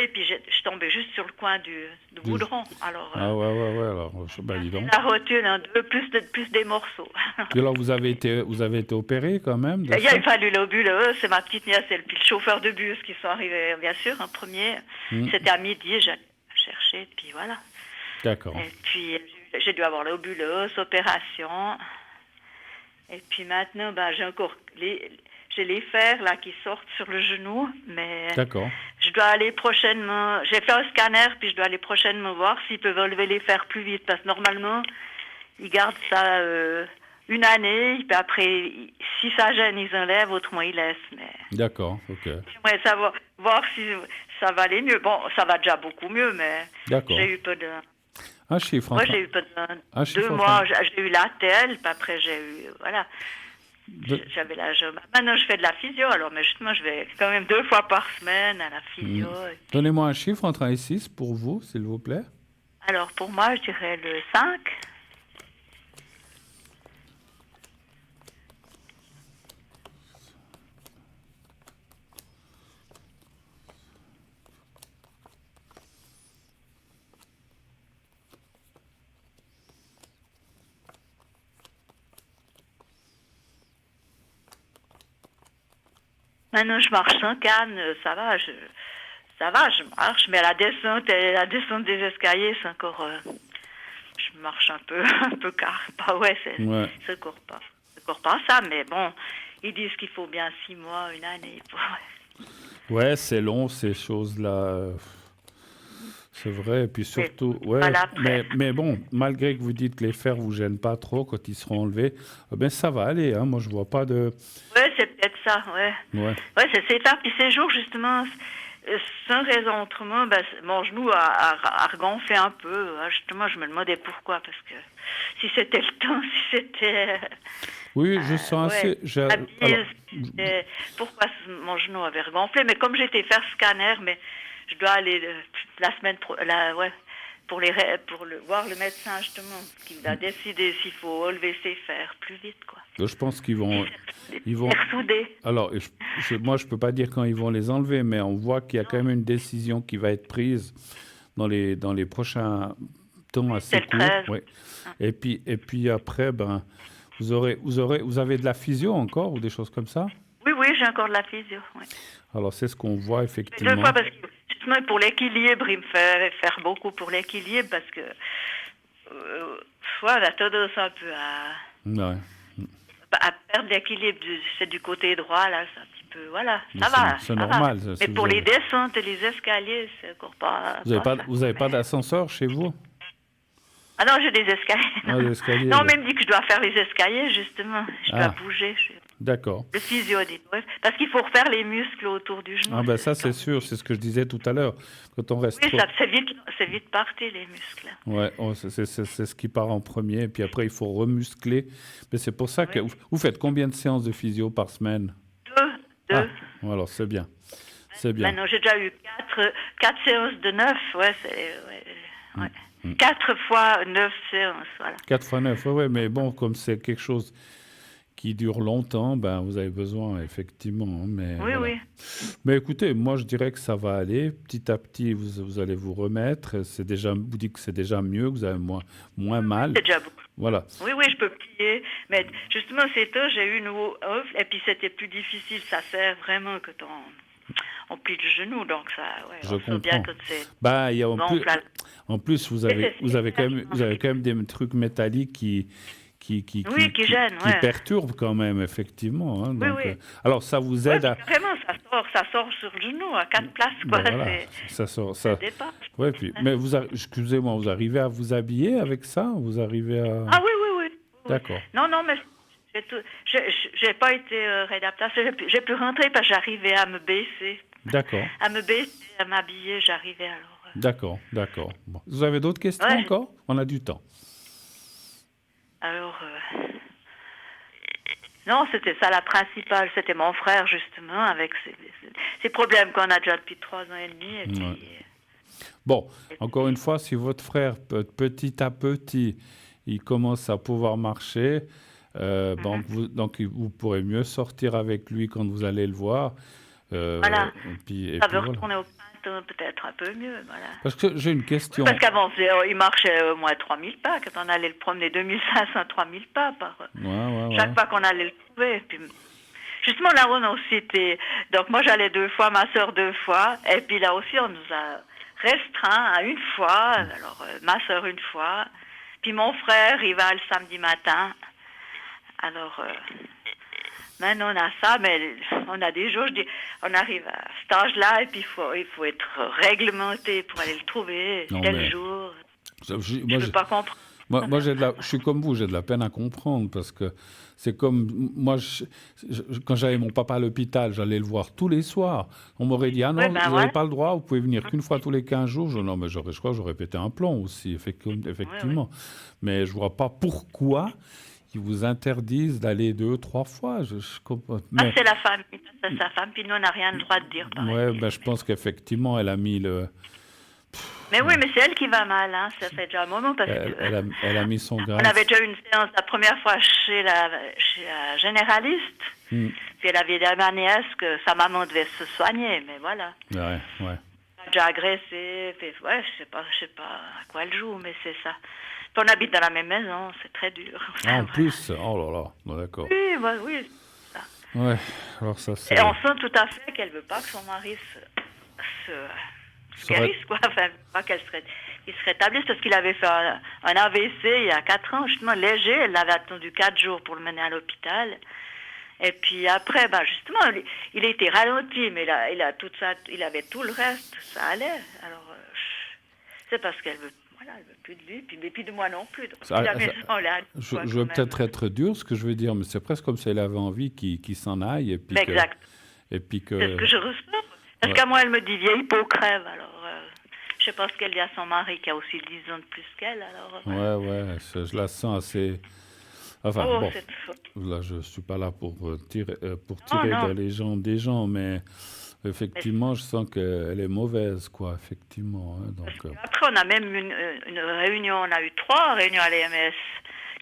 Speaker 5: et puis je suis tombée juste sur le coin du goudron. Alors,
Speaker 1: ah ouais, alors, dis donc.
Speaker 5: La rotule, plus des morceaux.
Speaker 1: Puis alors, vous avez été opéré quand même?
Speaker 5: Il a fallu l'obuleux, c'est ma petite nièce et puis le chauffeur de bus qui sont arrivés, bien sûr, en premier. C'était à midi, j'ai cherché, puis voilà.
Speaker 1: D'accord.
Speaker 5: Et puis, j'ai dû avoir l'obuleuse, opération. Et puis maintenant, j'ai encore j'ai les fers là qui sortent sur le genou, mais
Speaker 1: d'accord.
Speaker 5: Je dois aller prochainement. J'ai fait un scanner, puis je dois aller prochainement voir s'ils peuvent enlever les fers plus vite, parce que normalement ils gardent ça une année, puis après si ça gêne ils enlèvent, autrement ils laissent. Mais
Speaker 1: d'accord, ok.
Speaker 5: J'aimerais savoir voir si ça va aller mieux. Bon, ça va déjà beaucoup mieux, mais
Speaker 1: d'accord.
Speaker 5: J'ai eu peu de.
Speaker 1: Un chiffre.
Speaker 5: Moi, j'ai eu peu de 2 mois. J'ai eu la telle, puis après j'ai eu voilà. J'avais l'âge. Maintenant, je fais de la physio, alors, mais justement, je vais quand même 2 fois par semaine à la physio.
Speaker 1: Donnez-moi un chiffre entre 1 et 6 pour vous, s'il vous plaît.
Speaker 5: Alors, pour moi, je dirais le 5. Maintenant, je marche sans canne, ça va, je marche, mais la descente des escaliers, c'est encore, je marche un peu car, c'est encore pas ça, mais bon, ils disent qu'il faut bien 6 mois, une année.
Speaker 1: Ouais, c'est long ces choses-là. C'est vrai, et puis surtout, mais bon, malgré que vous dites que les fers vous gênent pas trop quand ils seront enlevés, ça va aller, hein, moi je vois pas de...
Speaker 5: Ouais, c'est peut-être ça, ouais. Ouais, c'est ça, puis ces jours justement, sans raison autrement, mon genou a regonflé un peu, justement je me demandais pourquoi, parce que si c'était le temps, si c'était...
Speaker 1: Oui, je sens assez...
Speaker 5: Pourquoi mon genou avait regonflé, mais comme j'étais faire scanner, mais... Je dois aller la semaine pour voir le médecin justement qui va décider s'il faut enlever ses fers plus vite quoi.
Speaker 1: Je pense qu'ils vont
Speaker 5: souder.
Speaker 1: Alors moi je peux pas dire quand ils vont les enlever, mais on voit qu'il y a quand même une décision qui va être prise dans les prochains temps assez courts. Ouais. Et puis après vous avez de la physio encore ou des choses comme ça?
Speaker 5: Oui, j'ai encore de la physio. Oui.
Speaker 1: Alors c'est ce qu'on voit effectivement.
Speaker 5: 2 fois parce que justement pour l'équilibre, il me fait faire beaucoup pour l'équilibre parce que on a tendance un peu à perdre l'équilibre. C'est du côté droit là, c'est un petit peu ça va.
Speaker 1: C'est normal.
Speaker 5: Ça, mais pour les descentes et les escaliers, c'est encore pas.
Speaker 1: Vous avez pas d'ascenseur chez vous?
Speaker 5: Ah non, j'ai des escaliers.
Speaker 1: Des escaliers.
Speaker 5: Non, mais il me dit que je dois faire les escaliers justement. Je dois bouger.
Speaker 1: D'accord.
Speaker 5: Le physio dit, parce qu'il faut refaire les muscles autour du genou.
Speaker 1: Ça c'est sûr, c'est ce que je disais tout à l'heure. Quand on reste
Speaker 5: c'est vite parti les muscles.
Speaker 1: Ouais, c'est ce qui part en premier, et puis après il faut remuscler. Mais c'est pour ça que vous faites combien de séances de physio par semaine?
Speaker 5: 2.
Speaker 1: Alors c'est bien. C'est bien.
Speaker 5: Maintenant j'ai déjà eu 4 séances de 9, 4 fois 9 séances, voilà.
Speaker 1: 4 fois 9, mais bon, comme c'est quelque chose qui dure longtemps, vous avez besoin, effectivement. Mais,
Speaker 5: oui.
Speaker 1: Mais écoutez, moi, je dirais que ça va aller. Petit à petit, vous allez vous remettre. Vous dites que c'est déjà mieux, que vous avez moins mal.
Speaker 5: C'est déjà beaucoup.
Speaker 1: Voilà.
Speaker 5: Oui, je peux plier. Mais justement, j'ai eu nouveau off, et puis c'était plus difficile. Ça sert vraiment quand on plie le genou, donc ça,
Speaker 1: je comprends.
Speaker 5: Bien que c'est
Speaker 1: en plus, vous avez quand même des trucs métalliques qui
Speaker 5: gêne,
Speaker 1: qui perturbe quand même, effectivement. Hein, donc,
Speaker 5: oui.
Speaker 1: Alors, ça vous aide à...
Speaker 5: Vraiment, ça sort sur le genou à 4 places, quoi.
Speaker 1: Ça sort, ça... Mais excusez-moi, vous arrivez à vous habiller avec ça? Vous arrivez à...
Speaker 5: Ah oui,
Speaker 1: D'accord.
Speaker 5: Non, non, mais j'ai pas été réadaptation. J'ai pu rentrer parce que j'arrivais à me baisser.
Speaker 1: D'accord.
Speaker 5: À me baisser, à m'habiller, j'arrivais alors.
Speaker 1: D'accord. D'accord. Bon. Vous avez d'autres questions
Speaker 5: Ouais,
Speaker 1: encore? On a du temps.
Speaker 5: alors, non, c'était ça la principale. C'était mon frère, justement, avec ces problèmes qu'on a déjà depuis 3 ans et demi. Et puis,
Speaker 1: Ouais. Bon, encore une fois, si votre frère, petit à petit, il commence à pouvoir marcher, donc vous pourrez mieux sortir avec lui quand vous allez le voir.
Speaker 5: voilà.
Speaker 1: Et
Speaker 5: Ça
Speaker 1: puis
Speaker 5: veut
Speaker 1: voilà.
Speaker 5: retourner au printemps peut-être un peu mieux, voilà.
Speaker 1: Parce que j'ai une question.
Speaker 5: Parce qu'avant, il marchait au moins 3000 pas. Quand on allait le promener, 2500, 3000 pas par
Speaker 1: Ouais.
Speaker 5: chaque fois qu'on allait le trouver. Puis, justement, là, on a aussi été... Donc, moi, j'allais 2 fois, ma soeur 2 fois. Et puis là aussi, on nous a restreint à 1 fois. Alors, ma soeur 1 fois. Puis mon frère, il va le samedi matin. Alors... maintenant, on a ça, mais on a des jours, je dis, on arrive à cet âge-là, et puis il faut être réglementé pour aller le trouver,
Speaker 1: Non,
Speaker 5: tel
Speaker 1: mais
Speaker 5: jour.
Speaker 1: moi,
Speaker 5: Je ne peux pas comprendre.
Speaker 1: moi, je suis comme vous, j'ai de la peine à comprendre parce que c'est comme moi, quand j'avais mon papa à l'hôpital, j'allais le voir tous les soirs. On m'aurait dit, ah non,
Speaker 5: Oui,
Speaker 1: vous
Speaker 5: ben
Speaker 1: n'avez
Speaker 5: voilà.
Speaker 1: pas le droit, vous pouvez venir qu'une fois tous les 15 jours. Non, mais je crois que j'aurais pété un plomb aussi, effectivement. Mais je ne vois pas pourquoi ils vous interdisent d'aller 2, 3 fois. Je comprends.
Speaker 5: Ah, c'est la famille, c'est sa femme, puis nous, on n'a rien le droit de dire.
Speaker 1: Ouais, ben, je pense qu'effectivement, elle a mis le...
Speaker 5: Mais oui, mais c'est elle qui va mal, hein. Ça fait déjà un moment, parce que
Speaker 1: Elle a mis son grain.
Speaker 5: on avait déjà eu une séance la première fois chez la généraliste, puis elle avait dit à ma nièce que sa maman devait se soigner, mais voilà.
Speaker 1: Ouais.
Speaker 5: Elle a déjà agressé, puis ouais, je sais pas à quoi elle joue, mais c'est ça. Puis on habite dans la même maison, c'est très dur.
Speaker 1: Ah, en plus, oh là là, bon, d'accord.
Speaker 5: Oui, bah, oui.
Speaker 1: Ouais, alors ça c'est...
Speaker 5: Et on sent tout à fait qu'elle veut pas que son mari se guérisse, quoi. Enfin, pas qu'il se rétablisse, parce qu'il avait fait un AVC il y a 4 ans, justement, léger. Elle l'avait attendu 4 jours pour le mener à l'hôpital. Et puis après, ben justement, il a été ralenti, mais il a tout ça, il avait tout le reste, ça allait. Alors, c'est parce qu'elle veut plus de lui, puis de moi non plus. Donc,
Speaker 1: je veux peut-être être dur, ce que je veux dire, mais c'est presque comme si elle avait envie qu'il s'en aille. Et puis
Speaker 5: exact.
Speaker 1: Et puis que...
Speaker 5: C'est ce que je ressens. Parce qu'à moi, elle me dit vieille peau crève. Alors, je sais pas ce qu'elle dit à son mari, qui a aussi 10 ans de plus qu'elle. Alors,
Speaker 1: ouais, je la sens assez... Enfin, bon, là, je suis pas là pour tirer dans les jambes des gens, mais... Effectivement, je sens qu'elle est mauvaise, quoi, effectivement. Hein, donc,
Speaker 5: après, on a même une réunion, on a eu 3 réunions à l'EMS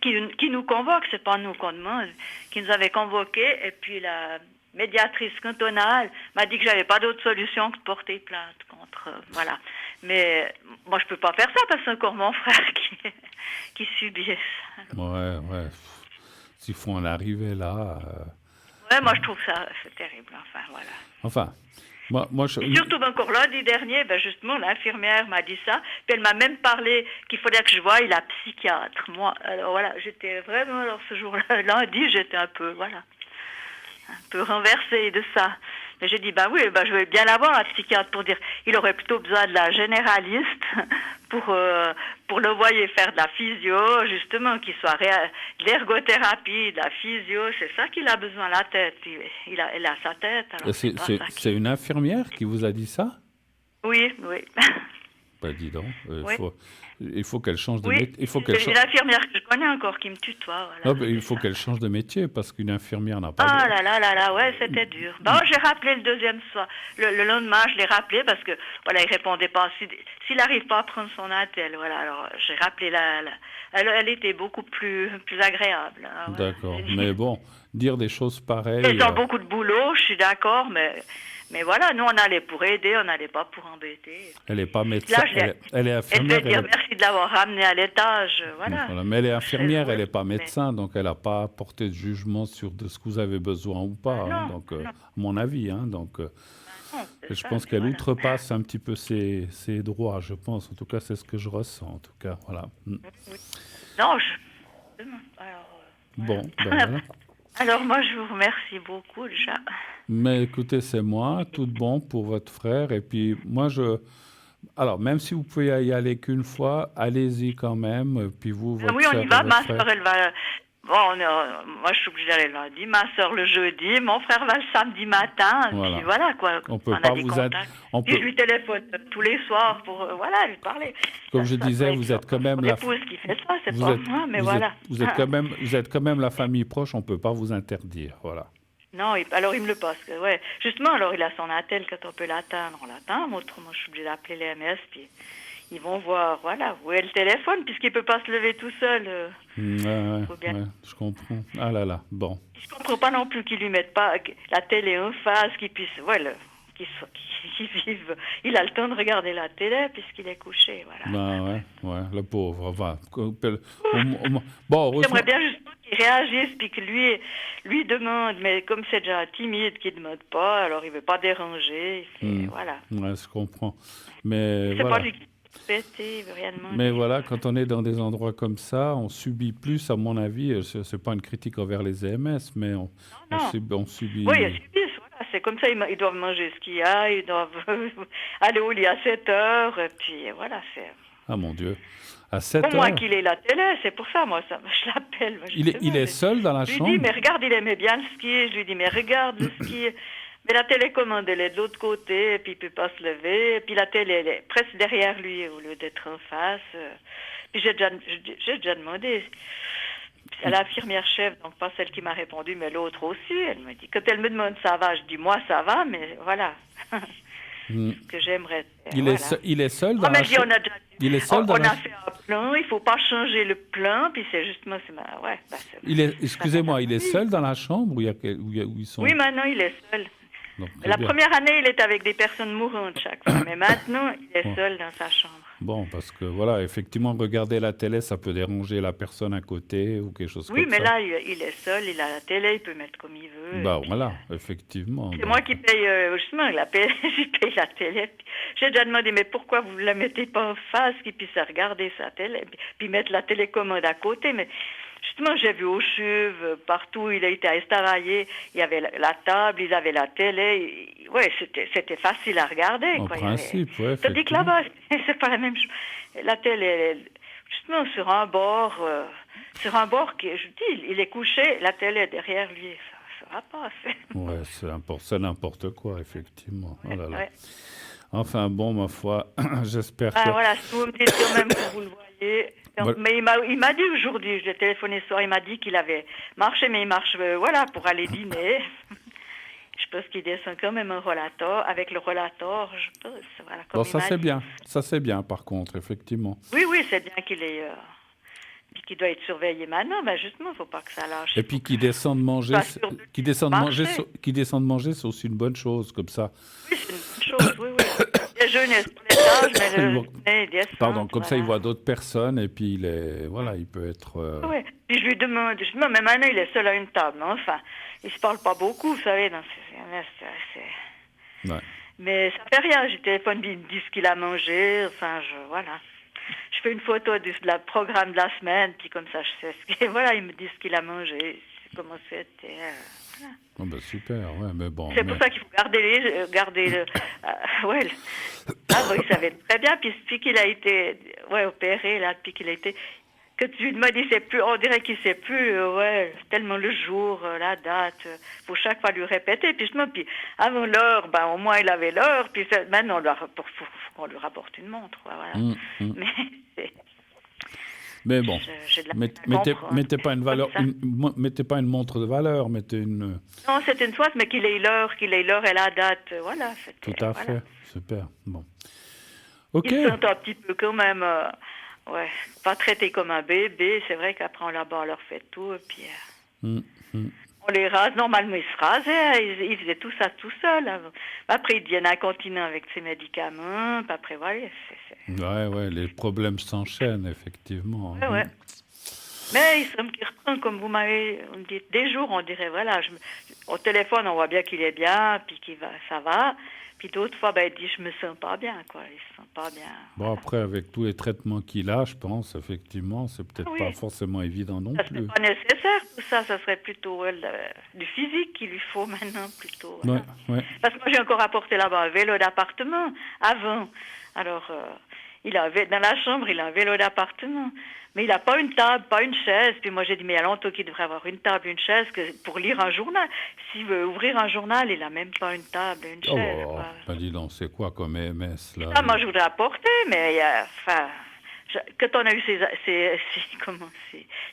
Speaker 5: qui nous convoquent, c'est pas nous qu'on demande, qui nous avaient convoqués, et puis la médiatrice cantonale m'a dit que j'avais pas d'autre solution que de porter plainte contre, voilà. Mais moi, je peux pas faire ça parce que c'est encore mon frère qui subit ça.
Speaker 1: Ouais. S'il faut en arriver là...
Speaker 5: Ouais, moi, je trouve ça, c'est terrible, enfin, voilà.
Speaker 1: Enfin...
Speaker 5: Et surtout, encore lundi dernier, justement, l'infirmière m'a dit ça, puis elle m'a même parlé qu'il fallait que je voie la psychiatre. Moi, alors voilà, j'étais vraiment, alors ce jour-là, lundi, j'étais un peu renversée de ça. Mais j'ai dit, je vais bien l'avoir, la psychiatre, pour dire, il aurait plutôt besoin de la généraliste pour le voyer faire de la physio, justement, qu'il soit de l'ergothérapie, de la physio, c'est ça qu'il a besoin, la tête. Elle a sa tête. Alors
Speaker 1: c'est une infirmière qui vous a dit ça?
Speaker 5: Oui.
Speaker 1: Bah, dis donc,
Speaker 5: oui.
Speaker 1: il faut qu'elle change de métier.
Speaker 5: C'est l'infirmière que je connais encore qui me tutoie. Voilà.
Speaker 1: Non, il faut qu'elle change de métier parce qu'une infirmière n'a pas...
Speaker 5: Ah là, ouais, c'était dur. Bon, j'ai rappelé le deuxième soir. Le lendemain, je l'ai rappelé parce que, voilà, il répondait pas. S'il n'arrive pas à prendre son attel, voilà, alors j'ai rappelé elle était beaucoup plus agréable. Hein, voilà.
Speaker 1: D'accord, mais bon, dire des choses pareilles...
Speaker 5: Ils ont beaucoup de boulot, je suis d'accord, mais voilà, nous, on allait pour aider, on n'allait pas pour embêter.
Speaker 1: Elle n'est pas médecin, elle est infirmière.
Speaker 5: Elle veut dire merci de l'avoir ramenée à l'étage, voilà.
Speaker 1: Mais elle est infirmière, elle n'est pas médecin, donc elle n'a pas apporté de jugement sur de ce que vous avez besoin ou pas, à mon avis. Hein, donc, je pense qu'elle outrepasse un petit peu ses droits, je pense. En tout cas, c'est ce que je ressens, en tout cas, voilà.
Speaker 5: Oui. Non,
Speaker 1: Bon, voilà.
Speaker 5: Alors, moi, je vous remercie beaucoup, déjà.
Speaker 1: Mais écoutez, c'est moi, tout bon pour votre frère. Et puis, moi, alors, même si vous pouvez y aller qu'une fois, allez-y quand même. Puis vous, votre
Speaker 5: oui, on y va. Ma soeur, bon, moi je suis obligée d'aller le lundi, ma soeur le jeudi, mon frère va le samedi matin,
Speaker 1: Voilà.
Speaker 5: puis voilà quoi.
Speaker 1: On peut
Speaker 5: a
Speaker 1: pas
Speaker 5: des
Speaker 1: vous
Speaker 5: contacts.
Speaker 1: on
Speaker 5: Puis
Speaker 1: peut,
Speaker 5: je lui téléphone tous les soirs pour voilà, lui parler.
Speaker 1: comme
Speaker 5: Ça,
Speaker 1: je
Speaker 5: ça
Speaker 1: disais,
Speaker 5: doit
Speaker 1: vous
Speaker 5: être
Speaker 1: êtes quand même
Speaker 5: mon
Speaker 1: la,
Speaker 5: épouse qui fait ça, c'est
Speaker 1: vous
Speaker 5: pas
Speaker 1: êtes,
Speaker 5: moi, mais
Speaker 1: vous êtes,
Speaker 5: voilà.
Speaker 1: vous êtes quand même la famille proche, on peut pas vous interdire, voilà.
Speaker 5: Non, alors il me le passe. Ouais. Justement, alors il a son attel, quand on peut l'atteindre, on l'atteint. Autrement, je suis obligée d'appeler les MS, puis ils vont voir, voilà, où est le téléphone, puisqu'il ne peut pas se lever tout seul. Faut bien.
Speaker 1: Ouais, je comprends. Ah là là, bon.
Speaker 5: Je ne comprends pas non plus qu'ils lui mettent pas la télé en face, qu'il puisse, qu'il vive. Il a le temps de regarder la télé, puisqu'il est couché, voilà.
Speaker 1: Ouais, le pauvre, va. Bon, heureusement.
Speaker 5: J'aimerais bien justement qu'il réagisse, puis que lui demande, mais comme c'est déjà timide, qu'il ne demande pas, alors il ne veut pas déranger, voilà.
Speaker 1: Ouais, je comprends. Mais
Speaker 5: C'est
Speaker 1: voilà.
Speaker 5: pas lui qui il veut rien demander.
Speaker 1: Mais voilà, quand on est dans des endroits comme ça, on subit plus, à mon avis, c'est pas une critique envers les EMS, mais on subit...
Speaker 5: Oui, ils subissent, voilà, c'est comme ça, ils doivent manger ce qu'il y a, ils doivent aller au lit à 7 heures, et puis voilà, c'est...
Speaker 1: Ah mon Dieu, à 7
Speaker 5: Pour moi
Speaker 1: heures
Speaker 5: qu'il ait la télé, c'est pour ça, moi, je l'appelle.
Speaker 1: Il est seul dans la
Speaker 5: chambre. Je
Speaker 1: chambre?
Speaker 5: lui dis, mais regarde, il aimait bien le ski, je lui dis, mais regarde le ski... Mais la télécommande, elle est de l'autre côté, et puis il ne peut pas se lever. Et puis la télé, elle est presque derrière lui, au lieu d'être en face. Puis j'ai déjà demandé à l'infirmière chef, donc pas celle qui m'a répondu, mais l'autre aussi. Elle me dit, quand elle me demande ça va, je dis, moi ça va, mais voilà. Ce que j'aimerais.
Speaker 1: Il est seul dans la chambre? Il est seul dans
Speaker 5: on a fait un plein, il ne faut pas changer le plein, puis c'est justement...
Speaker 1: Excusez-moi, il est seul dans la chambre où ils sont?
Speaker 5: Oui, maintenant il est seul.
Speaker 1: Donc,
Speaker 5: la première année, il était avec des personnes mourantes chaque fois, mais maintenant, il est seul dans sa chambre.
Speaker 1: Bon, parce que voilà, effectivement, regarder la télé, ça peut déranger la personne à côté ou quelque chose comme ça.
Speaker 5: Oui, mais là, il est seul, il a la télé, il peut mettre comme il veut.
Speaker 1: Bah voilà, effectivement.
Speaker 5: C'est moi qui paye, justement, je paye la télé. J'ai déjà demandé, mais pourquoi vous ne la mettez pas en face, qu'il puisse regarder sa télé, puis mettre la télécommande à côté, mais... Justement, j'ai vu au CHUV, partout où il a été à Estavayer, il y avait la table, ils avaient la télé. Oui, c'était facile à regarder.
Speaker 1: En principe, oui.
Speaker 5: Tandis que là-bas, c'est pas la même chose. La télé, justement, sur un bord qui, je dis, il est couché, la télé est derrière lui. Ça va pas.
Speaker 1: Oui, c'est n'importe quoi, effectivement. Oh là là.
Speaker 5: Ouais.
Speaker 1: Enfin, bon, ma foi, j'espère que...
Speaker 5: Voilà, si vous me dites quand même que vous le voyez... Donc, mais il m'a dit aujourd'hui, je l'ai téléphoné ce soir, il m'a dit qu'il avait marché, mais il marche, voilà, pour aller dîner. Je pense qu'il descend quand même un rollator. Avec le rollator, je pense, voilà.
Speaker 1: Bon, ça c'est bien. Ça c'est bien, par contre, effectivement.
Speaker 5: Oui, c'est bien qu'il ait... puis qu'il doit être surveillé maintenant, mais justement, il ne faut pas que ça lâche.
Speaker 1: Et puis qu'il descende de manger, c'est aussi une bonne chose, comme ça.
Speaker 5: Oui, c'est une bonne chose, oui. Déjeuner sur l'étage, mais le dîner descend.
Speaker 1: Pardon, comme ça, il voit d'autres personnes, et puis il peut être...
Speaker 5: Oui, puis je lui demande, mais maintenant, il est seul à une table, mais enfin, il ne se parle pas beaucoup, vous savez, dans ces...
Speaker 1: Ouais.
Speaker 5: Mais ça fait rien, je téléphone, il me dit ce qu'il a mangé, enfin, voilà. Je fais une photo du programme de la semaine, puis comme ça, je sais ce qu'il... Voilà, il me dit ce qu'il a mangé, comment c'était... Voilà.
Speaker 1: Oh ben super, ouais, mais bon.
Speaker 5: C'est pour ça qu'il faut garder le... il savait très bien, puis depuis qu'il a été opéré, là, depuis qu'il a été... Que tu lui demandes, il ne sait plus, on dirait qu'il ne sait plus, tellement le jour, la date, faut chaque fois lui répéter, puis justement, puis avant l'heure, au moins il avait l'heure, puis maintenant on lui rapporte une montre, voilà.
Speaker 1: Mais bon, mettez pas une valeur, mettez pas une montre de valeur, mettez une...
Speaker 5: Non, c'est une soif, mais qu'il ait l'heure et la date, voilà.
Speaker 1: Tout à fait, super, bon. Ok.
Speaker 5: Ils sont un petit peu quand même, pas traités comme un bébé, c'est vrai qu'après on leur fait tout, et puis on les rase, normalement ils se rasaient, ils faisaient tout ça tout seuls. Après ils deviennent incontinents avec ces médicaments, puis après voilà,
Speaker 1: Ouais, les problèmes s'enchaînent, effectivement.
Speaker 5: Ouais. Mais il semble qu'il reprend, comme vous m'avez dit, des jours, on dirait, voilà, au téléphone, on voit bien qu'il est bien, puis ça va. Puis d'autres fois, il dit, je me sens pas bien, quoi. Il se sent pas bien.
Speaker 1: Bon,
Speaker 5: voilà.
Speaker 1: Après, avec tous les traitements qu'il a, je pense, effectivement, c'est peut-être pas forcément évident non plus.
Speaker 5: C'est pas nécessaire, tout ça. Ça serait plutôt du physique qu'il lui faut maintenant, plutôt.
Speaker 1: Ouais.
Speaker 5: Parce que moi, j'ai encore apporté là-bas un vélo d'appartement, avant. Alors, Dans la chambre, il a un vélo d'appartement. Mais il n'a pas une table, pas une chaise. Puis moi, j'ai dit, mais il y a longtemps qu'il devrait avoir une table, une chaise pour lire un journal. S'il veut ouvrir un journal, il n'a même pas une table, une
Speaker 1: Oh,
Speaker 5: chaise.
Speaker 1: oh,
Speaker 5: Quoi.
Speaker 1: ben dis donc, c'est quoi comme MS là?
Speaker 5: Ça, moi, je voudrais apporter, mais quand on a eu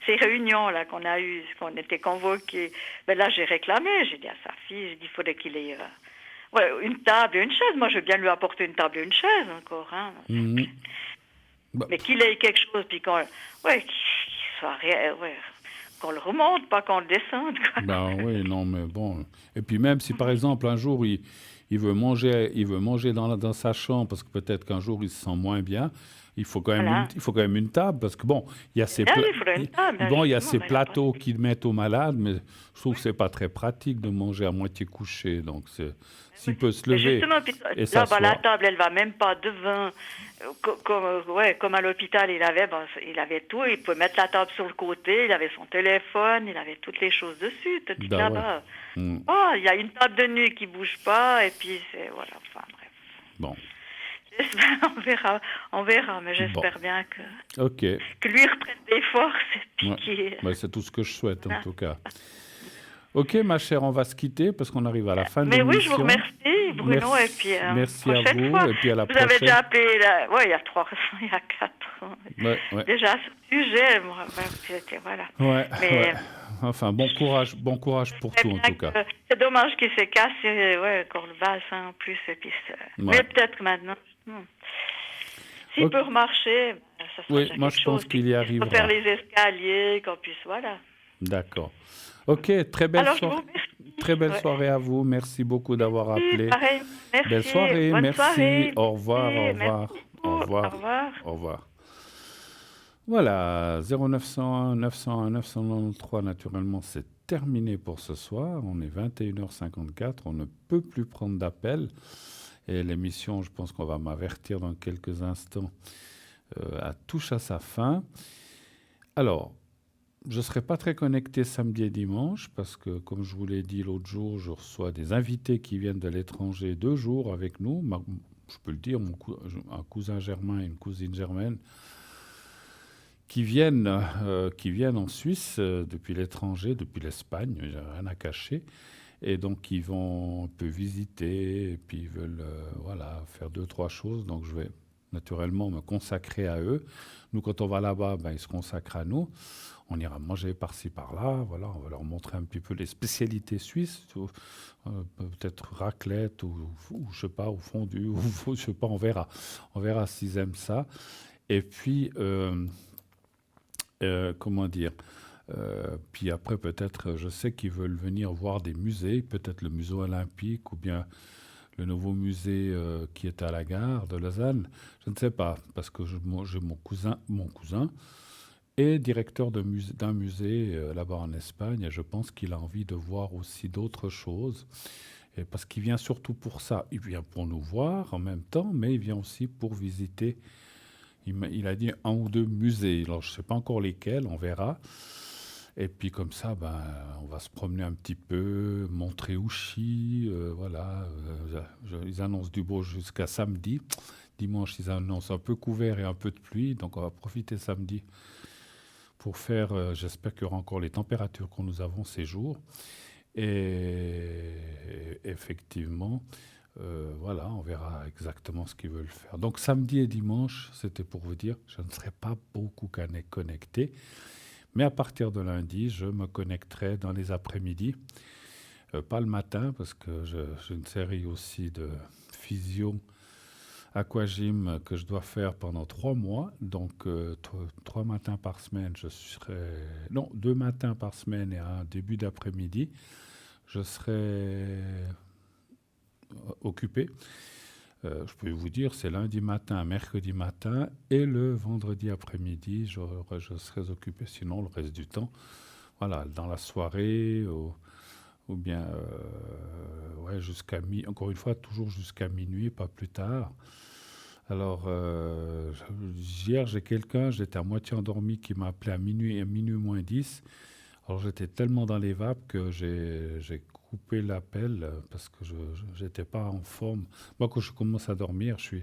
Speaker 5: ces réunions-là qu'on a eues, qu'on était convoqués, ben là, j'ai réclamé. J'ai dit à sa fille, j'ai dit, il faudrait qu'il ait une table et une chaise. Moi, je veux bien lui apporter une table et une chaise encore. Hein.
Speaker 1: Mhm. Bah,
Speaker 5: Mais qu'il ait quelque chose, puis qu'il soit qu'on le remonte, pas qu'on le descende. Quoi.
Speaker 1: ben oui, non, mais bon. Et puis même si par exemple un jour il veut manger dans sa chambre parce que peut-être qu'un jour il se sent moins bien, il faut quand même
Speaker 5: Voilà.
Speaker 1: il faut quand même une table parce que bon, il y a ces
Speaker 5: Là, il faudrait une table.
Speaker 1: bon, il y a
Speaker 5: justement,
Speaker 1: ces
Speaker 5: mais il y a pas.
Speaker 1: plateaux qu'ils mettent aux malades, mais je trouve que c'est pas très pratique de manger à moitié couché. Donc s'il peut se
Speaker 5: Mais
Speaker 1: lever
Speaker 5: justement, puis
Speaker 1: et
Speaker 5: là, la
Speaker 1: s'asseoir.
Speaker 5: table, elle va même pas devant. Comme à l'hôpital, il avait tout. Il pouvait mettre la table sur le côté, il avait son téléphone, il avait toutes les choses dessus, tout
Speaker 1: Ben
Speaker 5: là-bas.
Speaker 1: ouais. Mm.
Speaker 5: Oh, il y a une table de nuit qui bouge pas, et puis voilà, enfin bref.
Speaker 1: Bon,
Speaker 5: On verra, mais j'espère bien
Speaker 1: ok.
Speaker 5: que lui reprenne des forces, et puis
Speaker 1: Ouais.
Speaker 5: qu'il...
Speaker 1: Ben, c'est tout ce que je souhaite en
Speaker 5: Ah.
Speaker 1: tout cas. Ok, ma chère, on va se quitter parce qu'on arrive à la fin de
Speaker 5: Mais oui, je
Speaker 1: l'émission.
Speaker 5: vous remercie, Bruno,
Speaker 1: Merci,
Speaker 5: et puis
Speaker 1: merci à
Speaker 5: prochaine
Speaker 1: vous,
Speaker 5: fois.
Speaker 1: et puis à la
Speaker 5: Vous avez
Speaker 1: prochaine.
Speaker 5: déjà appelé, il y a 3 ans, il y a 4 ans.
Speaker 1: Ouais.
Speaker 5: Déjà, à ce sujet, moi, c'était, voilà.
Speaker 1: Ouais,
Speaker 5: Mais,
Speaker 1: ouais. Enfin, bon courage pour
Speaker 5: c'est
Speaker 1: tout en
Speaker 5: bien
Speaker 1: tout cas.
Speaker 5: que- C'est dommage qu'il s'est cassé, encore le bassin en plus, et puis mais peut-être que maintenant, s'il
Speaker 1: Ok.
Speaker 5: peut remarcher, ça sera
Speaker 1: Oui,
Speaker 5: déjà
Speaker 1: moi
Speaker 5: quelque
Speaker 1: je pense
Speaker 5: chose.
Speaker 1: qu'il y
Speaker 5: Puis
Speaker 1: arrivera.
Speaker 5: faire les escaliers, qu'on puisse, voilà.
Speaker 1: D'accord. Ok, très belle
Speaker 5: Alors, je
Speaker 1: soirée.
Speaker 5: vous remercie.
Speaker 1: Très belle
Speaker 5: Ouais.
Speaker 1: soirée à vous. Merci beaucoup d'avoir
Speaker 5: Oui,
Speaker 1: appelé.
Speaker 5: pareil, merci.
Speaker 1: Belle soirée,
Speaker 5: Bonne
Speaker 1: merci.
Speaker 5: soirée.
Speaker 1: Au revoir,
Speaker 5: Oui,
Speaker 1: au
Speaker 5: merci
Speaker 1: revoir.
Speaker 5: beaucoup.
Speaker 1: Au revoir.
Speaker 5: Au revoir.
Speaker 1: Au revoir. Voilà, 0901 901 993, naturellement, c'est terminé pour ce soir. On est 21h54, on ne peut plus prendre d'appel. Et l'émission, je pense qu'on va m'avertir dans quelques instants, touche à sa fin. Alors, je ne serai pas très connecté samedi et dimanche parce que, comme je vous l'ai dit l'autre jour, je reçois des invités qui viennent de l'étranger 2 jours avec nous. Je peux le dire, un cousin germain et une cousine germaine qui viennent en Suisse depuis l'étranger, depuis l'Espagne, j'ai rien à cacher. Et donc, ils vont un peu visiter et puis ils veulent faire 2-3 choses. Donc, je vais naturellement me consacrer à eux. Nous, quand on va là-bas, ils se consacrent à nous. On ira manger par-ci, par-là. Voilà, on va leur montrer un petit peu les spécialités suisses. Peut-être raclette ou je sais pas, ou fondue, ou je sais pas, on verra. On verra s'ils aiment ça. Et puis, comment dire puis après, peut-être, je sais qu'ils veulent venir voir des musées, peut-être le musée olympique ou bien le nouveau musée qui est à la gare de Lausanne. Je ne sais pas, parce que j'ai mon cousin est directeur d'un musée là-bas en Espagne, et je pense qu'il a envie de voir aussi d'autres choses. Et parce qu'il vient surtout pour ça. Il vient pour nous voir en même temps, mais il vient aussi pour visiter. Il a dit 1 ou 2 musées. Alors, je ne sais pas encore lesquels, on verra. Et puis comme ça, on va se promener un petit peu, montrer Ouchy, voilà. Ils annoncent du beau jusqu'à samedi. Dimanche, ils annoncent un peu couvert et un peu de pluie. Donc on va profiter samedi pour faire, j'espère qu'il y aura encore les températures que nous avons ces jours. Et effectivement, voilà, on verra exactement ce qu'ils veulent faire. Donc samedi et dimanche, c'était pour vous dire, je ne serai pas beaucoup connecté. Mais à partir de lundi, je me connecterai dans les après-midi. Pas le matin, parce que j'ai une série aussi de physio aquagym que je dois faire pendant 3 mois. Donc, 3 matins par semaine, je serai... Non, 2 matins par semaine et un début d'après-midi. Je serai occupé. Je peux vous dire, c'est lundi matin, mercredi matin et le vendredi après-midi, je serai occupé. Sinon, le reste du temps, voilà, dans la soirée ou bien jusqu'à encore une fois, toujours jusqu'à minuit, pas plus tard. Alors, hier, j'ai quelqu'un, j'étais à moitié endormi, qui m'a appelé à minuit moins 10. Alors, j'étais tellement dans les vapes que j'ai coupé l'appel parce que je n'étais pas en forme. Moi, quand je commence à dormir, je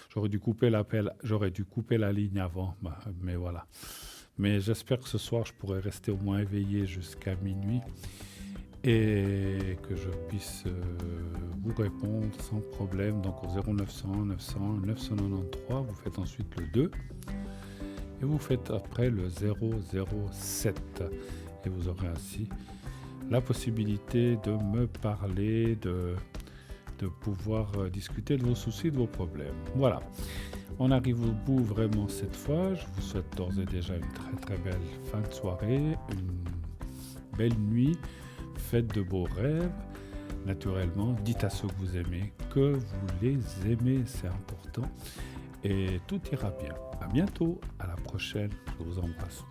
Speaker 1: J'aurais dû couper l'appel, j'aurais dû couper la ligne avant, mais voilà. Mais j'espère que ce soir, je pourrai rester au moins éveillé jusqu'à minuit et que je puisse vous répondre sans problème. Donc au 0901 900 993, vous faites ensuite le 2 et vous faites après le 007. Et vous aurez ainsi la possibilité de me parler, de pouvoir discuter de vos soucis, de vos problèmes. Voilà. On arrive au bout vraiment cette fois. Je vous souhaite d'ores et déjà une très très belle fin de soirée, une belle nuit. Faites de beaux rêves. Naturellement, dites à ceux que vous aimez que vous les aimez, c'est important. Et tout ira bien. À bientôt, à la prochaine. Je vous embrasse.